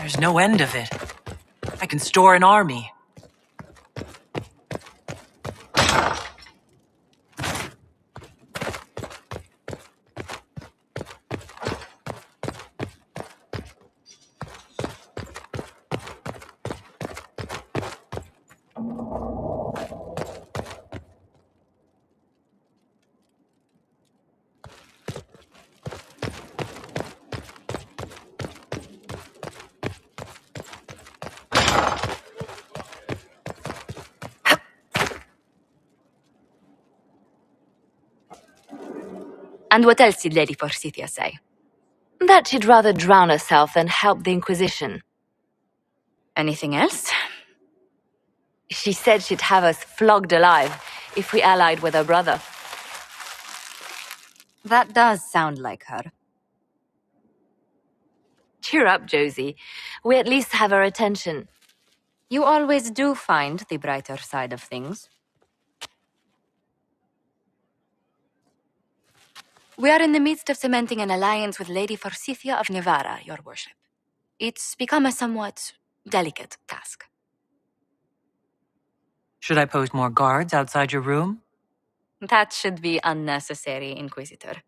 There's no end of it. I can store an army. And what else did Lady Forsythia say? That she'd rather drown herself than help the Inquisition. Anything else? She said she'd have us flogged alive if we allied with her brother. That does sound like her. Cheer up, Josie. We at least have her attention. You always do find the brighter side of things. We are in the midst of cementing an alliance with Lady Forsythia of Navarra, your worship. It's become a somewhat delicate task. Should I post more guards outside your room? That should be unnecessary, Inquisitor.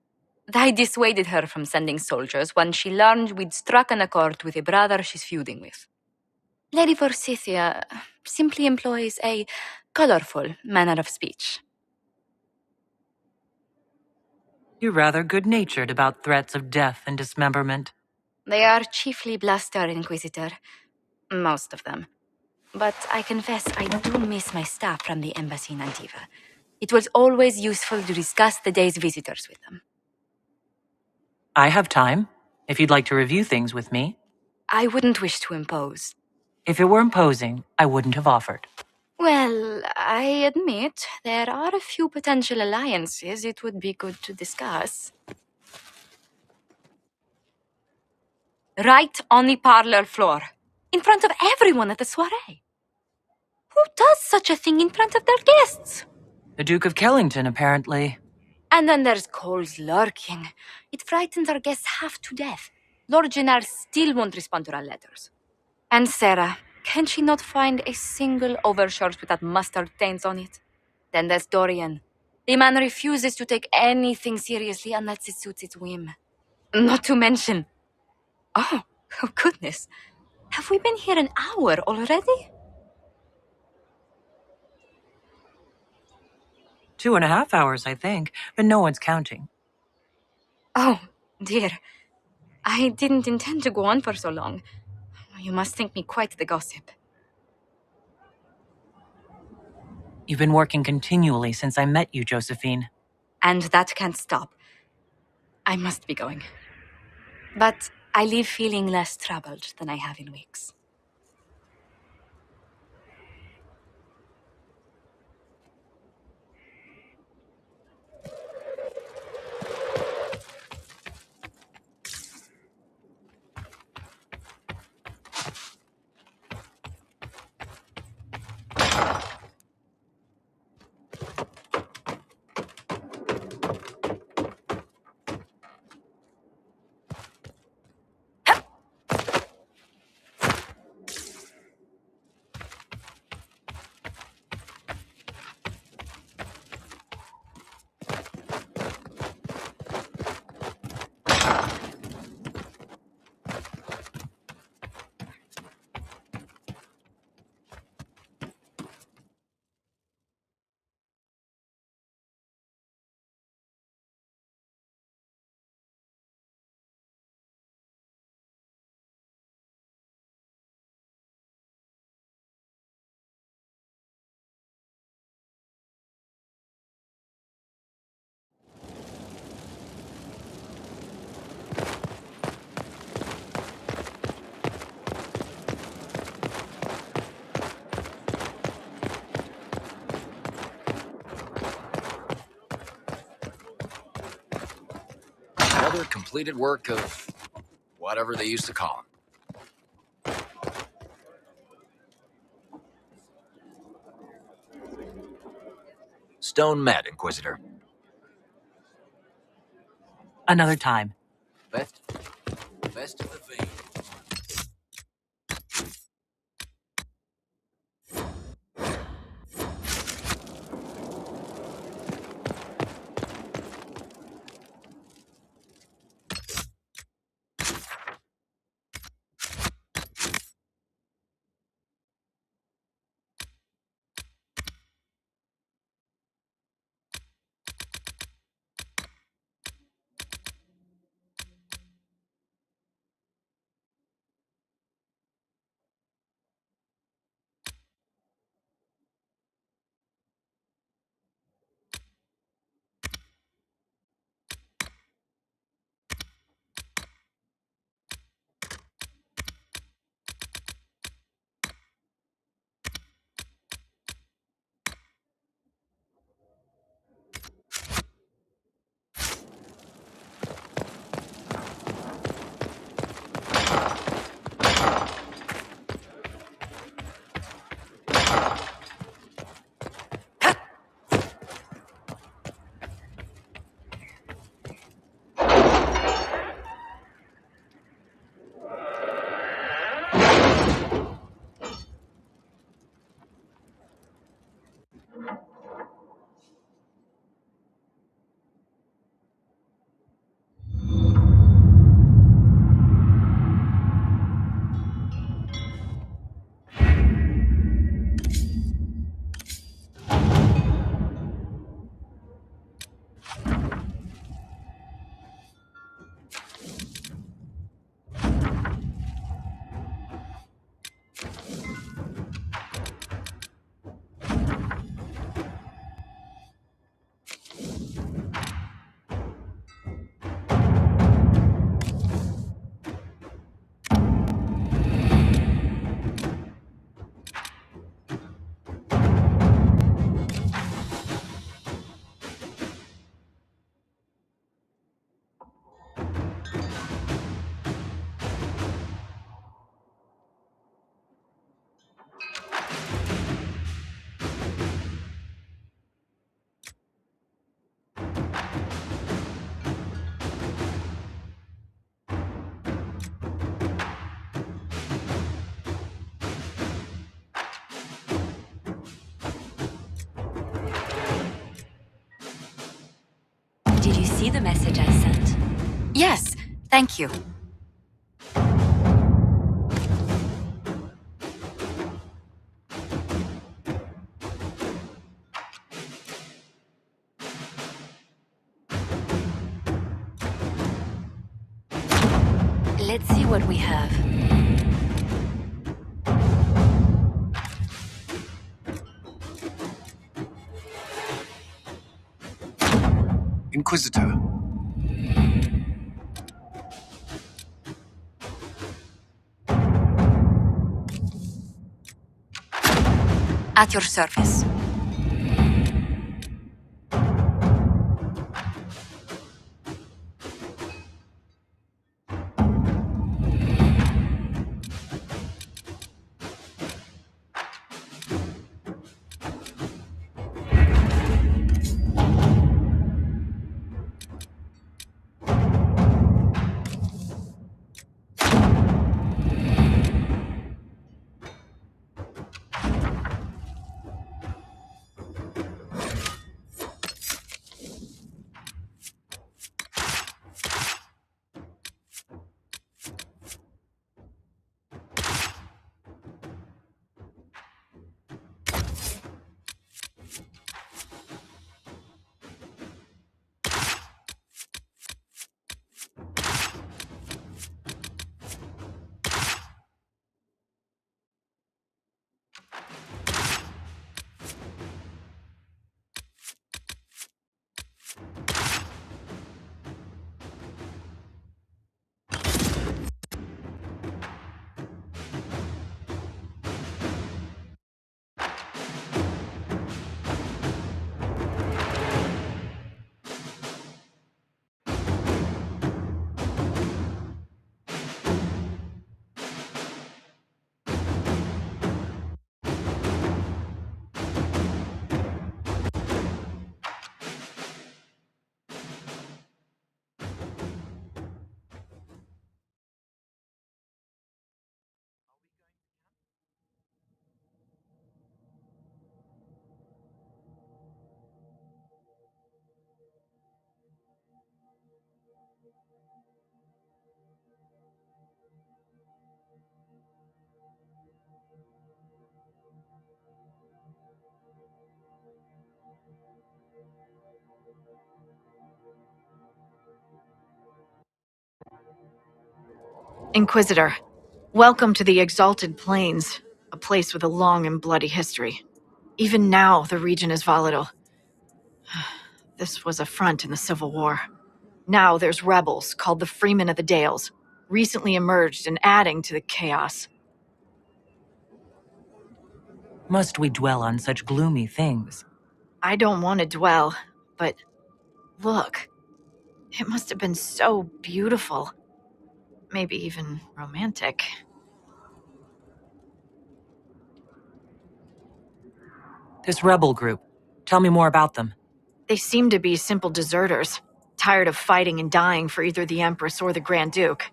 I dissuaded her from sending soldiers when she learned we'd struck an accord with a brother she's feuding with. Lady Forsythia simply employs a colorful manner of speech. You're rather good-natured about threats of death and dismemberment. They are chiefly bluster, Inquisitor. Most of them. But I confess I do miss my staff from the embassy in Antiva. It was always useful to discuss the day's visitors with them. I have time, if you'd like to review things with me. I wouldn't wish to impose. If it were imposing, I wouldn't have offered. Well, I admit there are a few potential alliances it would be good to discuss. Right on the parlor floor, in front of everyone at the soiree. Who does such a thing in front of their guests? The Duke of Kellington, apparently. And then there's Cole's lurking. It frightens our guests half to death. Lord Gennard still won't respond to our letters. And Sarah, can she not find a single overshirt with that mustard stains on it? Then there's Dorian. The man refuses to take anything seriously unless it suits its whim. Not to mention... Oh goodness. Have we been here an hour already? 2.5 hours, I think, but no one's counting. Oh, dear. I didn't intend to go on for so long. You must think me quite the gossip. You've been working continually since I met you, Josephine. And that can't stop. I must be going. But I leave feeling less troubled than I have in weeks. Another completed work of whatever they used to call him. Stone met, Inquisitor. Another time. Best of the vein. see the message I sent? Yes, thank you. Let's see what we have. Inquisitor. At your service. Inquisitor, welcome to the Exalted Plains, a place with a long and bloody history. Even now, the region is volatile. This was a front in the Civil War. Now there's rebels called the Freemen of the Dales, recently emerged and adding to the chaos. Must we dwell on such gloomy things? I don't want to dwell, but look. It must have been so beautiful. Maybe even romantic. This rebel group. Tell me more about them. They seem to be simple deserters, tired of fighting and dying for either the Empress or the Grand Duke.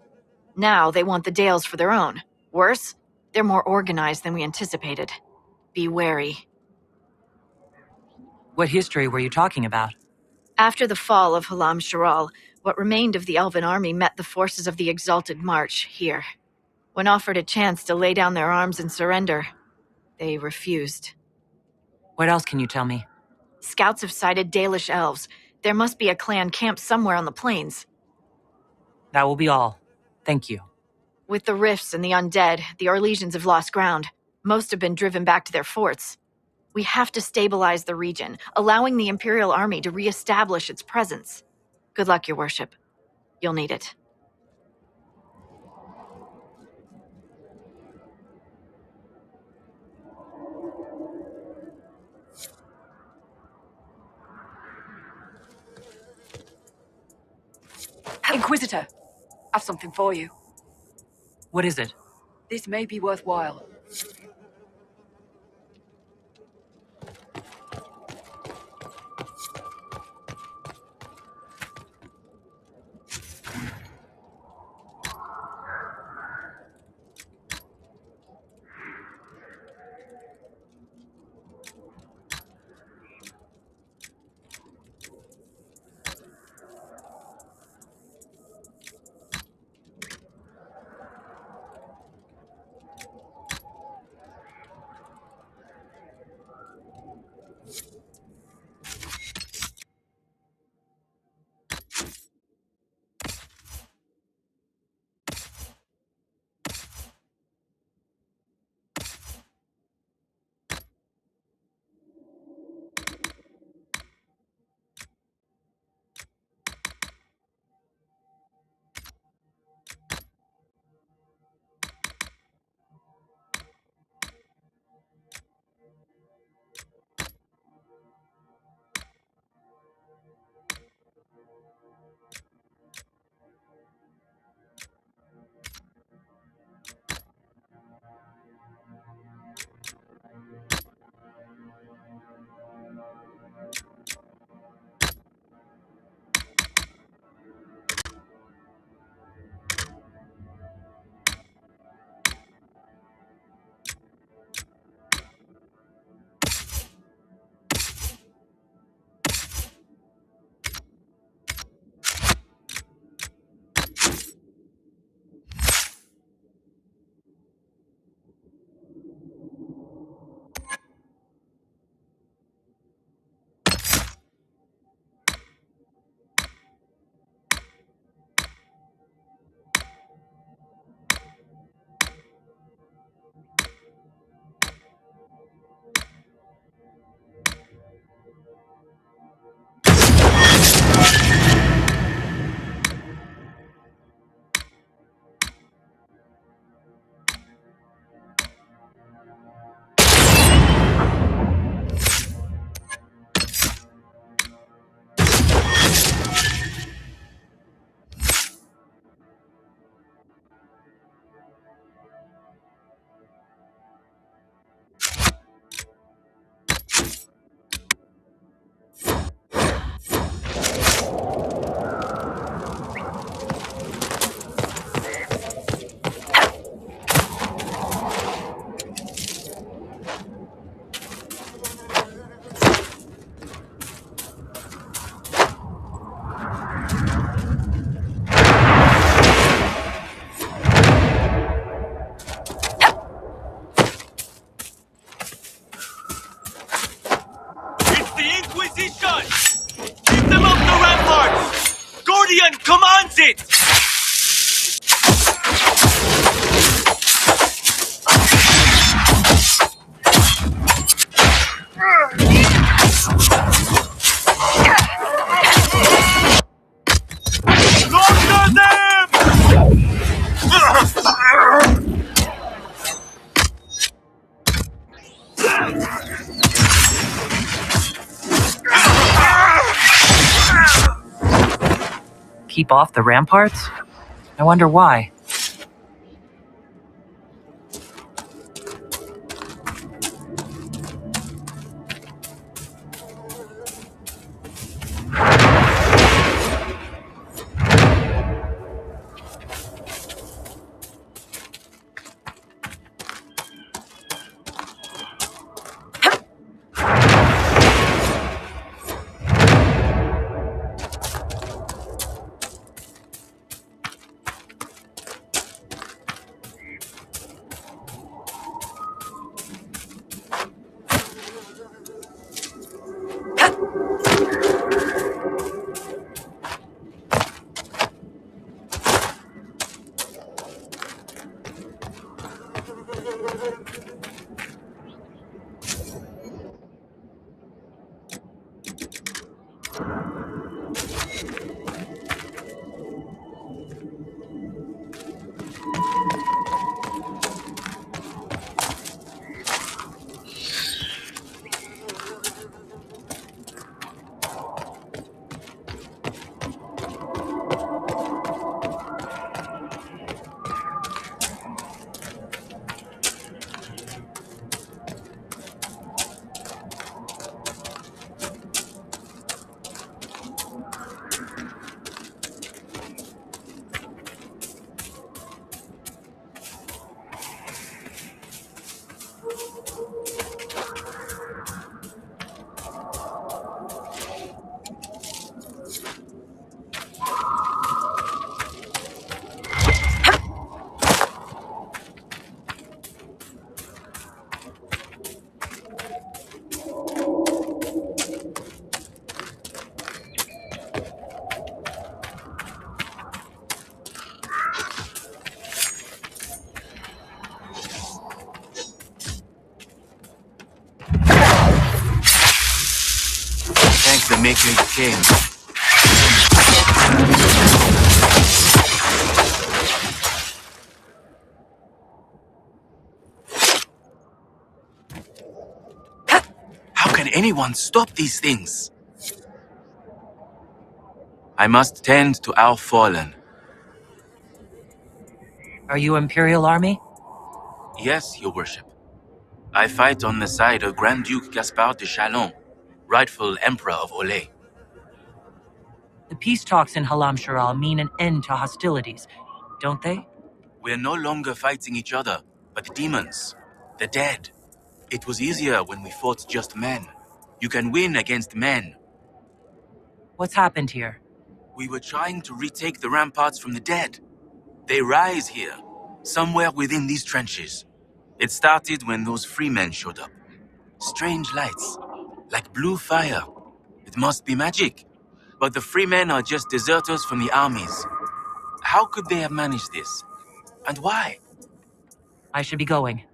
Now they want the Dales for their own. Worse, they're more organized than we anticipated. Be wary. What history were you talking about? After the fall of Halam Sharal, what remained of the Elven army met the forces of the Exalted March here. When offered a chance to lay down their arms and surrender, they refused. What else can you tell me? Scouts have sighted Dalish elves. There must be a clan camped somewhere on the plains. That will be all. Thank you. With the rifts and the undead, the Orlesians have lost ground. Most have been driven back to their forts. We have to stabilize the region, allowing the Imperial Army to re-establish its presence. Good luck, Your Worship. You'll need it. Inquisitor, I've something for you. What is it? This may be worthwhile. It's the Inquisition! Keep them up the ramparts! Guardian commands it! Slaughter them! Keep off the ramparts? I wonder why. Thank the maker you came. How can anyone stop these things? I must tend to our fallen. Are you Imperial Army? Yes, Your Worship. I fight on the side of Grand Duke Gaspard de Chalon, rightful Emperor of Olay. The peace talks in Halam Sharal mean an end to hostilities, don't they? We're no longer fighting each other, but demons. The dead. It was easier when we fought just men. You can win against men. What's happened here? We were trying to retake the ramparts from the dead. They rise here, somewhere within these trenches. It started when those free men showed up. Strange lights, like blue fire. It must be magic. But the free men are just deserters from the armies. How could they have managed this? And why? I should be going.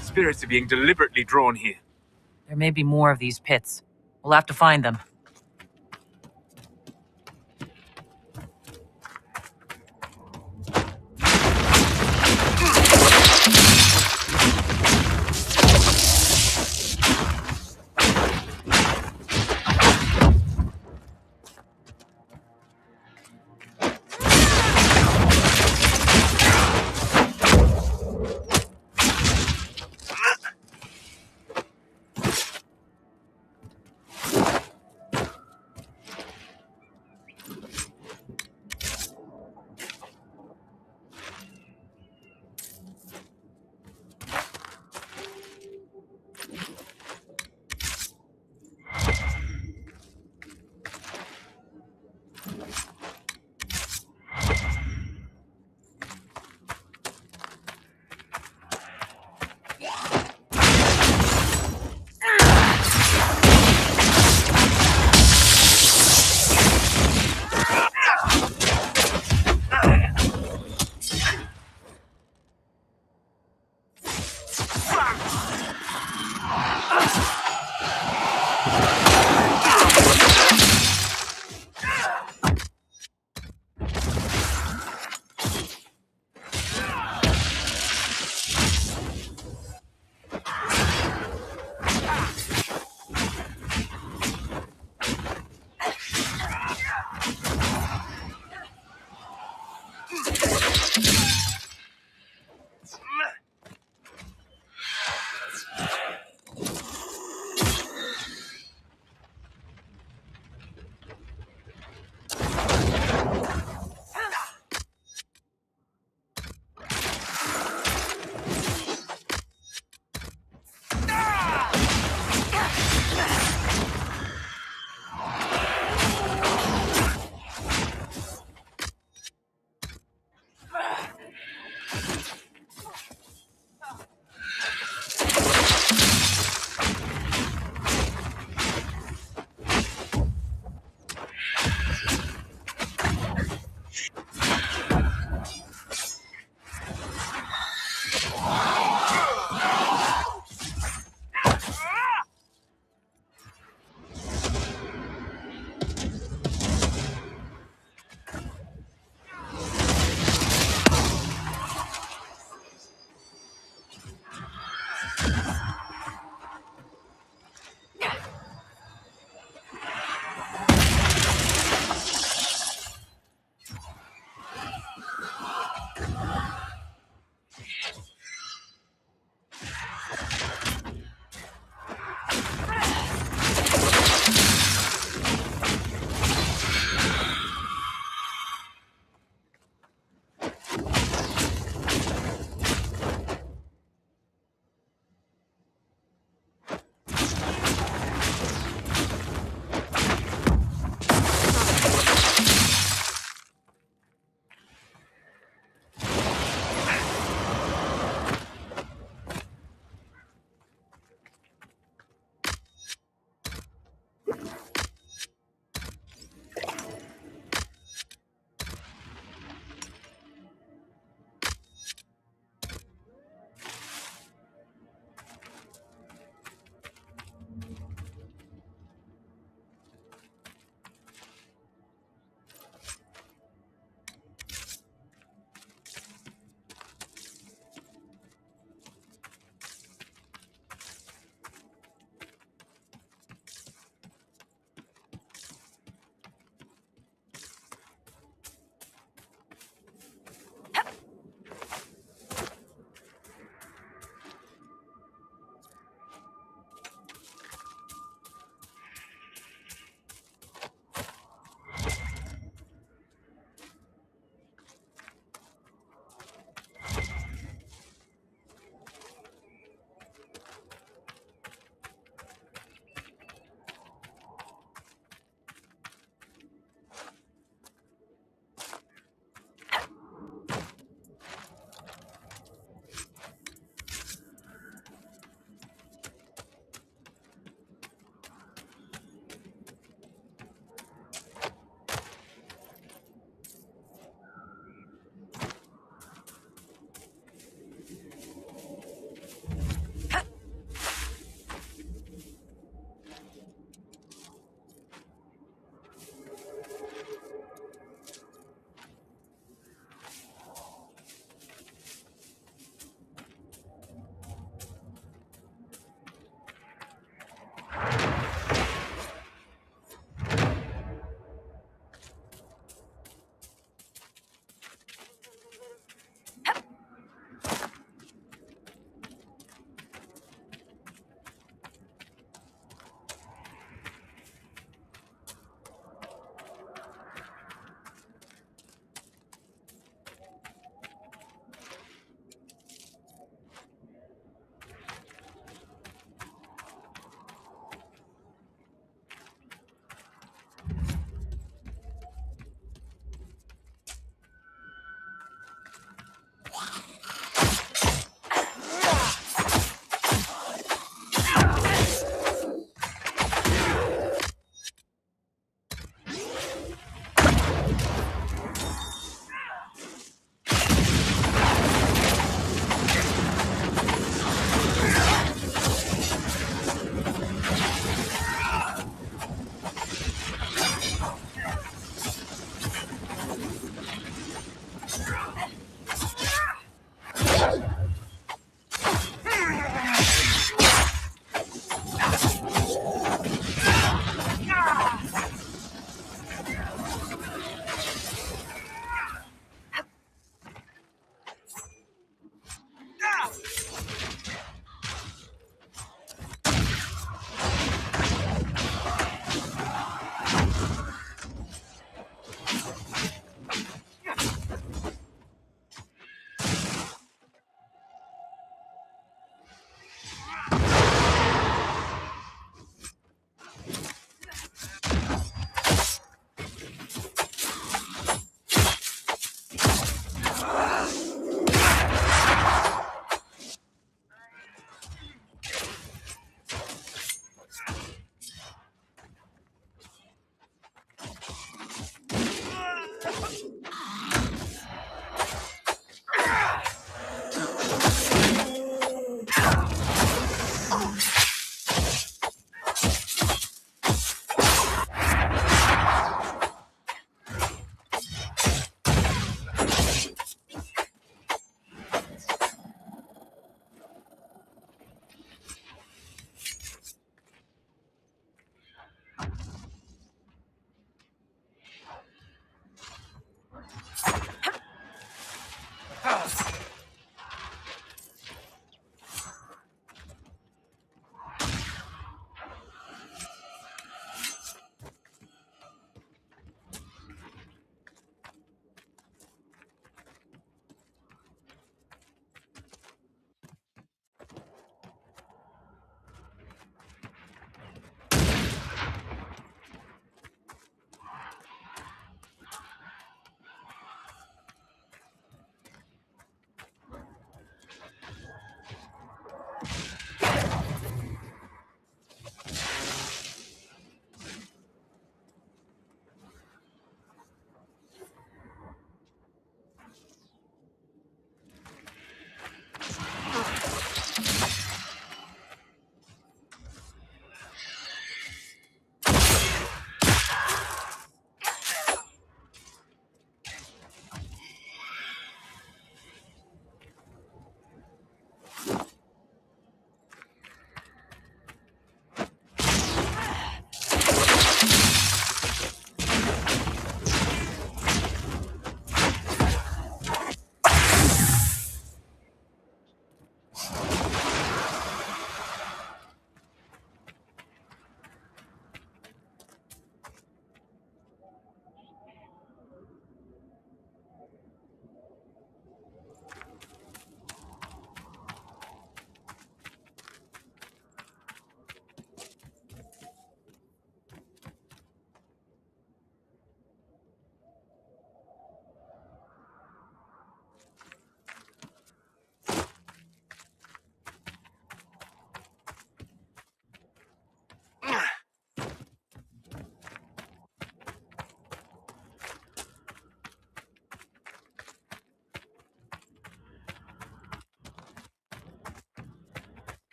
Spirits are being deliberately drawn here. There may be more of these pits. We'll have to find them.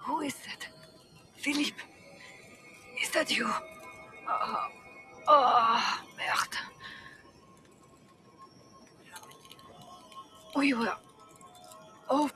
Who is that? Philippe, is that you? Merde. We were... Oh...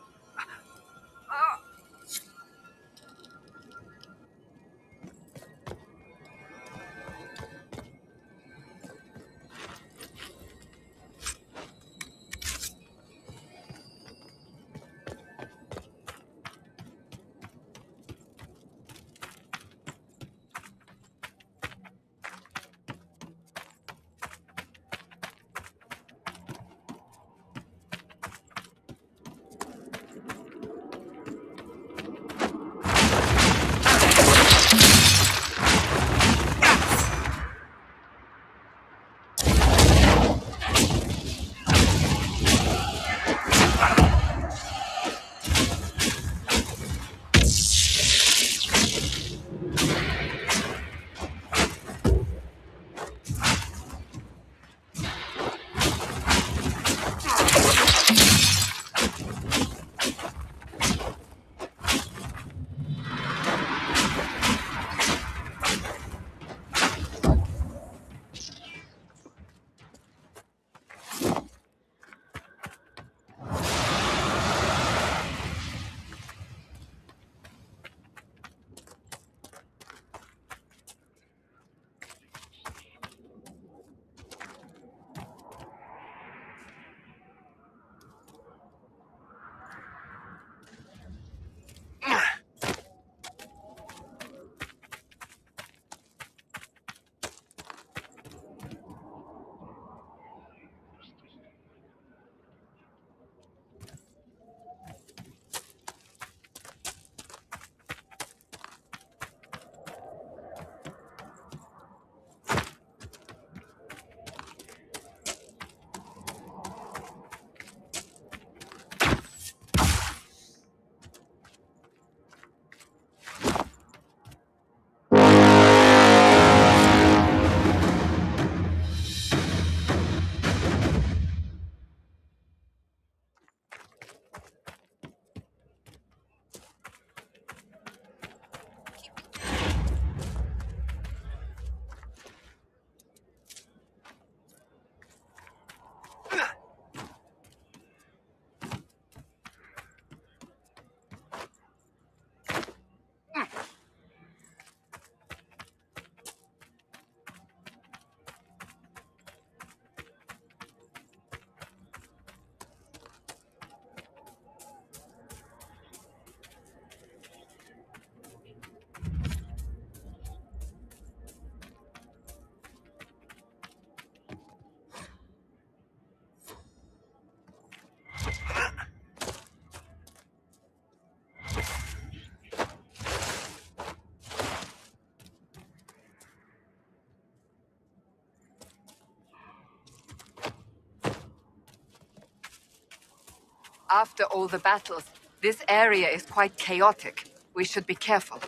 After all the battles, this area is quite chaotic. We should be careful.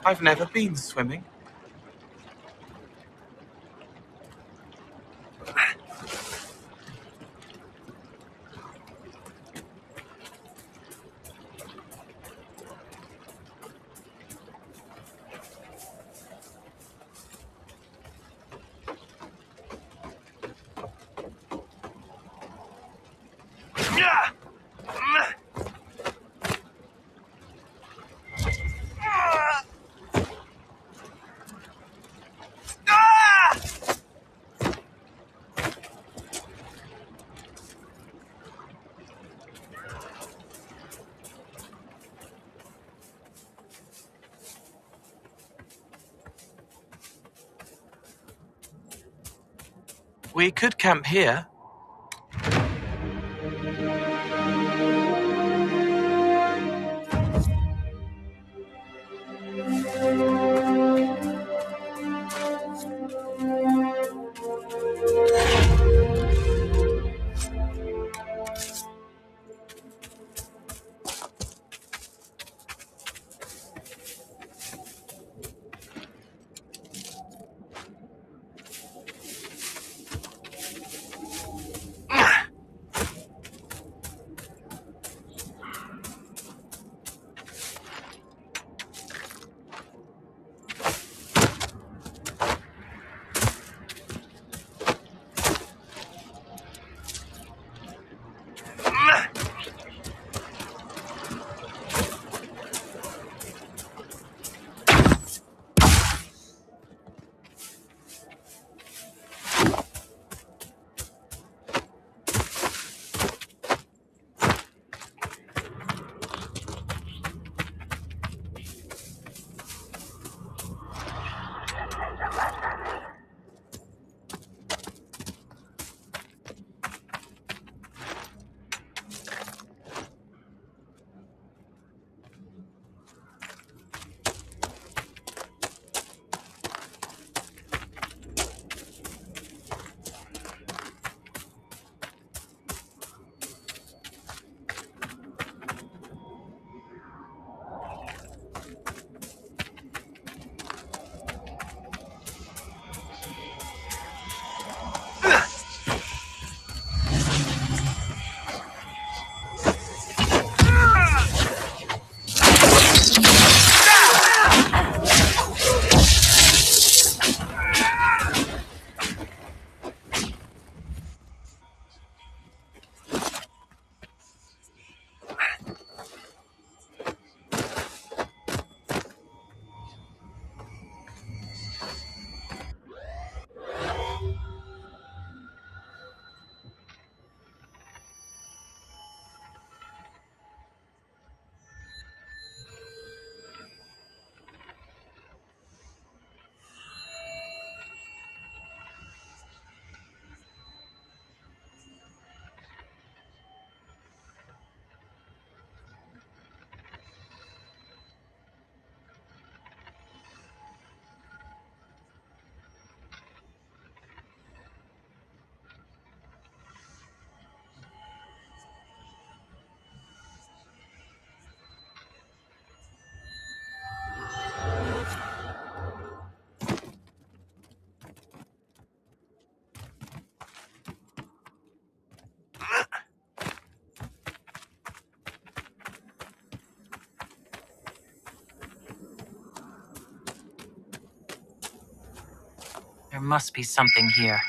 I've never been swimming. We could camp here. There must be something here.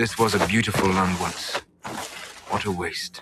This was a beautiful land once. What a waste.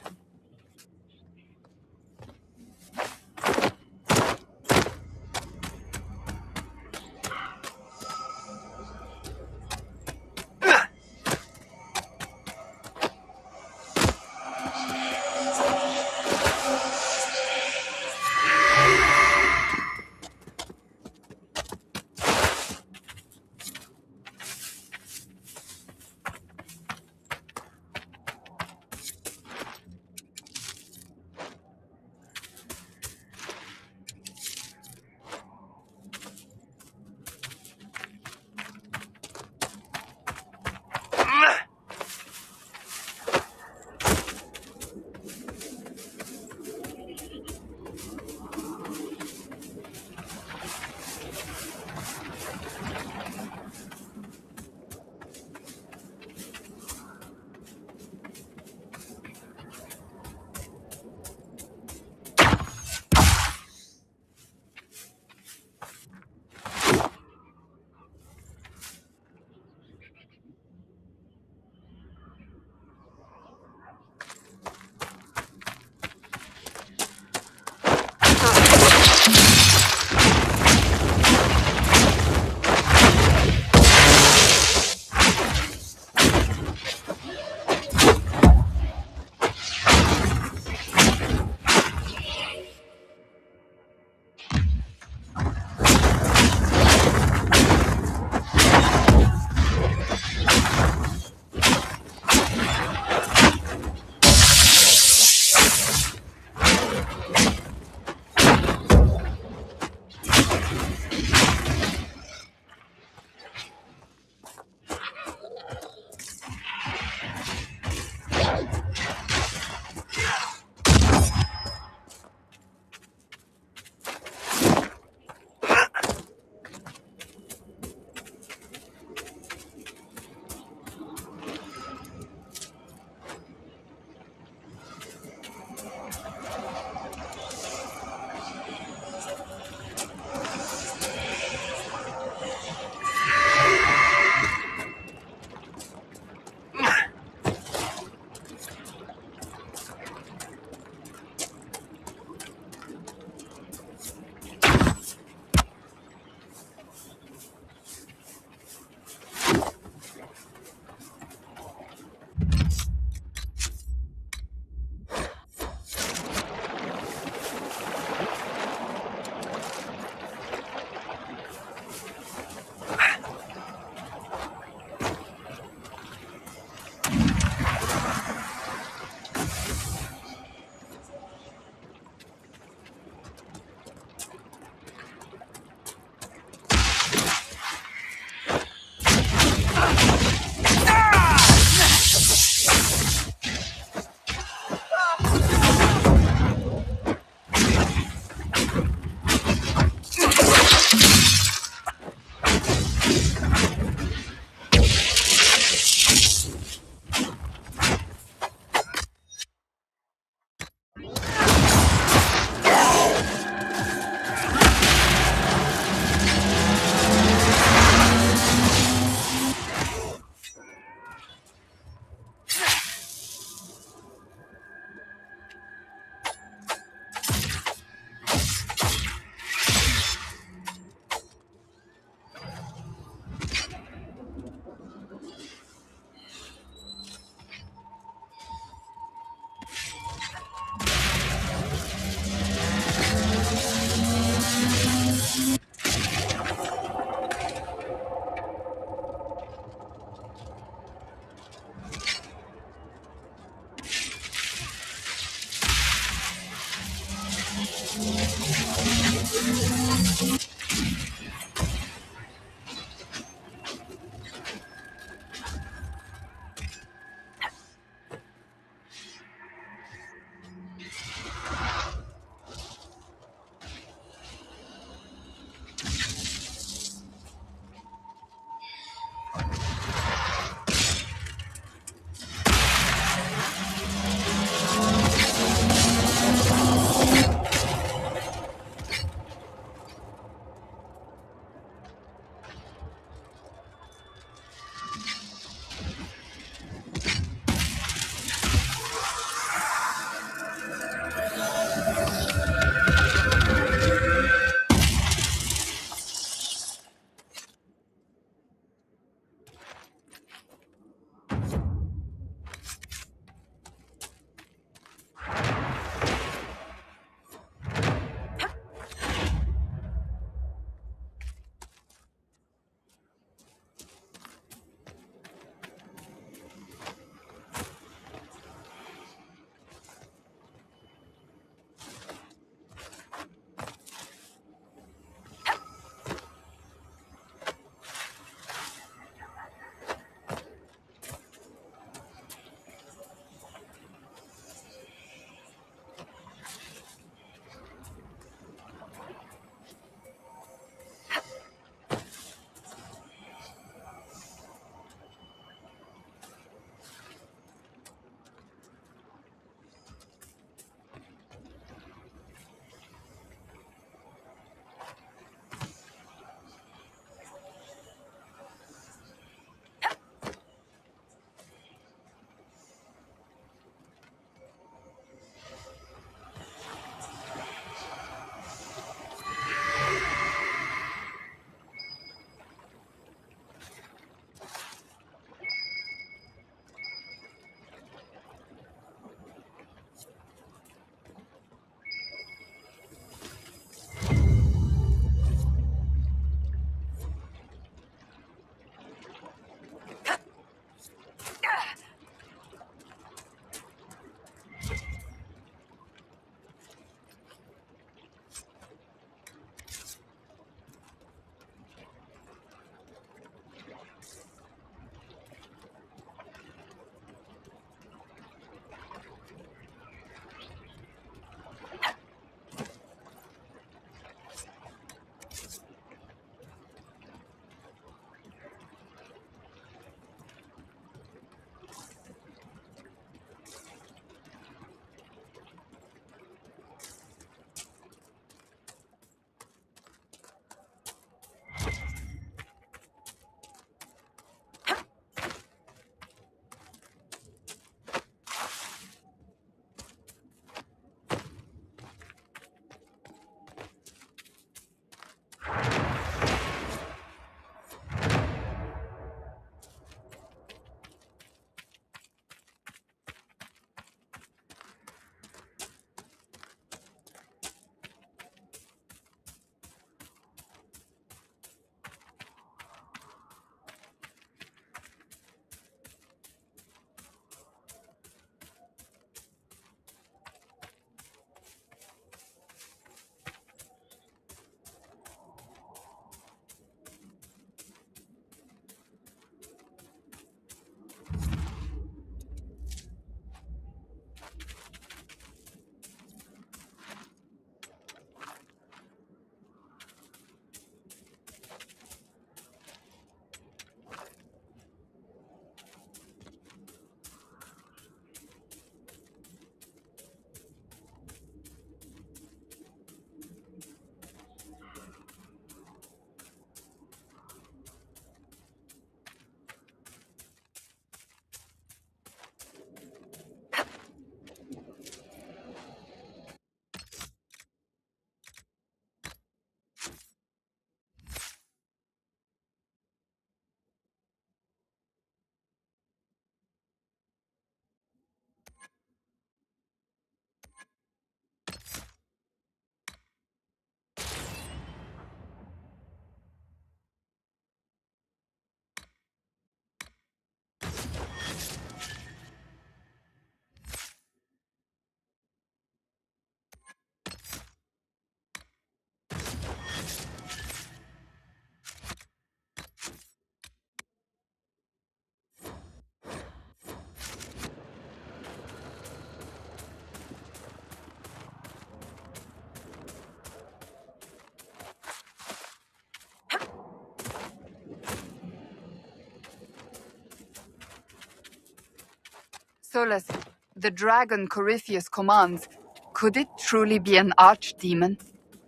Solus, the dragon Corypheus commands, could it truly be an archdemon?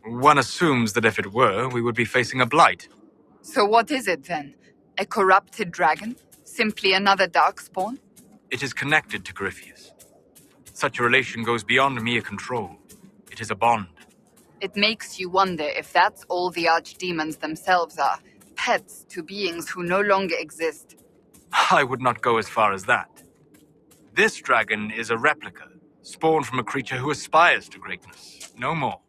One assumes that if it were, we would be facing a blight. So what is it then? A corrupted dragon? Simply another darkspawn? It is connected to Corypheus. Such a relation goes beyond mere control. It is a bond. It makes you wonder if that's all the archdemons themselves are. Pets to beings who no longer exist. I would not go as far as that. This dragon is a replica, spawned from a creature who aspires to greatness. No more.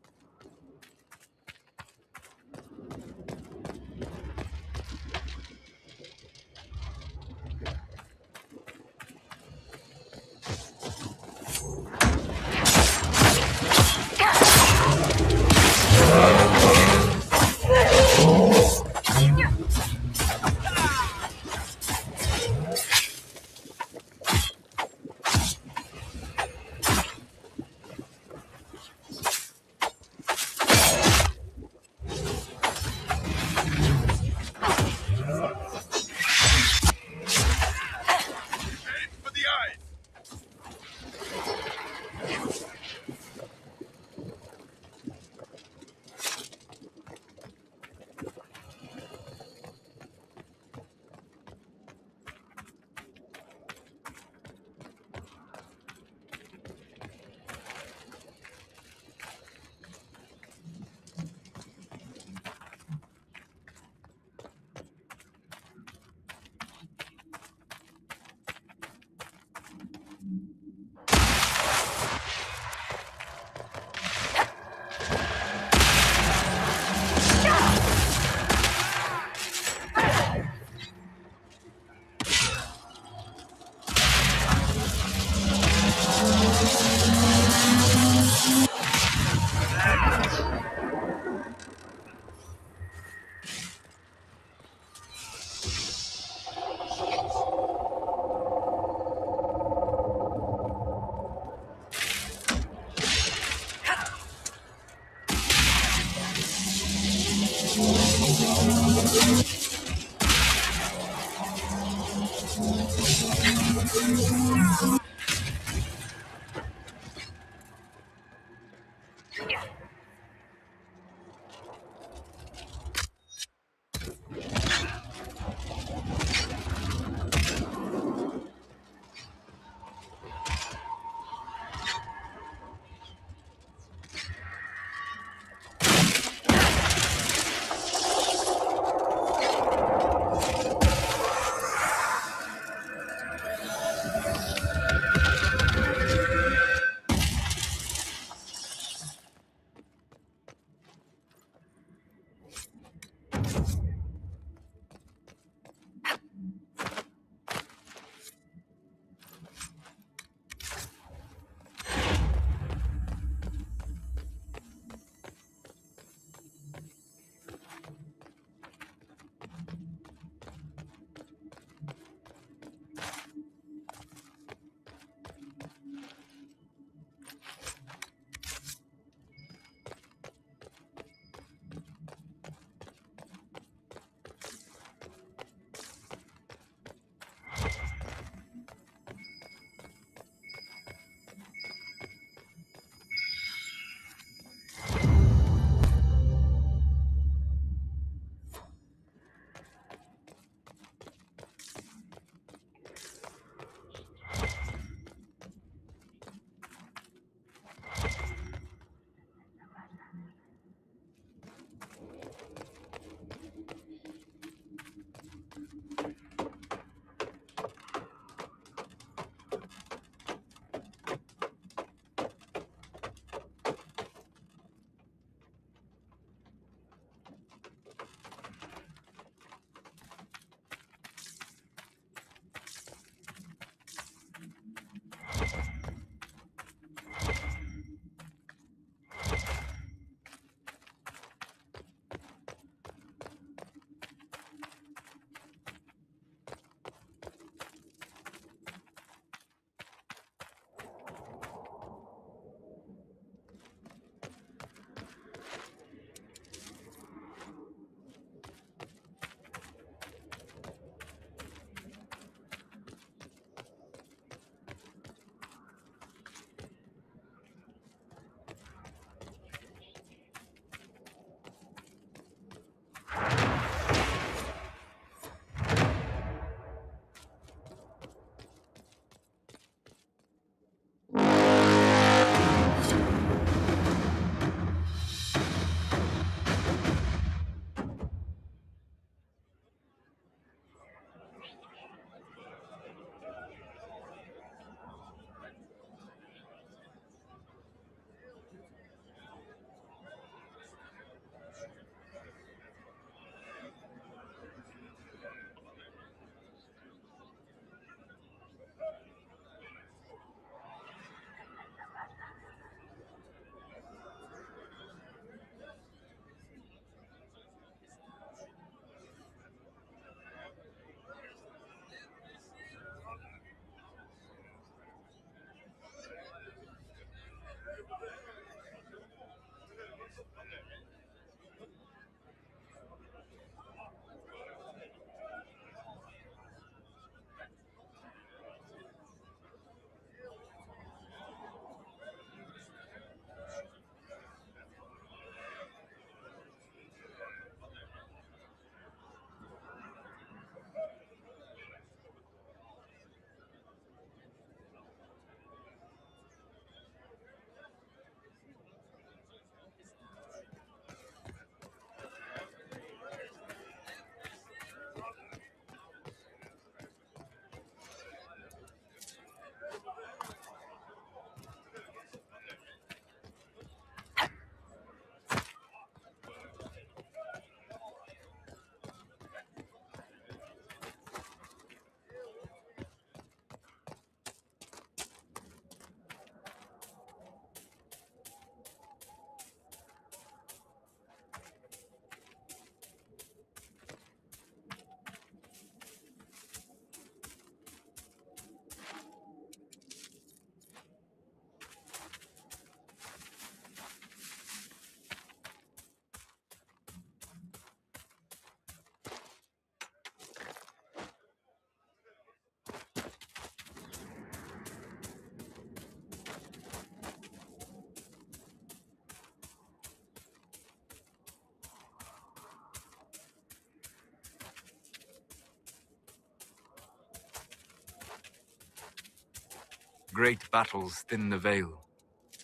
Great battles thin the veil.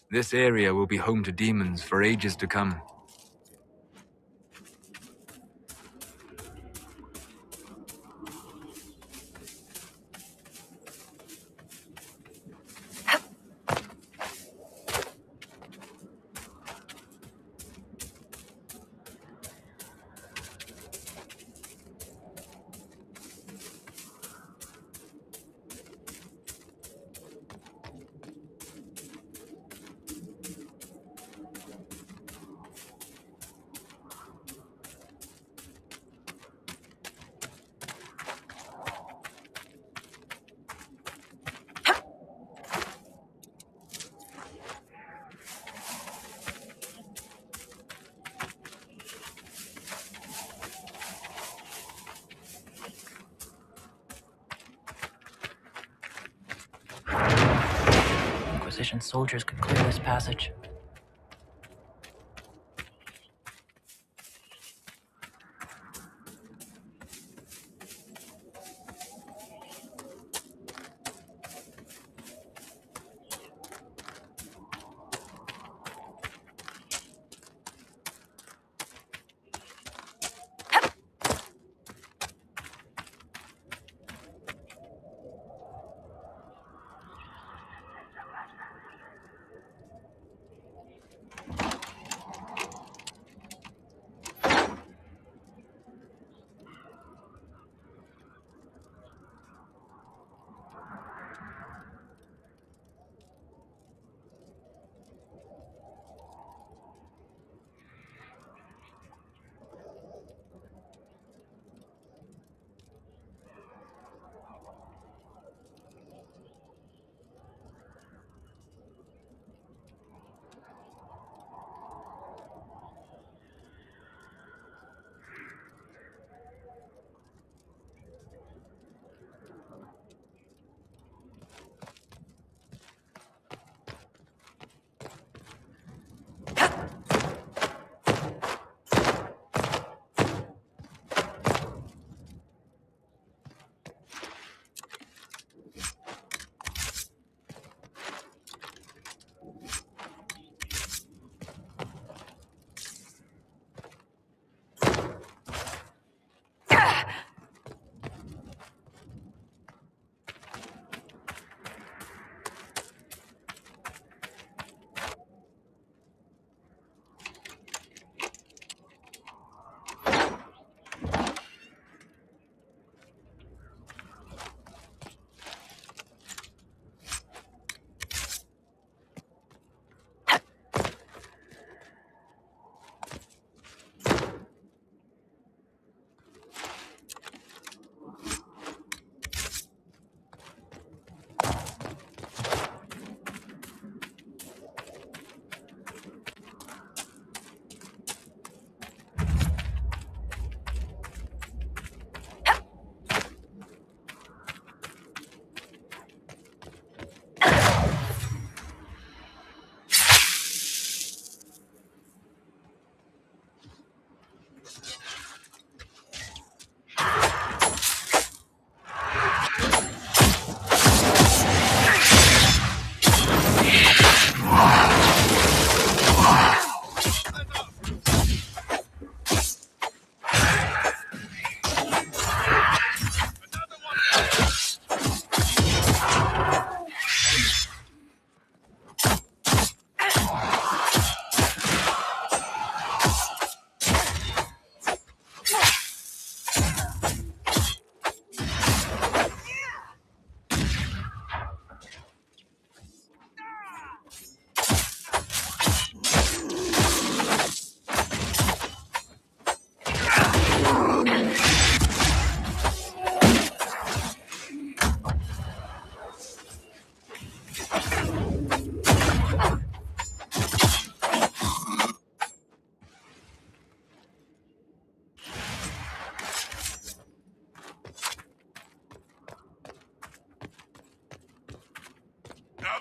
This area will be home to demons for ages to come. Inquisition soldiers could clear this passage.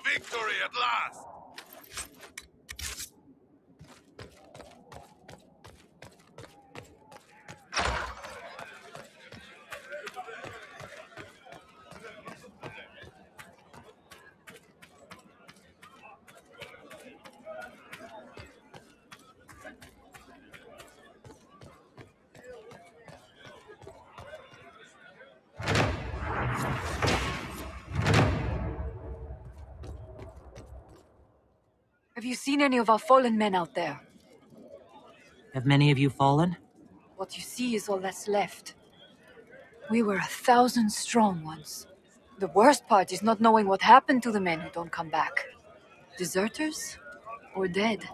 Victory at last! Have you seen any of our fallen men out there? Have many of you fallen? What you see is all that's left. We were 1,000 strong once. The worst part is not knowing what happened to the men who don't come back. Deserters? Or dead?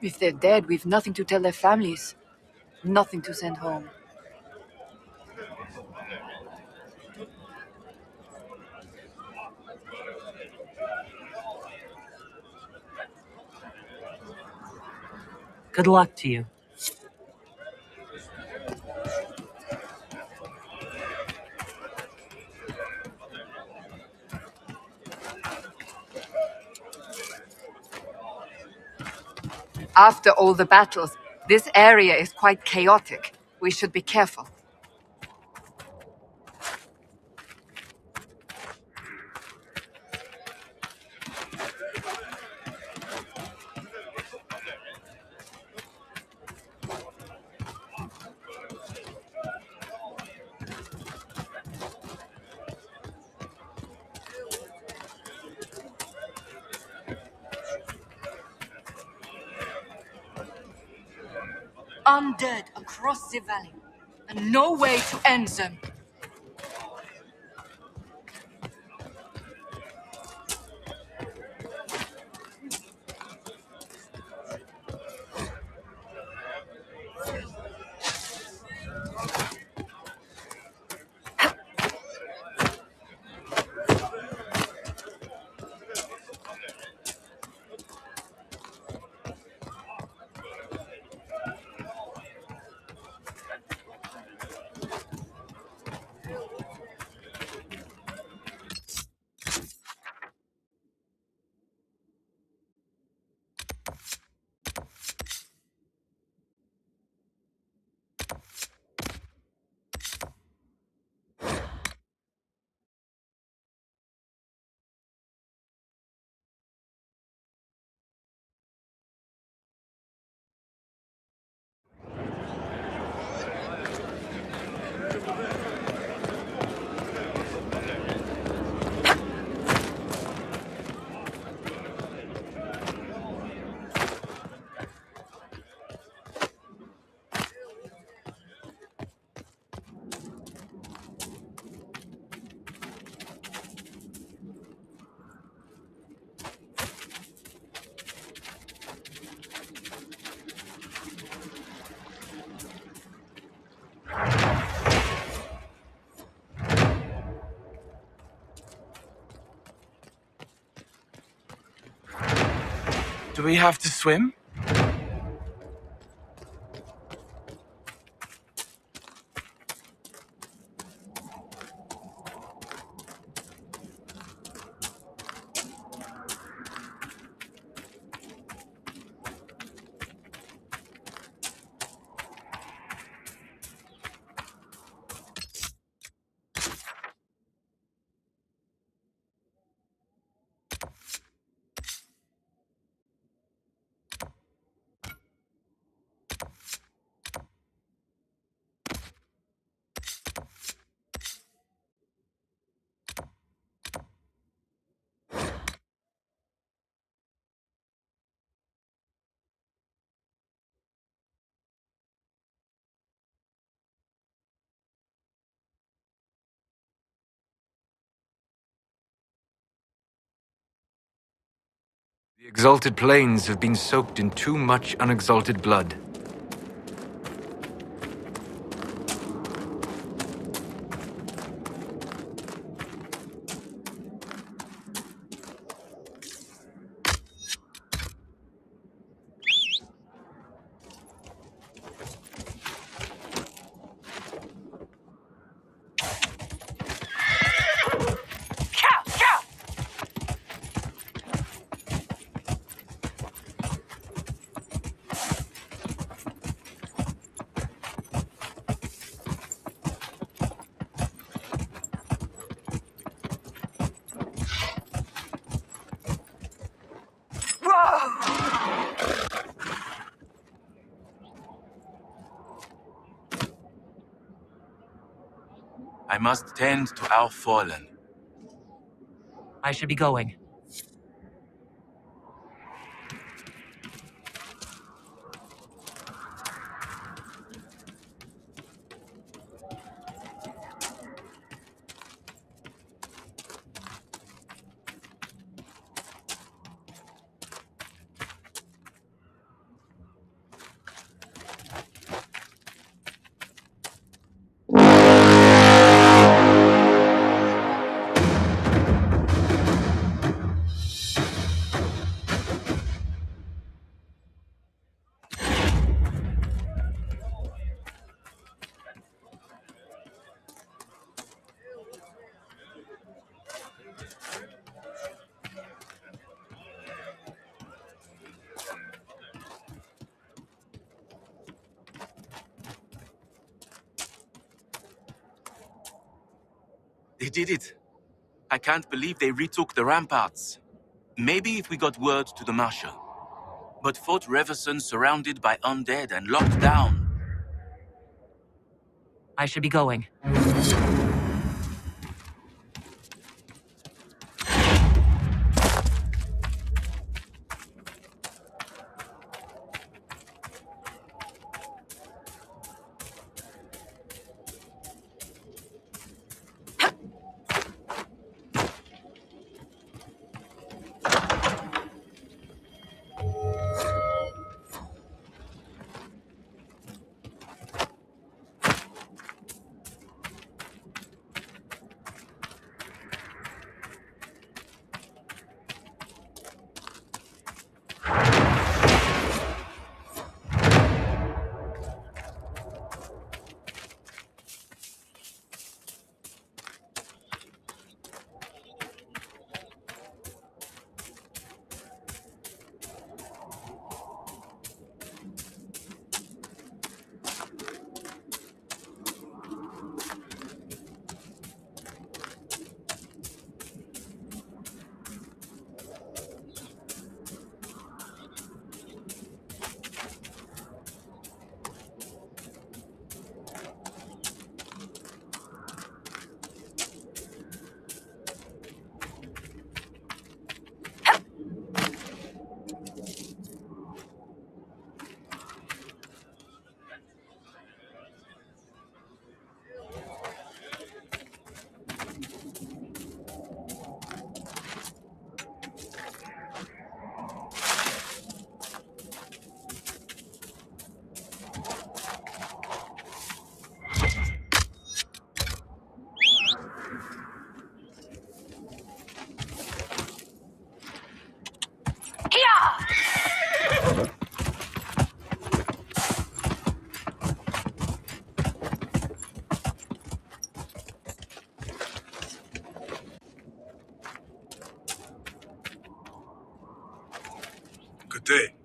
If they're dead, we've nothing to tell their families. Nothing to send home. Good luck to you. After all the battles, this area is quite chaotic. We should be careful. Undead across the valley, and no way to end them. Do we have to swim? The exalted plains have been soaked in too much unexalted blood. I must tend to our fallen. I should be going. They did it. I can't believe they retook the ramparts. Maybe if we got word to the Marshal. But Fort Reverson surrounded by undead and locked down. I should be going. Good day.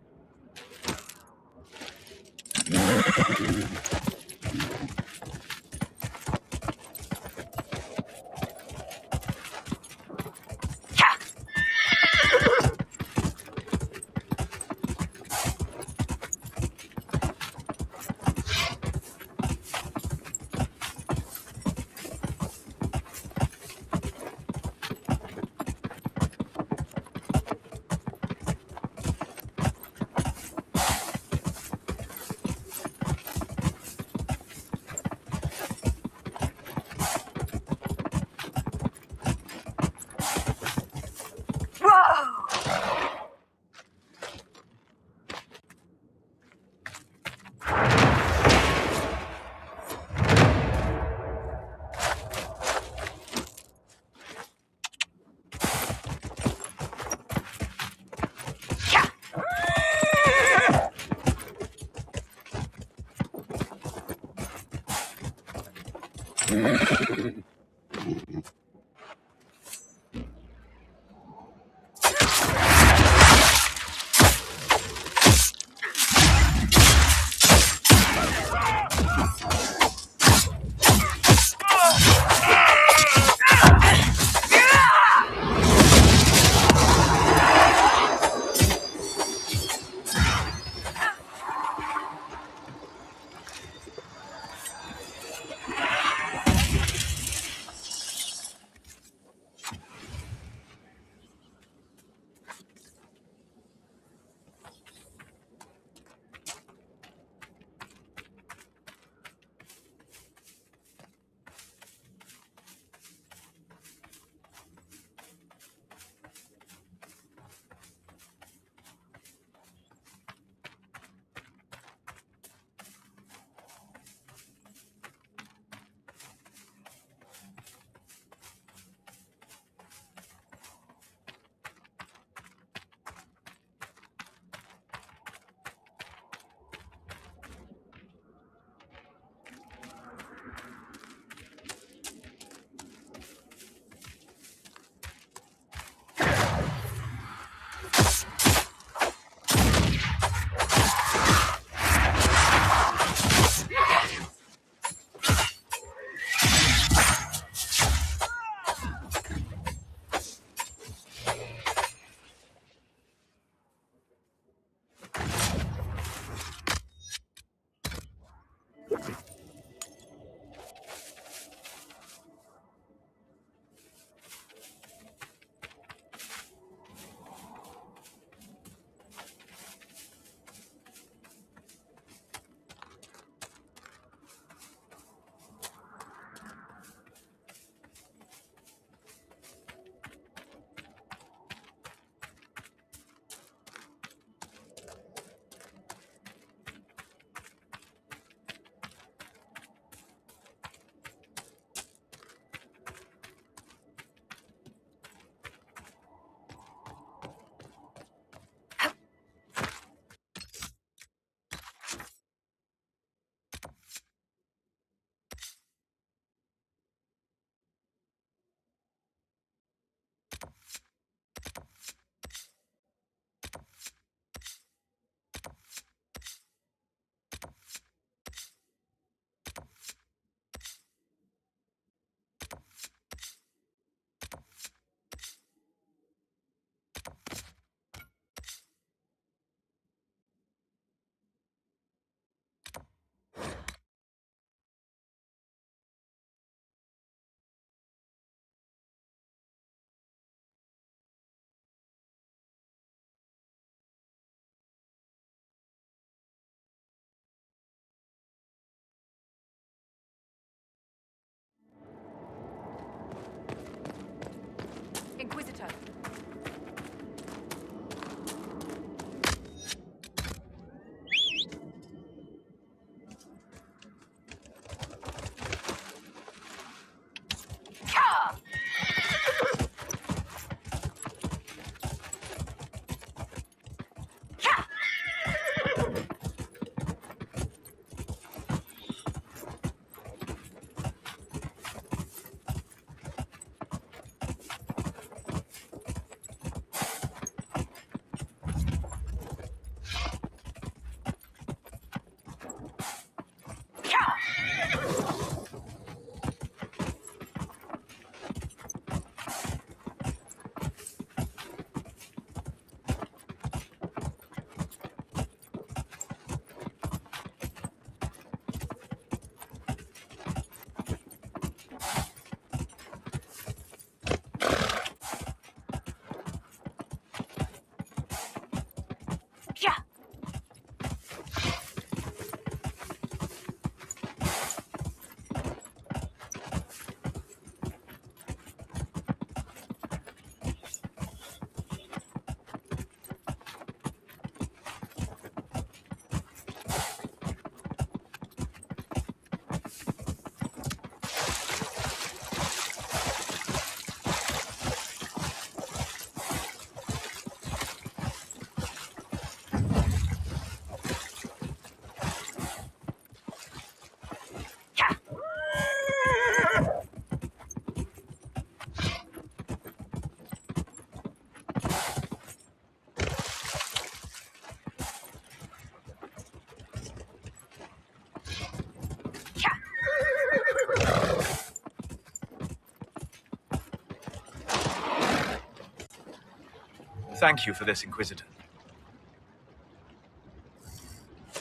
Thank you for this, Inquisitor.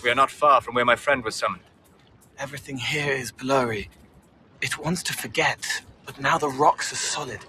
We are not far from where my friend was summoned. Everything here is blurry. It wants to forget, but now the rocks are solid.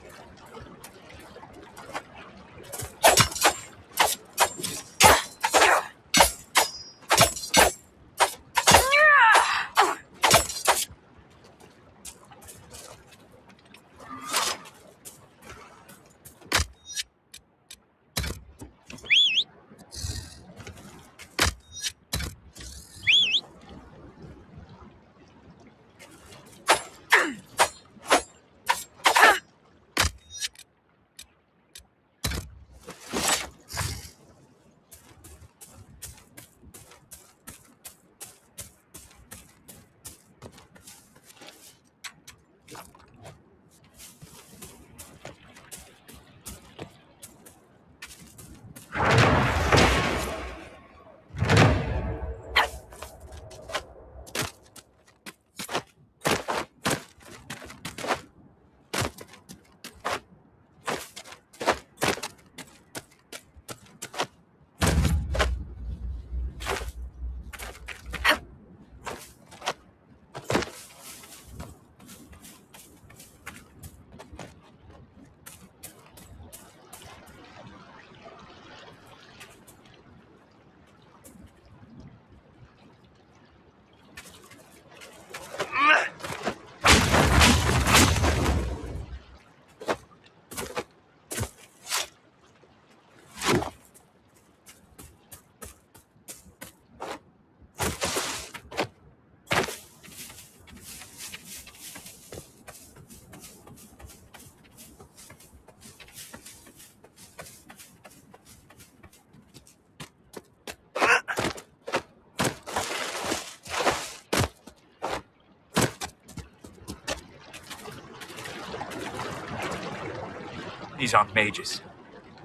These aren't mages.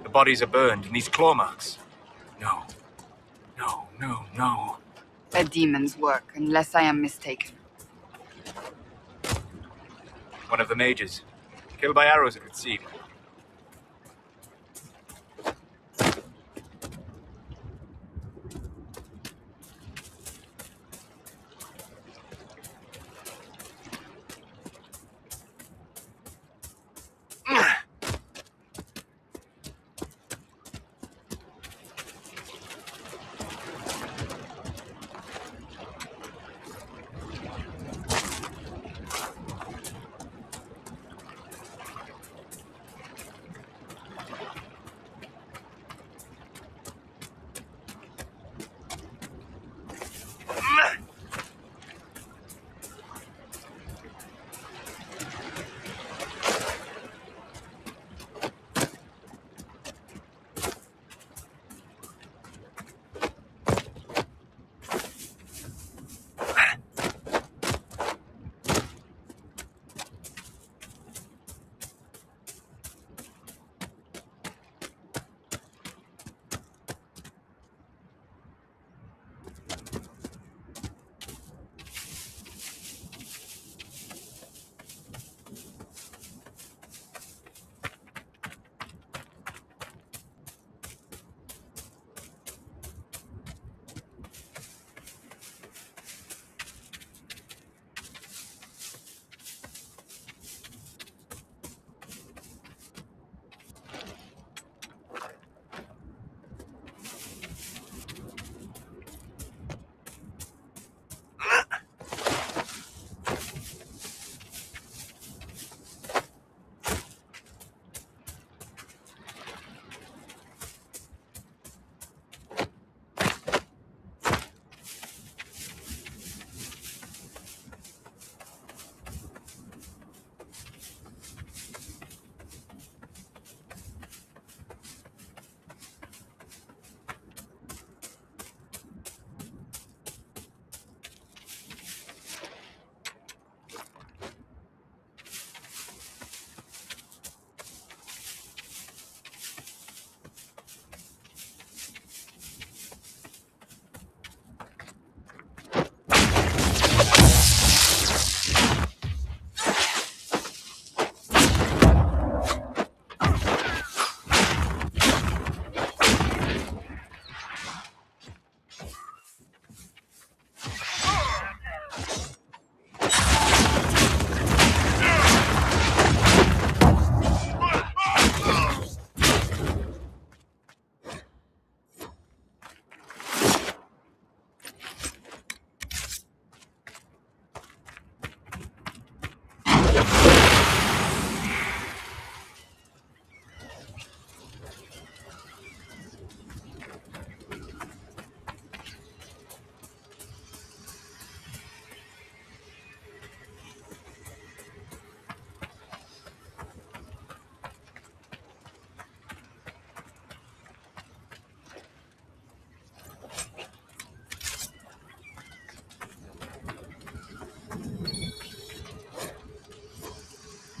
The bodies are burned, and these claw marks. No. No, no, no. A demon's work, unless I am mistaken. One of the mages. Killed by arrows, it would seem.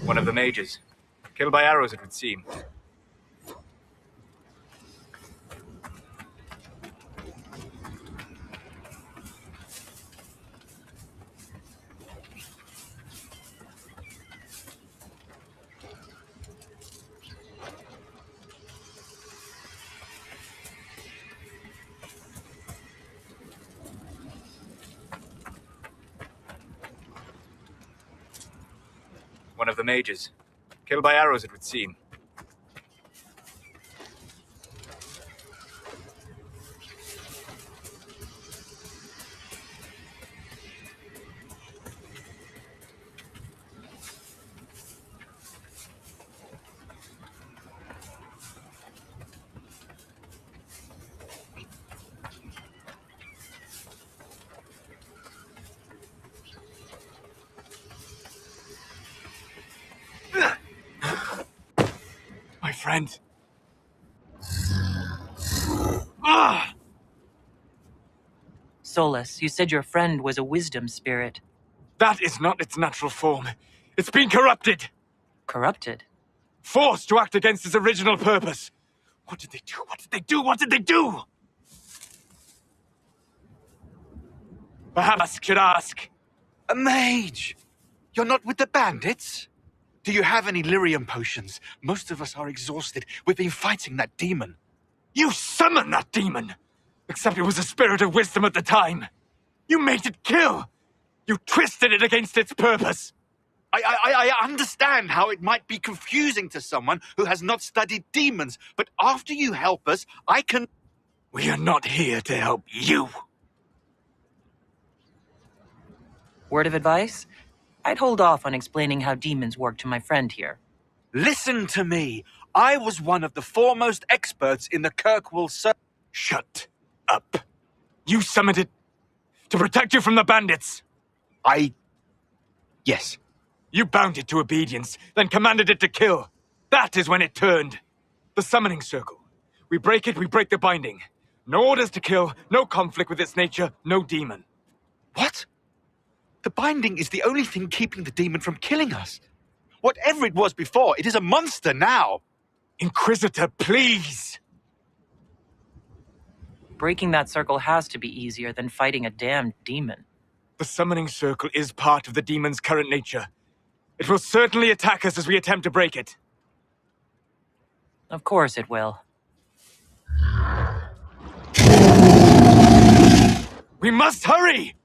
One of the mages. Killed by arrows, it would seem. One of the mages. Killed by arrows, it would seem. My friend. Ah! Solus, you said your friend was a wisdom spirit. That is not its natural form. It's been corrupted. Corrupted? Forced to act against its original purpose. What did they do? What did they do? What did they do? Perhaps could ask. A mage! You're not with the bandits? Do you have any lyrium potions? Most of us are exhausted. We've been fighting that demon. You summoned that demon! Except it was a spirit of wisdom at the time. You made it kill! You twisted it against its purpose! I understand how it might be confusing to someone who has not studied demons, but after you help us, I can... We are not here to help you. Word of advice? I'd hold off on explaining how demons work to my friend here. Listen to me. I was one of the foremost experts in the Kirkwall Shut up. You summoned it to protect you from the bandits. Yes. You bound it to obedience, then commanded it to kill. That is when it turned. The summoning circle. We break it, we break the binding. No orders to kill, no conflict with its nature, no demon. What? The binding is the only thing keeping the demon from killing us. Whatever it was before, it is a monster now. Inquisitor, please! Breaking that circle has to be easier than fighting a damned demon. The summoning circle is part of the demon's current nature. It will certainly attack us as we attempt to break it. Of course it will. We must hurry!